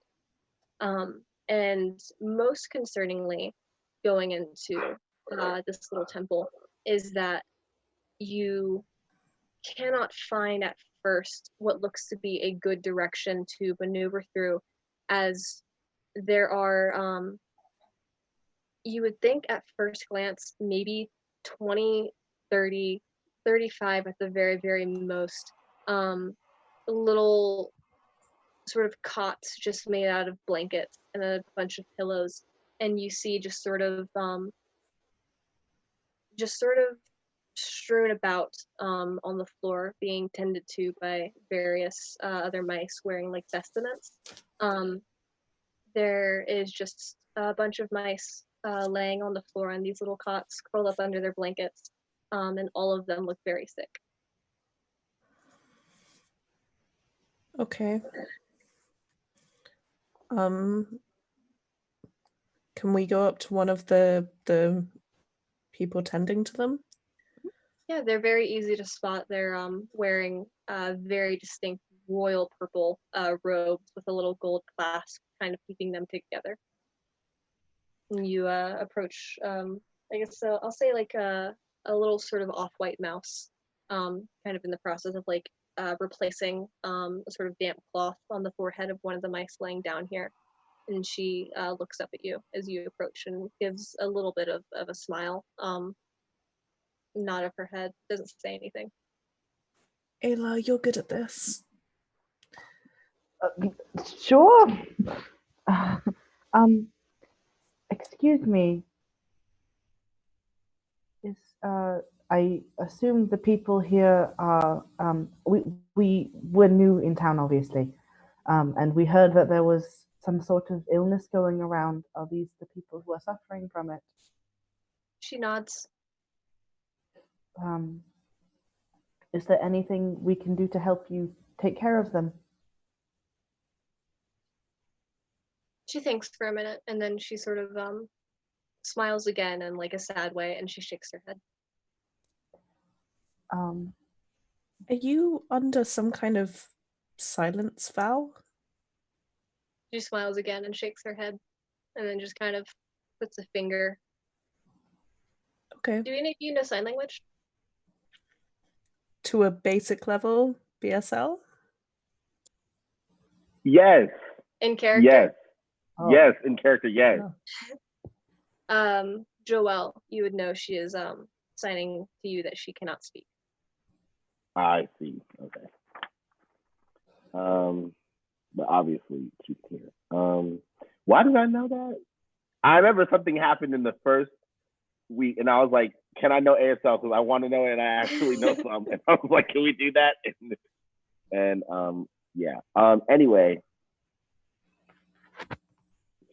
Speaker 2: And most concerningly, going into this little temple, is that you cannot find at first what looks to be a good direction to maneuver through, as there are, you would think at first glance, maybe 20, 30, 35 at the very, very most, little sort of cots just made out of blankets and a bunch of pillows, and you see just sort of strewn about on the floor, being tended to by various other mice wearing like vestments. There is just a bunch of mice laying on the floor on these little cots, curled up under their blankets, and all of them look very sick.
Speaker 4: Okay. Can we go up to one of the people tending to them?
Speaker 2: Yeah, they're very easy to spot. They're wearing very distinct royal purple robes with a little gold clasp kind of keeping them together. And you approach, I guess I'll say like a little sort of off-white mouse, kind of in the process of like replacing a sort of damp cloth on the forehead of one of the mice laying down here. And she looks up at you as you approach and gives a little bit of a smile, nod of her head, doesn't say anything.
Speaker 4: Ayla, you're good at this.
Speaker 3: Sure. Excuse me. Is I assume the people here are we were new in town, obviously, and we heard that there was some sort of illness going around. Are these the people who are suffering from it?
Speaker 2: She nods.
Speaker 3: Is there anything we can do to help you take care of them?
Speaker 2: She thinks for a minute, and then she sort of smiles again in like a sad way, and she shakes her head.
Speaker 4: Are you under some kind of silence vow?
Speaker 2: She smiles again and shakes her head, and then just kind of puts a finger.
Speaker 4: Okay.
Speaker 2: Do any of you know sign language?
Speaker 4: To a basic level, BSL?
Speaker 1: Yes.
Speaker 2: In character?
Speaker 1: Yes.
Speaker 3: Oh.
Speaker 1: Yes, in character, yes.
Speaker 2: Joelle, you would know she is signing to you that she cannot speak.
Speaker 1: I see. Okay. But obviously she's here. Why did I know that? I remember something happened in the first week, and I was like, "Can I know ASL? Because I want to know it, and I actually know some." And I was like, "Can we do that?" And yeah. Anyway,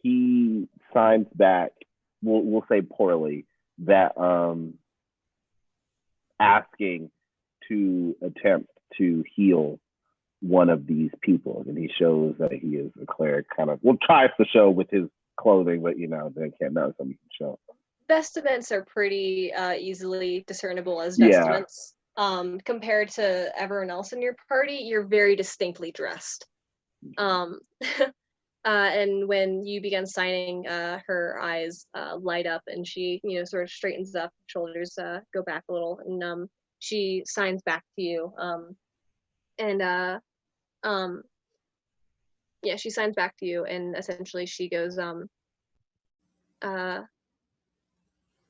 Speaker 1: he signs back. We'll say poorly that asking to attempt to heal one of these people, and he shows that he is a cleric. Kind of, well, tries to show with his clothing, but they can't know, so he can show.
Speaker 2: Vestments are pretty easily discernible as
Speaker 1: Yeah.
Speaker 2: vestments. Compared to everyone else in your party, you're very distinctly dressed. And when you begin signing, her eyes light up, and she, sort of straightens up, shoulders go back a little, and she signs back to you. Yeah, she signs back to you, and essentially she goes,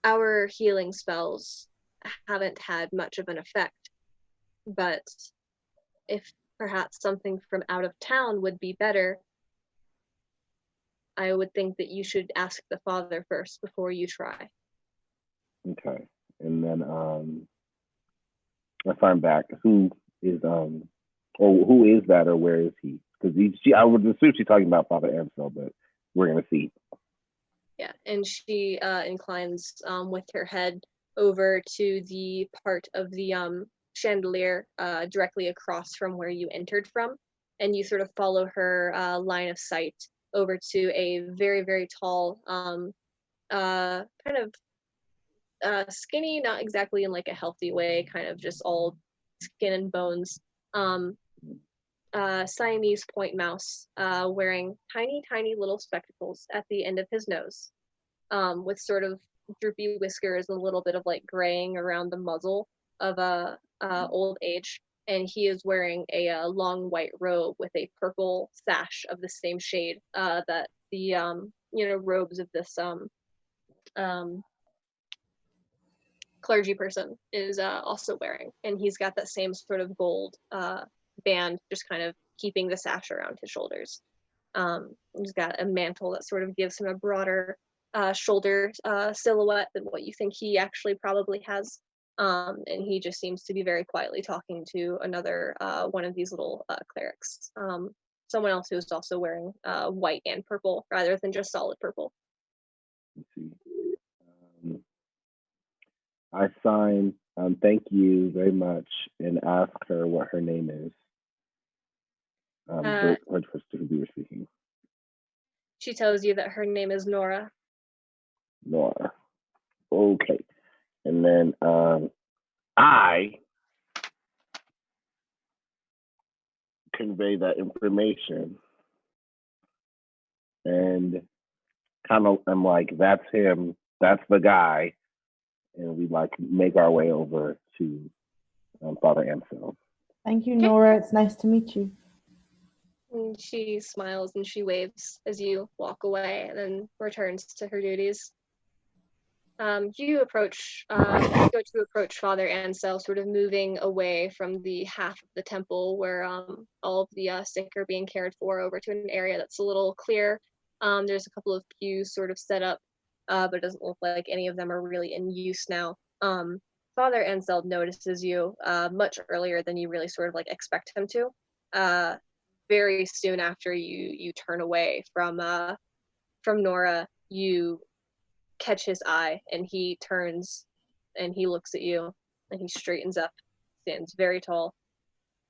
Speaker 2: our healing spells haven't had much of an effect, but if perhaps something from out of town would be better, I would think that you should ask the father first before you try.
Speaker 1: Okay. And then I find back who is or who is that, or where is he? Because I would assume she's talking about Father Ansel, but we're gonna see.
Speaker 2: Yeah, and she inclines with her head over to the part of the chandelier directly across from where you entered from, and you sort of follow her line of sight over to a very, very tall, kind of skinny, not exactly in like a healthy way, kind of just all skin and bones, Siamese point mouse, wearing tiny, tiny little spectacles at the end of his nose, with sort of droopy whiskers, a little bit of like graying around the muzzle of old age, and he is wearing a long white robe with a purple sash of the same shade that the robes of this clergy person is also wearing, and he's got that same sort of gold band, just kind of keeping the sash around his shoulders. He's got a mantle that sort of gives him a broader shoulder silhouette than what you think he actually probably has. And he just seems to be very quietly talking to another one of these little clerics. Someone else who's also wearing white and purple rather than just solid purple.
Speaker 1: Let's see. I sign, thank you very much, and ask her what her name is. Her first to who we were speaking.
Speaker 2: She tells you that her name is Nora.
Speaker 1: Nora. Okay. And then I convey that information and kind of I'm like, that's him, that's the guy. And we like make our way over to Father Anselm.
Speaker 3: Thank you, Nora. It's nice to meet you.
Speaker 2: And she smiles and she waves as you walk away and then returns to her duties. You go to approach Father Ansel, sort of moving away from the half of the temple where all of the sick are being cared for, over to an area that's a little clear. There's a couple of pews sort of set up, but it doesn't look like any of them are really in use now. Father Ansel notices you much earlier than you really sort of like expect him to. Very soon after you turn away from Nora, you catch his eye, and he turns and he looks at you, and he straightens up, stands very tall,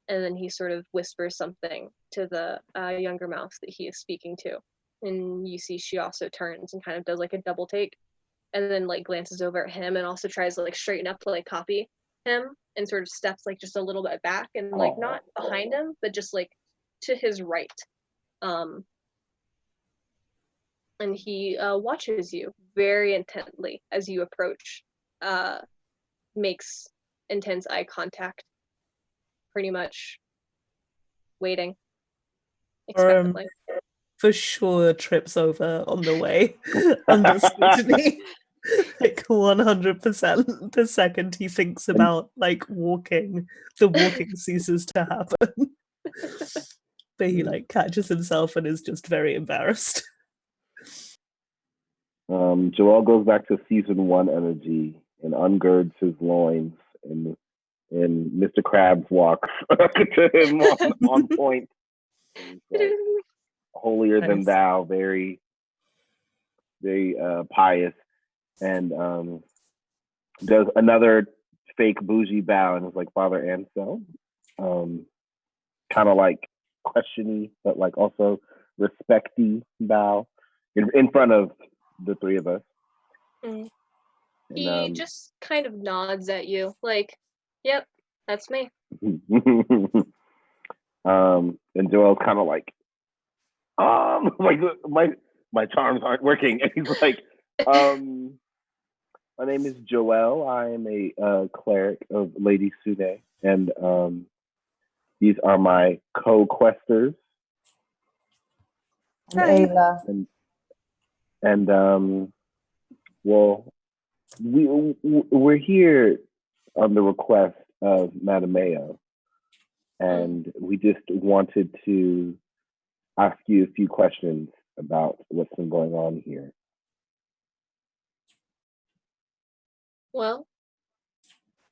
Speaker 2: and then he sort of whispers something to the younger mouse that he is speaking to, and you see she also turns and kind of does like a double take, and then like glances over at him and also tries to like straighten up to like copy him, and sort of steps like just a little bit back and like not behind him but just like to his right. And he watches you very intently as you approach, makes intense eye contact, pretty much waiting expectantly.
Speaker 4: For sure trips over on the way under scrutiny. Like 100% the second he thinks about like walking, the walking ceases to happen. But he like catches himself and is just very embarrassed.
Speaker 1: Joel goes back to season 1 energy and ungirds his loins, and Mr. Krabs walks to him on point. Like, holier than thou, very, very pious, and does another fake bougie bow and is like, Father Anselm, kind of like questiony, but like also respecty bow in front of the three of us.
Speaker 2: And, he just kind of nods at you, like, "Yep, that's me."
Speaker 1: And Joel's kind of like my charms aren't working, and he's like, my name is Joel. I am a cleric of Lady Sune, and these are my co-questers.
Speaker 3: Ayla.
Speaker 1: And well, we're here on the request of Madame Mayo, and we just wanted to ask you a few questions about what's been going on here.
Speaker 2: Well,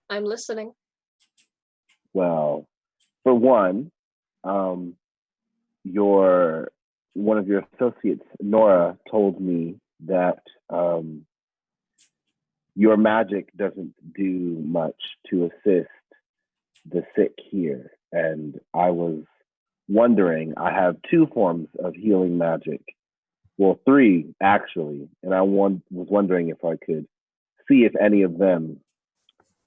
Speaker 2: I'm listening.
Speaker 1: Well, for one, one of your associates, Nora, told me that your magic doesn't do much to assist the sick here, and I was wondering. I have two forms of healing magic, well, three actually, and was wondering if I could see if any of them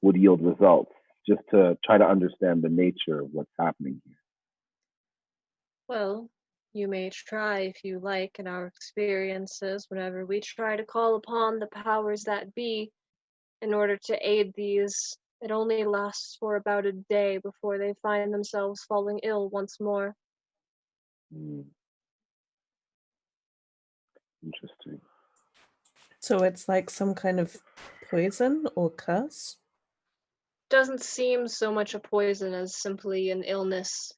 Speaker 1: would yield results, just to try to understand the nature of what's happening here.
Speaker 2: Well, you may try if you like. In our experiences, whenever we try to call upon the powers that be in order to aid these, it only lasts for about a day before they find themselves falling ill once more.
Speaker 1: Hmm. Interesting.
Speaker 4: So it's like some kind of poison or curse?
Speaker 2: Doesn't seem so much a poison as simply an illness.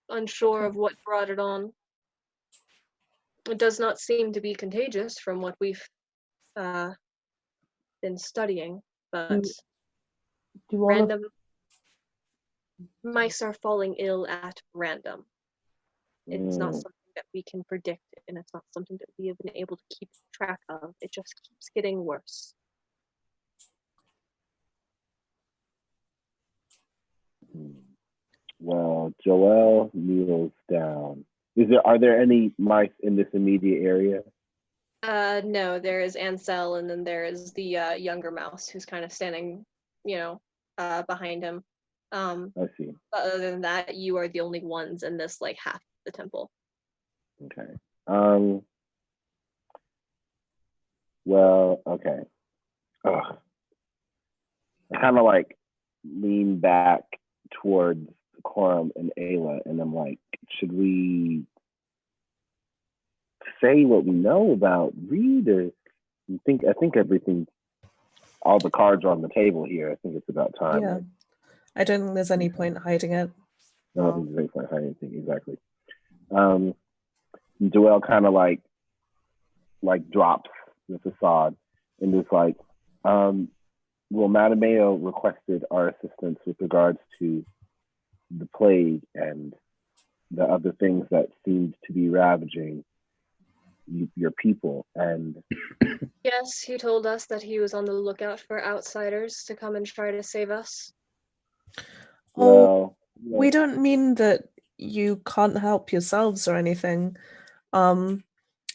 Speaker 2: Unsure
Speaker 4: Okay.
Speaker 2: of what brought it on. It does not seem to be contagious from what we've uh, been studying, but
Speaker 3: Do all of
Speaker 2: random mice are falling ill at random. It's not
Speaker 1: Hmm.
Speaker 2: something that we can predict, and it's not something that we have been able to keep track of. It just keeps getting worse.
Speaker 1: Well, Joelle kneels down. Are there any mice in this immediate area?
Speaker 2: No, there is Ansel, and then there is the younger mouse who's kind of standing, behind him.
Speaker 1: I see.
Speaker 2: But other than that, you are the only ones in this like half of the temple.
Speaker 1: Okay. Well, okay. Ugh. I kind of like lean back towards Quorum and Ayla, and I'm like, should we say what we know about Reed, or I think everything, all the cards are on the table here. I think it's about time.
Speaker 4: Yeah.
Speaker 1: Right?
Speaker 4: I don't think there's any
Speaker 1: Okay.
Speaker 4: point hiding it.
Speaker 1: I don't think there's any point hiding anything, exactly. Joelle kind of like drops the facade and is like, well, Madame Mayo requested our assistance with regards to the plague and the other things that seemed to be ravaging your people. And
Speaker 2: Yes, he told us that he was on the lookout for outsiders to come and try to save us.
Speaker 4: Oh,
Speaker 1: well,
Speaker 4: we don't mean that you can't help yourselves or anything.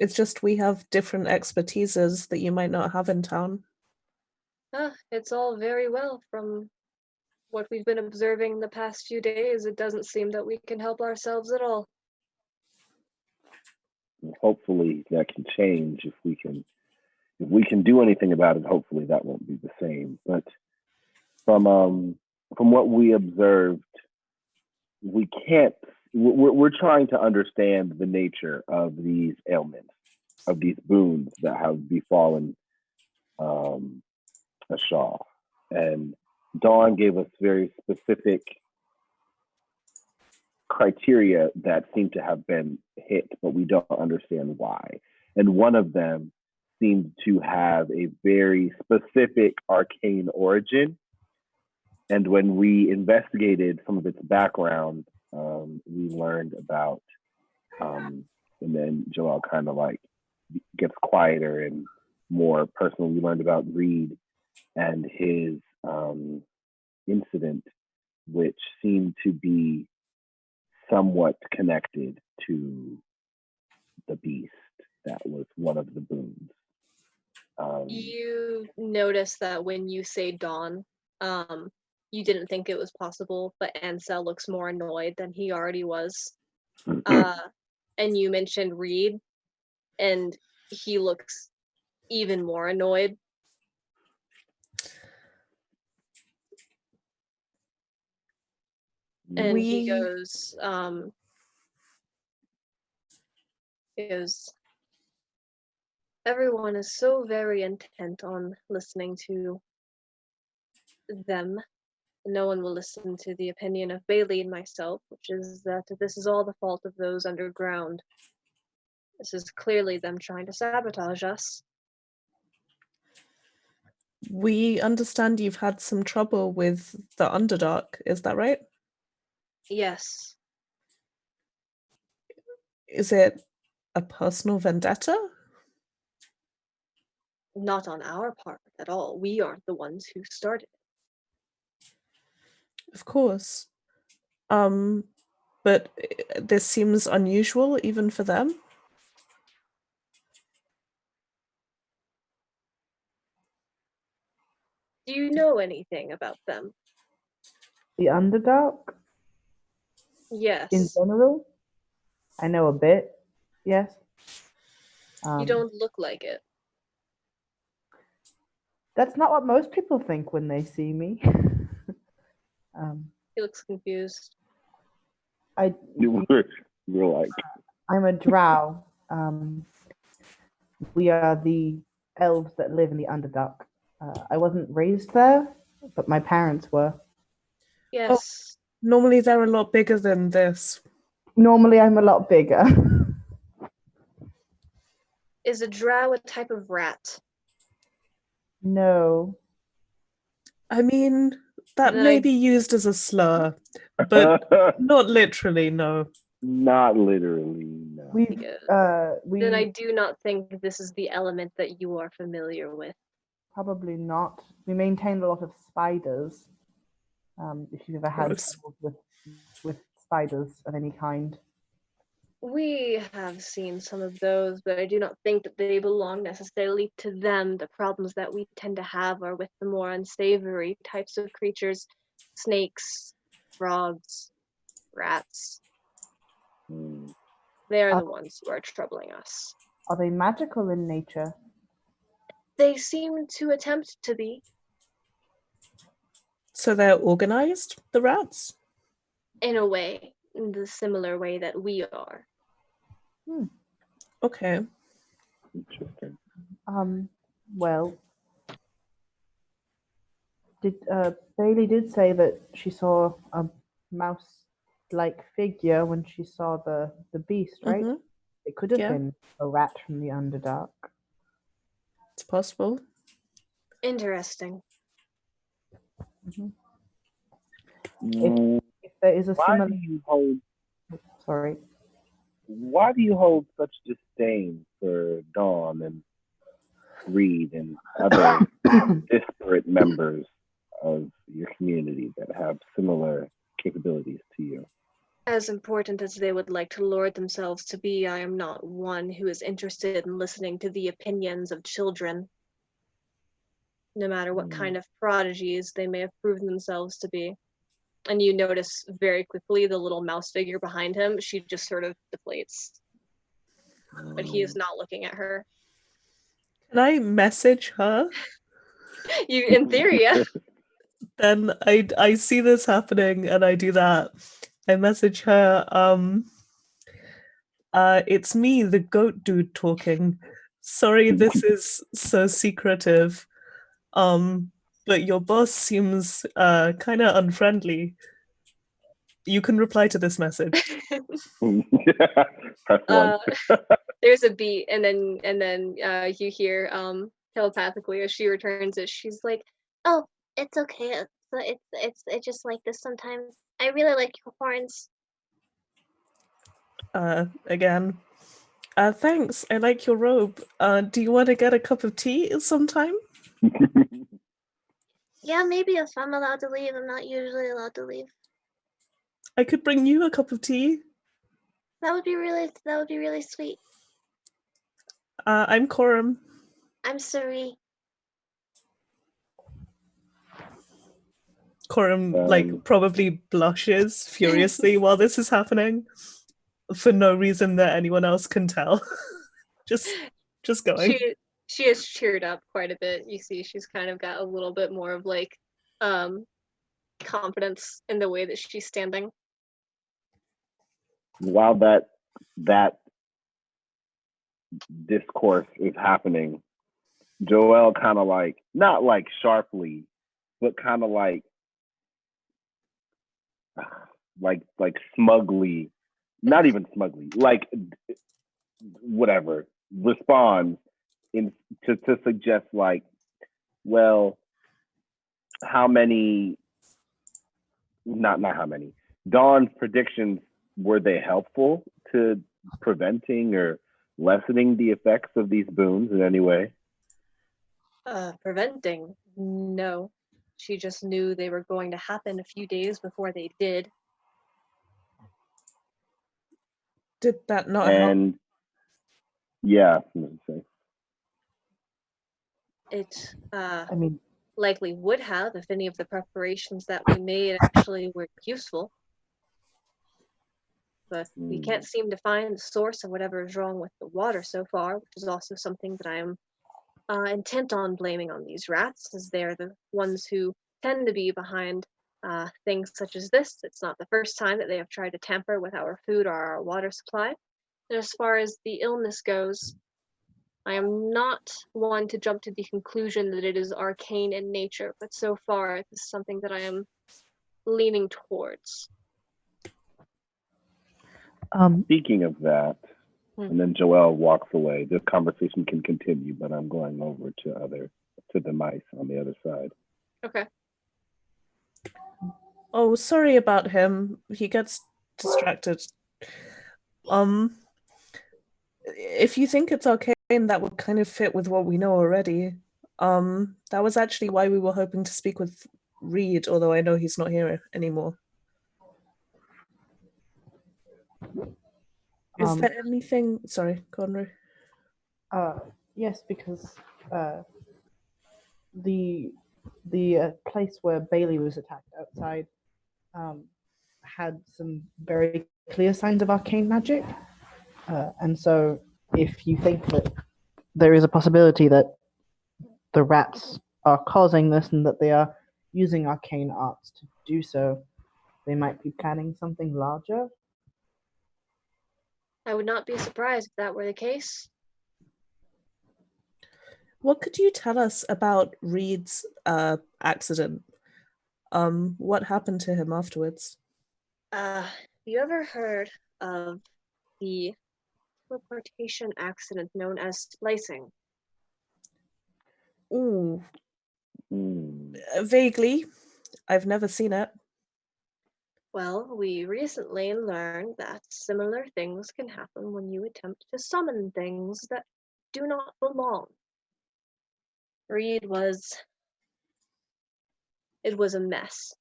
Speaker 4: It's just we have different expertises that you might not have in town.
Speaker 2: It's all very well. From what we've been observing the past few days, it doesn't seem that we can help ourselves at all.
Speaker 1: hopefully that can change if we can do anything about it. Hopefully that won't be the same. But from what we observed, we can't. We're trying to understand the nature of these ailments, of these boons that have befallen Ashar. And Dawn gave us very specific criteria that seem to have been hit, but we don't understand why. And one of them seemed to have a very specific arcane origin. And when we investigated some of its background, we learned about, and then Joel kind of like gets quieter and more personal. We learned about Reed and his incident, which seemed to be somewhat connected to the beast that was one of the boons.
Speaker 2: You notice that when you say Dawn, you didn't think it was possible, but Ansel looks more annoyed than he already was. And you mentioned Reed, and he looks even more annoyed. And he goes, everyone is so very intent on listening to them. No one will listen to the opinion of Bailey and myself, which is that this is all the fault of those underground. This is clearly them trying to sabotage us.
Speaker 4: We understand you've had some trouble with the Underdark, is that right?
Speaker 2: Yes.
Speaker 4: Is it a personal vendetta?
Speaker 2: Not on our part at all. We aren't the ones who started it.
Speaker 4: Of course. But this seems unusual even for them.
Speaker 2: Do you know anything about them?
Speaker 3: The Underdark in
Speaker 2: Yes.
Speaker 3: general, I know a bit. Yes.
Speaker 2: You don't look like it.
Speaker 3: That's not what most people think when they see me.
Speaker 2: He looks confused.
Speaker 1: We're like,
Speaker 3: I'm a drow. We are the elves that live in the Underdark. I wasn't raised there, but my parents were.
Speaker 2: Yes.
Speaker 4: Normally they're a lot bigger than this.
Speaker 3: Normally, I'm a lot bigger.
Speaker 2: Is a drow a type of rat?
Speaker 3: No.
Speaker 4: I mean, that
Speaker 2: Then
Speaker 4: may
Speaker 2: I-
Speaker 4: be used as a slur, but not literally, no.
Speaker 1: not literally, no.
Speaker 2: Then I do not think this is the element that you are familiar with.
Speaker 3: Probably not. We maintained a lot of spiders. If you've ever had
Speaker 4: Gross.
Speaker 3: troubles with spiders of any kind.
Speaker 2: We have seen some of those, but I do not think that they belong necessarily to them. The problems that we tend to have are with the more unsavory types of creatures, snakes, frogs, rats.
Speaker 1: Mm.
Speaker 2: They are the ones who are troubling us.
Speaker 3: Are they magical in nature?
Speaker 2: They seem to attempt to be,
Speaker 4: So they're organized, the rats?
Speaker 2: in a way, in the similar way that we are.
Speaker 4: Okay.
Speaker 1: Interesting.
Speaker 3: Well, Bailey did say that she saw a mouse-like figure when she saw the beast, right?
Speaker 4: Mhm.
Speaker 3: It could have
Speaker 4: Yeah.
Speaker 3: been a rat from the Underdark.
Speaker 4: It's possible.
Speaker 2: Interesting.
Speaker 3: If there is a
Speaker 1: Why
Speaker 3: similar,
Speaker 1: do you hold?
Speaker 3: sorry,
Speaker 1: Why do you hold such disdain for Dawn and Reed and other disparate members of your community that have similar capabilities to you?
Speaker 2: As important as they would like to lord themselves to be, I am not one who is interested in listening to the opinions of children, no matter what kind of prodigies they may have proven themselves to be. And you notice very quickly the little mouse figure behind him, she just sort of deflates. But he is not looking at her.
Speaker 4: Can I message her?
Speaker 2: You, in theory, yeah.
Speaker 4: Then I see this happening and I do that. I message her, it's me, the goat dude talking. Sorry this is so secretive. But your boss seems kind of unfriendly. You can reply to this message.
Speaker 1: Press one.
Speaker 2: There's a beat, and then you hear telepathically as she returns it. She's like,
Speaker 5: Oh, it's okay. It's just like this sometimes. I really like your horns.
Speaker 4: Again. Thanks, I like your robe. Do you want to get a cup of tea sometime?
Speaker 5: Yeah, maybe if I'm allowed to leave. I'm not usually allowed to leave.
Speaker 4: I could bring you a cup of tea.
Speaker 5: That would be really sweet.
Speaker 4: I'm Coram.
Speaker 5: I'm sorry.
Speaker 4: Coram probably blushes furiously while this is happening, for no reason that anyone else can tell. just going.
Speaker 2: She has cheered up quite a bit. You see, she's kind of got a little bit more of like confidence in the way that she's standing.
Speaker 1: While that discourse is happening, Joelle kind of like, not like sharply, but kind of like smugly, not even smugly, like whatever, responds to suggest like, well, how many, not how many, Dawn's predictions, were they helpful to preventing or lessening the effects of these boons in any way?
Speaker 2: Preventing? No. She just knew they were going to happen a few days before they did.
Speaker 4: Did that not help?
Speaker 1: And yeah, I was gonna say.
Speaker 2: It
Speaker 3: I mean,
Speaker 2: likely would have if any of the preparations that we made actually were useful. But we can't seem to find the source of whatever is wrong with the water so far, which is also something that I am intent on blaming on these rats, as they're the ones who tend to be behind things such as this. It's not the first time that they have tried to tamper with our food or our water supply. And as far as the illness goes, I am not one to jump to the conclusion that it is arcane in nature, but so far it is something that I am leaning towards.
Speaker 1: Speaking of that, and then Joelle walks away. This conversation can continue, but I'm going over to the mice on the other side.
Speaker 2: Okay.
Speaker 4: Oh, sorry about him. He gets distracted. If you think it's arcane, that would kind of fit with what we know already. That was actually why we were hoping to speak with Reed, although I know he's not here anymore. Is there anything... Sorry, Conroy.
Speaker 3: yes, because the place where Bailey was attacked outside had some very clear signs of arcane magic, and so if you think that there is a possibility that the rats are causing this and that they are using arcane arts to do so, they might be planning something larger.
Speaker 2: I would not be surprised if that were the case.
Speaker 4: What could you tell us about Reed's accident? What happened to him afterwards?
Speaker 2: Have you ever heard of the teleportation accident known as splicing?
Speaker 4: Ooh. Vaguely. I've never seen it.
Speaker 2: Well, we recently learned that similar things can happen when you attempt to summon things that do not belong. Reed was... It was a mess,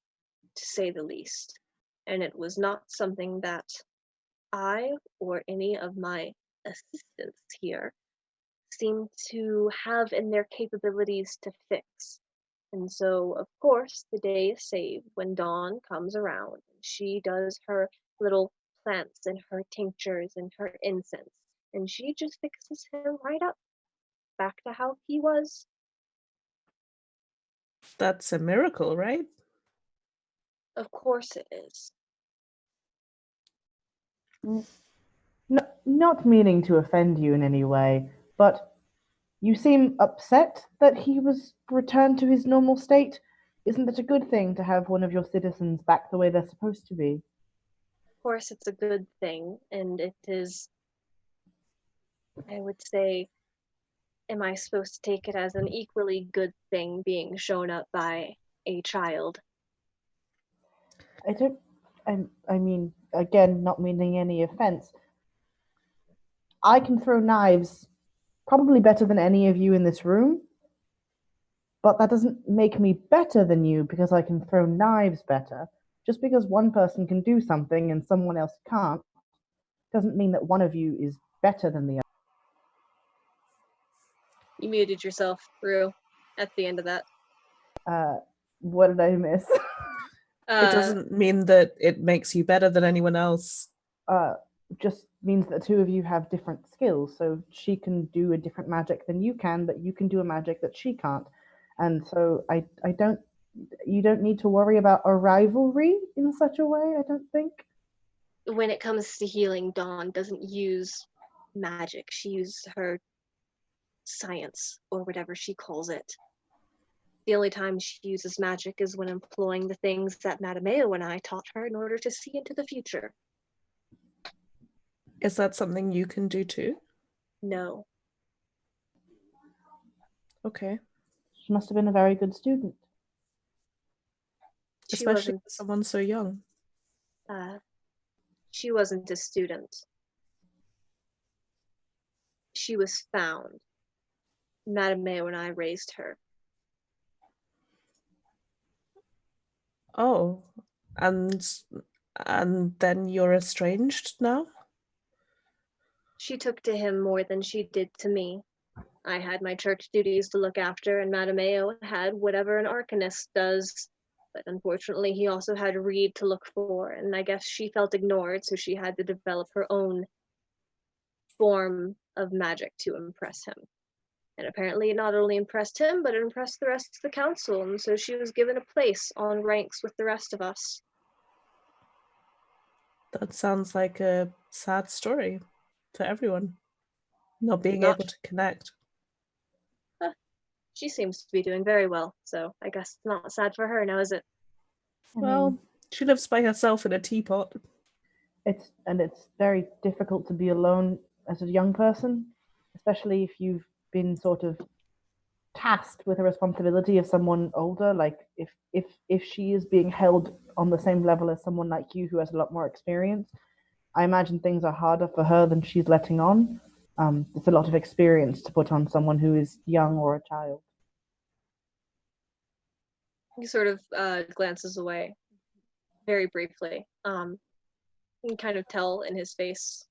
Speaker 2: to say the least, and it was not something that I or any of my assistants here seem to have in their capabilities to fix. And so, of course, the day is saved when Dawn comes around and she does her little plants and her tinctures and her incense, and she just fixes him right up, back to how he was.
Speaker 4: That's a miracle, right?
Speaker 2: Of course it is.
Speaker 3: No, not meaning to offend you in any way, but you seem upset that he was returned to his normal state. Isn't it a good thing to have one of your citizens back the way they're supposed to be?
Speaker 2: Of course, it's a good thing, and it is, I would say, am I supposed to take it as an equally good thing being shown up by a child?
Speaker 3: I mean, again, not meaning any offense. I can throw knives probably better than any of you in this room, but that doesn't make me better than you because I can throw knives better. Just because one person can do something and someone else can't doesn't mean that one of you is better than the other.
Speaker 2: You muted yourself, Rue, at the end of that.
Speaker 3: What did I miss?
Speaker 4: It doesn't mean that it makes you better than anyone else.
Speaker 3: Just means that two of you have different skills. So she can do a different magic than you can, but you can do a magic that she can't. And so you don't need to worry about a rivalry in such a way, I don't think.
Speaker 2: When it comes to healing, Dawn doesn't use magic. She uses her science, or whatever she calls it. The only time she uses magic is when employing the things that Madameo and I taught her in order to see into the future.
Speaker 4: Is that something you can do too?
Speaker 2: No.
Speaker 4: Okay.
Speaker 3: She must have been a very good student.
Speaker 4: Especially for someone so young.
Speaker 2: She wasn't a student. She was found. Madameo and I raised her.
Speaker 4: Oh, and then you're estranged now?
Speaker 5: She took to him more than she did to me. I had my church duties to look after, and Madame Ao had whatever an arcanist does. But unfortunately, he also had Reed to look for, and I guess she felt ignored, so she had to develop her own form of magic to impress him. And apparently, it not only impressed him, but it impressed the rest of the council, and so she was given a place on ranks with the rest of us.
Speaker 4: That sounds like a sad story for everyone, not being
Speaker 5: Not,
Speaker 4: able to connect.
Speaker 5: she seems to be doing very well, so I guess it's not sad for her now, is it?
Speaker 3: I
Speaker 4: Well,
Speaker 3: mean,
Speaker 4: she lives by herself in a teapot.
Speaker 3: it's very difficult to be alone as a young person, especially if you've been sort of tasked with the responsibility of someone older. Like if she is being held on the same level as someone like you who has a lot more experience, I imagine things are harder for her than she's letting on. It's a lot of experience to put on someone who is young or a child.
Speaker 5: He sort of glances away very briefly. You can kind of tell in his face,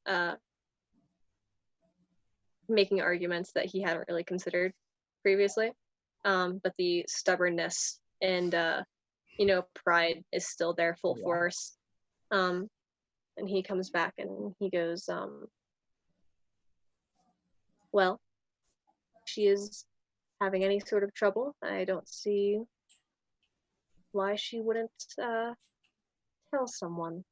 Speaker 5: making arguments that he hadn't really considered previously. But the stubbornness and pride is still there full force. And he comes back and he goes, well, she is having any sort of trouble. I don't see why she wouldn't tell someone.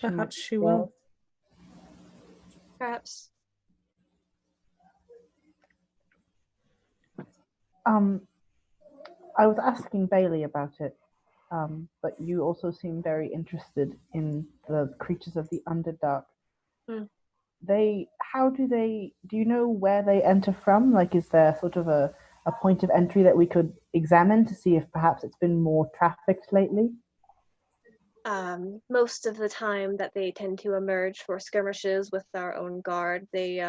Speaker 4: Perhaps she will.
Speaker 5: Perhaps.
Speaker 3: I was asking Bailey about it, but you also seem very interested in the creatures of the Underdark.
Speaker 5: Hmm.
Speaker 3: Do you know where they enter from? Like, is there sort of a point of entry that we could examine to see if perhaps it's been more trafficked lately?
Speaker 5: Most of the time that they tend to emerge for skirmishes with our own guard, they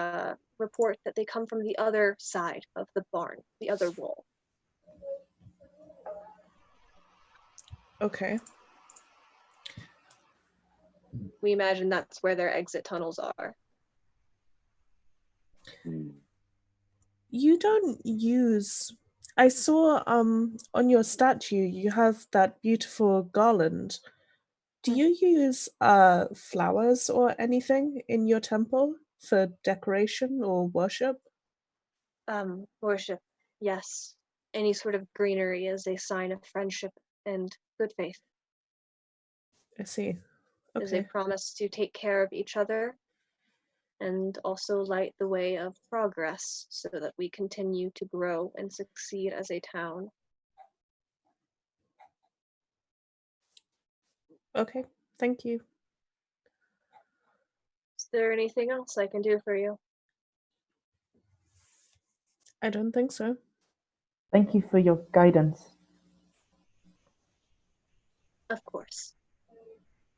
Speaker 5: report that they come from the other side of the barn, the other wall.
Speaker 4: Okay.
Speaker 5: We imagine that's where their exit tunnels are.
Speaker 4: You don't use... I saw on your statue you have that beautiful garland. Do you use flowers or anything in your temple for decoration or worship?
Speaker 5: Worship, yes. Any sort of greenery is a sign of friendship and good faith.
Speaker 4: I see.
Speaker 5: Is a
Speaker 4: Okay.
Speaker 5: promise to take care of each other and also light the way of progress so that we continue to grow and succeed as a town.
Speaker 4: Okay. Thank you.
Speaker 5: Is there anything else I can do for you?
Speaker 4: I don't think so.
Speaker 3: Thank you for your guidance.
Speaker 5: Of course.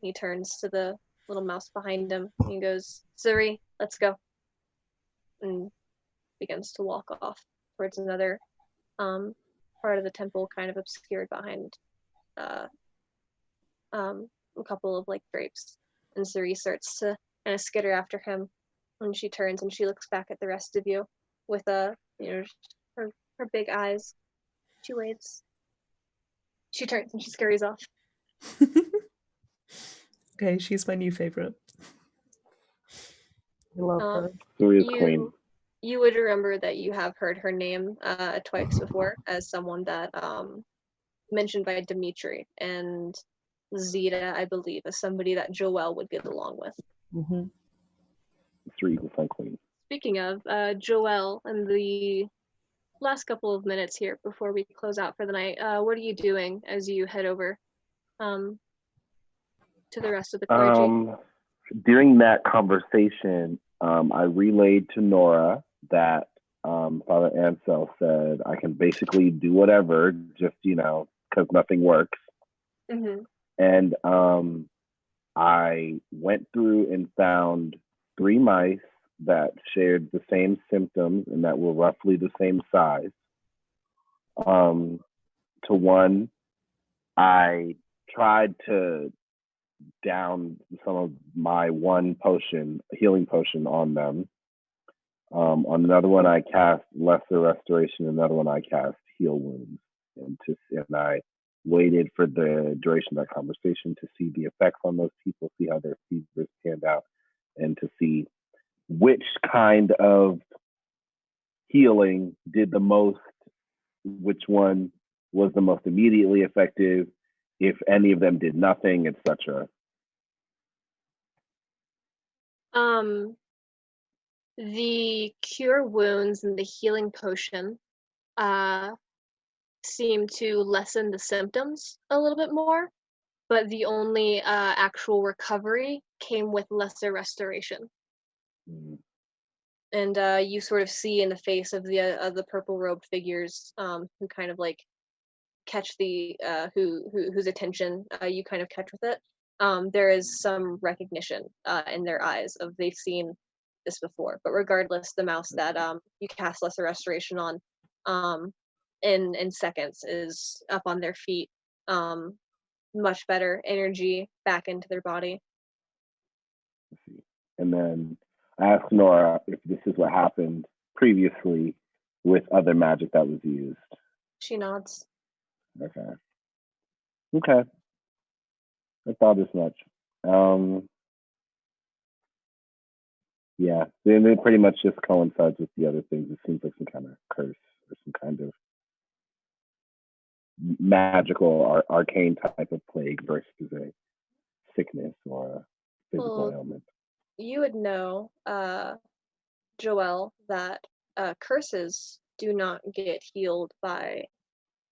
Speaker 5: He turns to the little mouse behind him and goes, Zuri, let's go. And begins to walk off towards another part of the temple, kind of obscured behind a couple of like drapes. And Zuri starts to kind of skitter after him. And she turns and she looks back at the rest of you with her big eyes. She waves. She turns and she scurries off.
Speaker 4: Okay, she's my new favorite.
Speaker 3: I love her.
Speaker 1: Suria's queen.
Speaker 5: You would remember that you have heard her name twice before as someone that mentioned by Dimitri, and Zeta, I believe, is somebody that Joelle would get along with.
Speaker 3: Mm-hmm.
Speaker 1: Suri equals my queen.
Speaker 5: Speaking of Joelle, and the last couple of minutes here before we close out for the night, what are you doing as you head over to the rest of the clergy?
Speaker 1: During that conversation, I relayed to Nora that Father Ansel said I can basically do whatever, just, because nothing works.
Speaker 5: Mm-hmm.
Speaker 1: And I went through and found 3 mice that shared the same symptoms and that were roughly the same size. to one. I tried to down some of my one potion, healing potion, on them. On another one, I cast Lesser Restoration. Another one, I cast Heal Wounds, and I waited for the duration of that conversation to see the effects on those people, see how their fevers panned out, and to see which kind of healing did the most, which one was the most immediately effective, if any of them did nothing, etc.
Speaker 2: The cure wounds and the healing potion seem to lessen the symptoms a little bit more, but the only actual recovery came with lesser restoration.
Speaker 1: Mm.
Speaker 2: And you sort of see in the face of the purple robed figures who kind of like catch the whose attention you kind of catch with it. There is some recognition in their eyes of they've seen this before. But regardless, the mouse that you cast lesser restoration on in seconds is up on their feet, much better energy back into their body.
Speaker 1: And then I asked Nora if this is what happened previously with other magic that was used.
Speaker 2: She nods.
Speaker 1: Okay. I thought as much. Yeah, then it pretty much just coincides with the other things. It seems like some kind of curse or some kind of magical arcane type of plague versus a sickness or a physical ailment.
Speaker 2: You would know, Joelle, that curses do not get healed by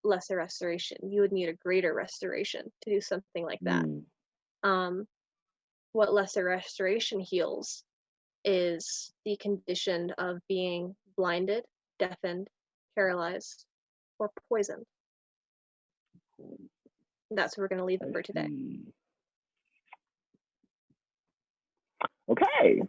Speaker 2: lesser restoration. You would need a greater restoration to do something like that. What lesser restoration heals is the condition of being blinded, deafened, paralyzed, or poisoned. That's where we're going to leave it for today.
Speaker 1: Okay.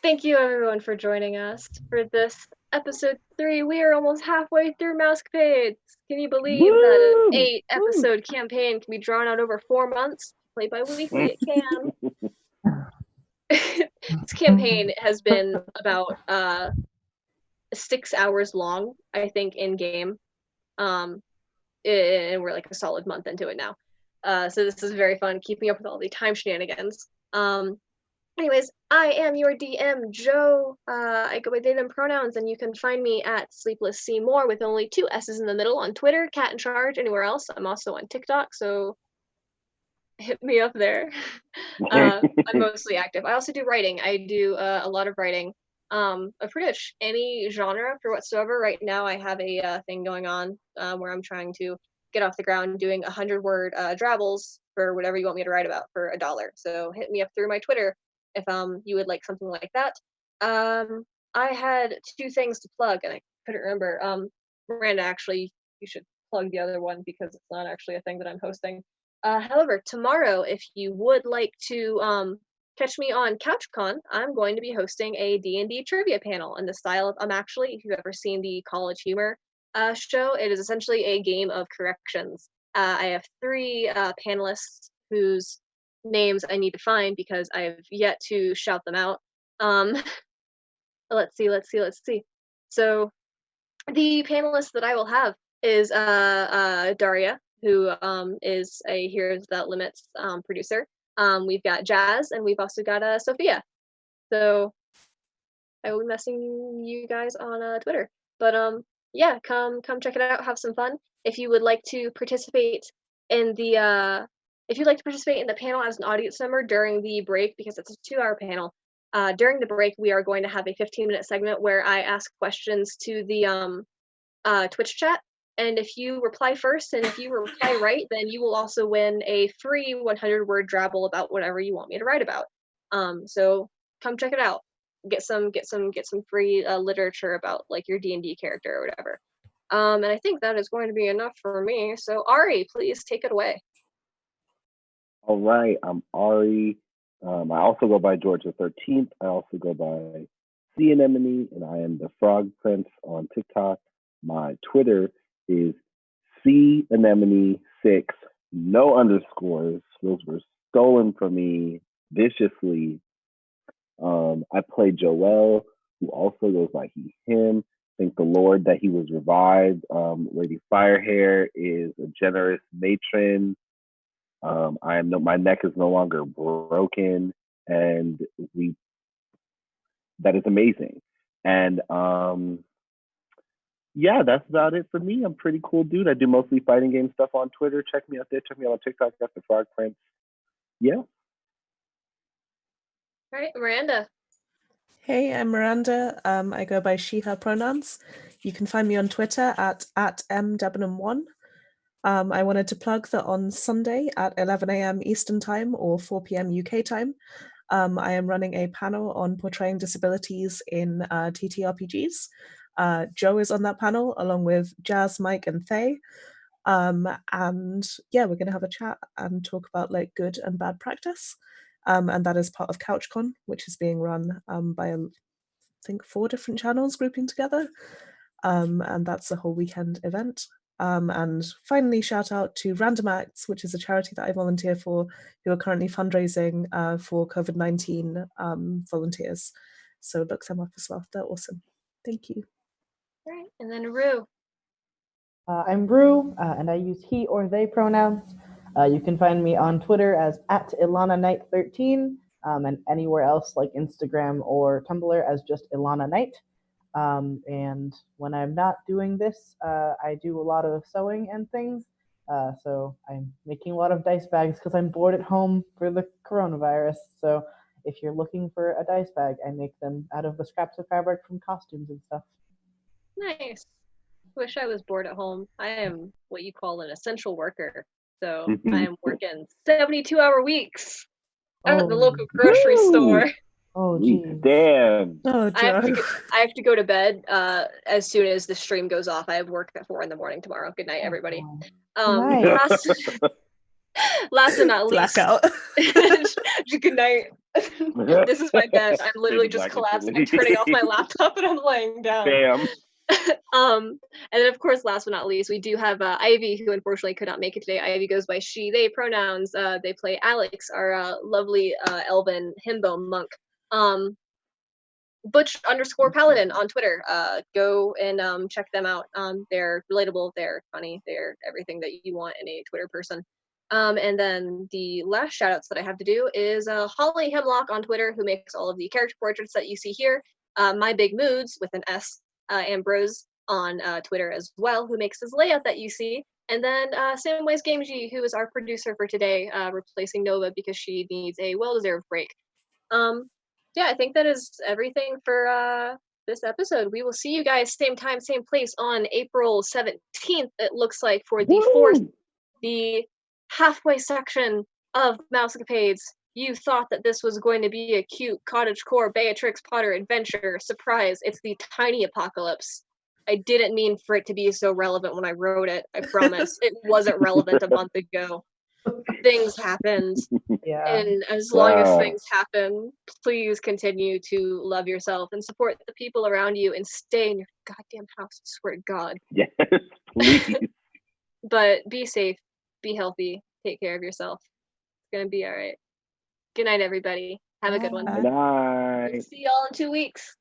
Speaker 2: Thank you, everyone, for joining us for this episode 3. We are almost halfway through Mousecapades. Can you believe that an 8-episode campaign can be drawn out over 4 months? Played bi-weekly, it can. This campaign has been about 6 hours long, I think, in game. And we're like a solid month into it now. So this is very fun, keeping up with all the time shenanigans. Anyways, I am your DM, Joe. I go by they, them pronouns, and you can find me at Sleepless Seymour with only 2 S's in the middle on Twitter, Cat in Charge, anywhere else. I'm also on TikTok, so hit me up there. I'm mostly active. I also do writing. I do a lot of writing of pretty much any genre for whatsoever. Right now I have a thing going on where I'm trying to get off the ground doing 100-word drabbles for whatever you want me to write about for $1. So hit me up through my Twitter if you would like something like that. I had 2 things to plug and I couldn't remember. Miranda, actually, you should plug the other one because it's not actually a thing that I'm hosting. However, tomorrow, if you would like to catch me on CouchCon, I'm going to be hosting a D&D trivia panel in the style of, actually, if you've ever seen the College Humor show, it is essentially a game of corrections. I have 3 panelists whose names I need to find because I've yet to shout them out. Let's see. So the panelist that I will have is Daria, who is a Heroes Without Limits producer. We've got Jazz, and we've also got Sophia. So I will be messaging you guys on Twitter. But yeah, come check it out, have some fun. If you would like to participate in the panel as an audience member during the break, because it's a 2-hour panel, during the break we are going to have a 15-minute segment where I ask questions to the Twitch chat. And if you reply first, and if you reply right, then you will also win a free 100-word drabble about whatever you want me to write about. So come check it out. Get some free literature about like your D&D character or whatever. And I think that is going to be enough for me. So Ari, please take it away.
Speaker 1: All right, I'm Ari. I also go by George the 13th. I also go by C Anemone, and I am the Frog Prince on TikTok. My Twitter is C Anemone6, no underscores. Those were stolen from me viciously. I play Joel, who also goes by he, him. Thank the Lord that he was revived. Lady Firehair is a generous matron. My neck is no longer broken, and that is amazing. And yeah, that's about it for me. I'm a pretty cool dude. I do mostly fighting game stuff on Twitter. Check me out there. Check me out on TikTok. That's the Frog Prince. Yeah.
Speaker 2: All right, Miranda.
Speaker 4: Hey, I'm Miranda. I go by she, her pronouns. You can find me on Twitter at mdebenham1. I wanted to plug that on Sunday at 11 a.m. Eastern Time or 4 p.m. UK time, I am running a panel on portraying disabilities in TTRPGs. Joe is on that panel along with Jazz, Mike, and Thay. And yeah, we're going to have a chat and talk about like good and bad practice. And that is part of CouchCon, which is being run by I think 4 different channels grouping together. And that's a whole weekend event. And finally, shout out to Random Acts, which is a charity that I volunteer for, who are currently fundraising for COVID-19 volunteers. So look them up as well. They're awesome. Thank you.
Speaker 2: All right, and then Rue.
Speaker 3: I'm Brew, and I use he or they pronouns. You can find me on Twitter as @IlanaKnight13, and anywhere else like Instagram or Tumblr as just Ilana Knight. And when I'm not doing this, I do a lot of sewing and things. So I'm making a lot of dice bags because I'm bored at home for the coronavirus. So if you're looking for a dice bag, I make them out of the scraps of fabric from costumes and stuff.
Speaker 2: Nice. Wish I was bored at home. I am what you call an essential worker. So I am working 72-hour weeks at the local grocery store.
Speaker 3: Oh, geez.
Speaker 1: Damn.
Speaker 4: Oh,
Speaker 2: I have,
Speaker 4: Joe.
Speaker 2: I have to go to bed as soon as the stream goes off. I have work at 4 a.m. tomorrow. Good night, everybody.
Speaker 3: Nice.
Speaker 2: Last but not least,
Speaker 4: Blackout.
Speaker 2: good night. This is my bed. I'm literally just collapsing. I'm turning off my laptop and I'm laying down.
Speaker 1: Damn.
Speaker 2: And then of course, last but not least, we do have Ivy, who unfortunately could not make it today. Ivy goes by she, they pronouns. They play Alex, our lovely elven himbo monk. Butch_Paladin on Twitter. Go and check them out. They're relatable, they're funny, they're everything that you want in a Twitter person. And then the last shout outs that I have to do is Holly Hemlock on Twitter, who makes all of the character portraits that you see here. My Big Moods with an S, Ambrose on Twitter as well, who makes this layout that you see. And then Samwise Gamgee, who is our producer for today, replacing Nova because she needs a well-deserved break. Yeah, I think that is everything for this episode. We will see you guys same time, same place on April 17th, it looks like, for the halfway section of Mousecapades. You thought that this was going to be a cute cottagecore Beatrix Potter adventure. Surprise, it's the tiny apocalypse. I didn't mean for it to be so relevant when I wrote it, I promise. It wasn't relevant a month ago. Things happened.
Speaker 3: Yeah.
Speaker 2: And as long as things happen, please continue to love yourself and support the people around you and stay in your goddamn house, I swear to God.
Speaker 1: Yes, please.
Speaker 2: But be safe, be healthy, take care of yourself. It's gonna be all right. Good night, everybody. Have a good one.
Speaker 1: Good night.
Speaker 2: See y'all in 2 weeks.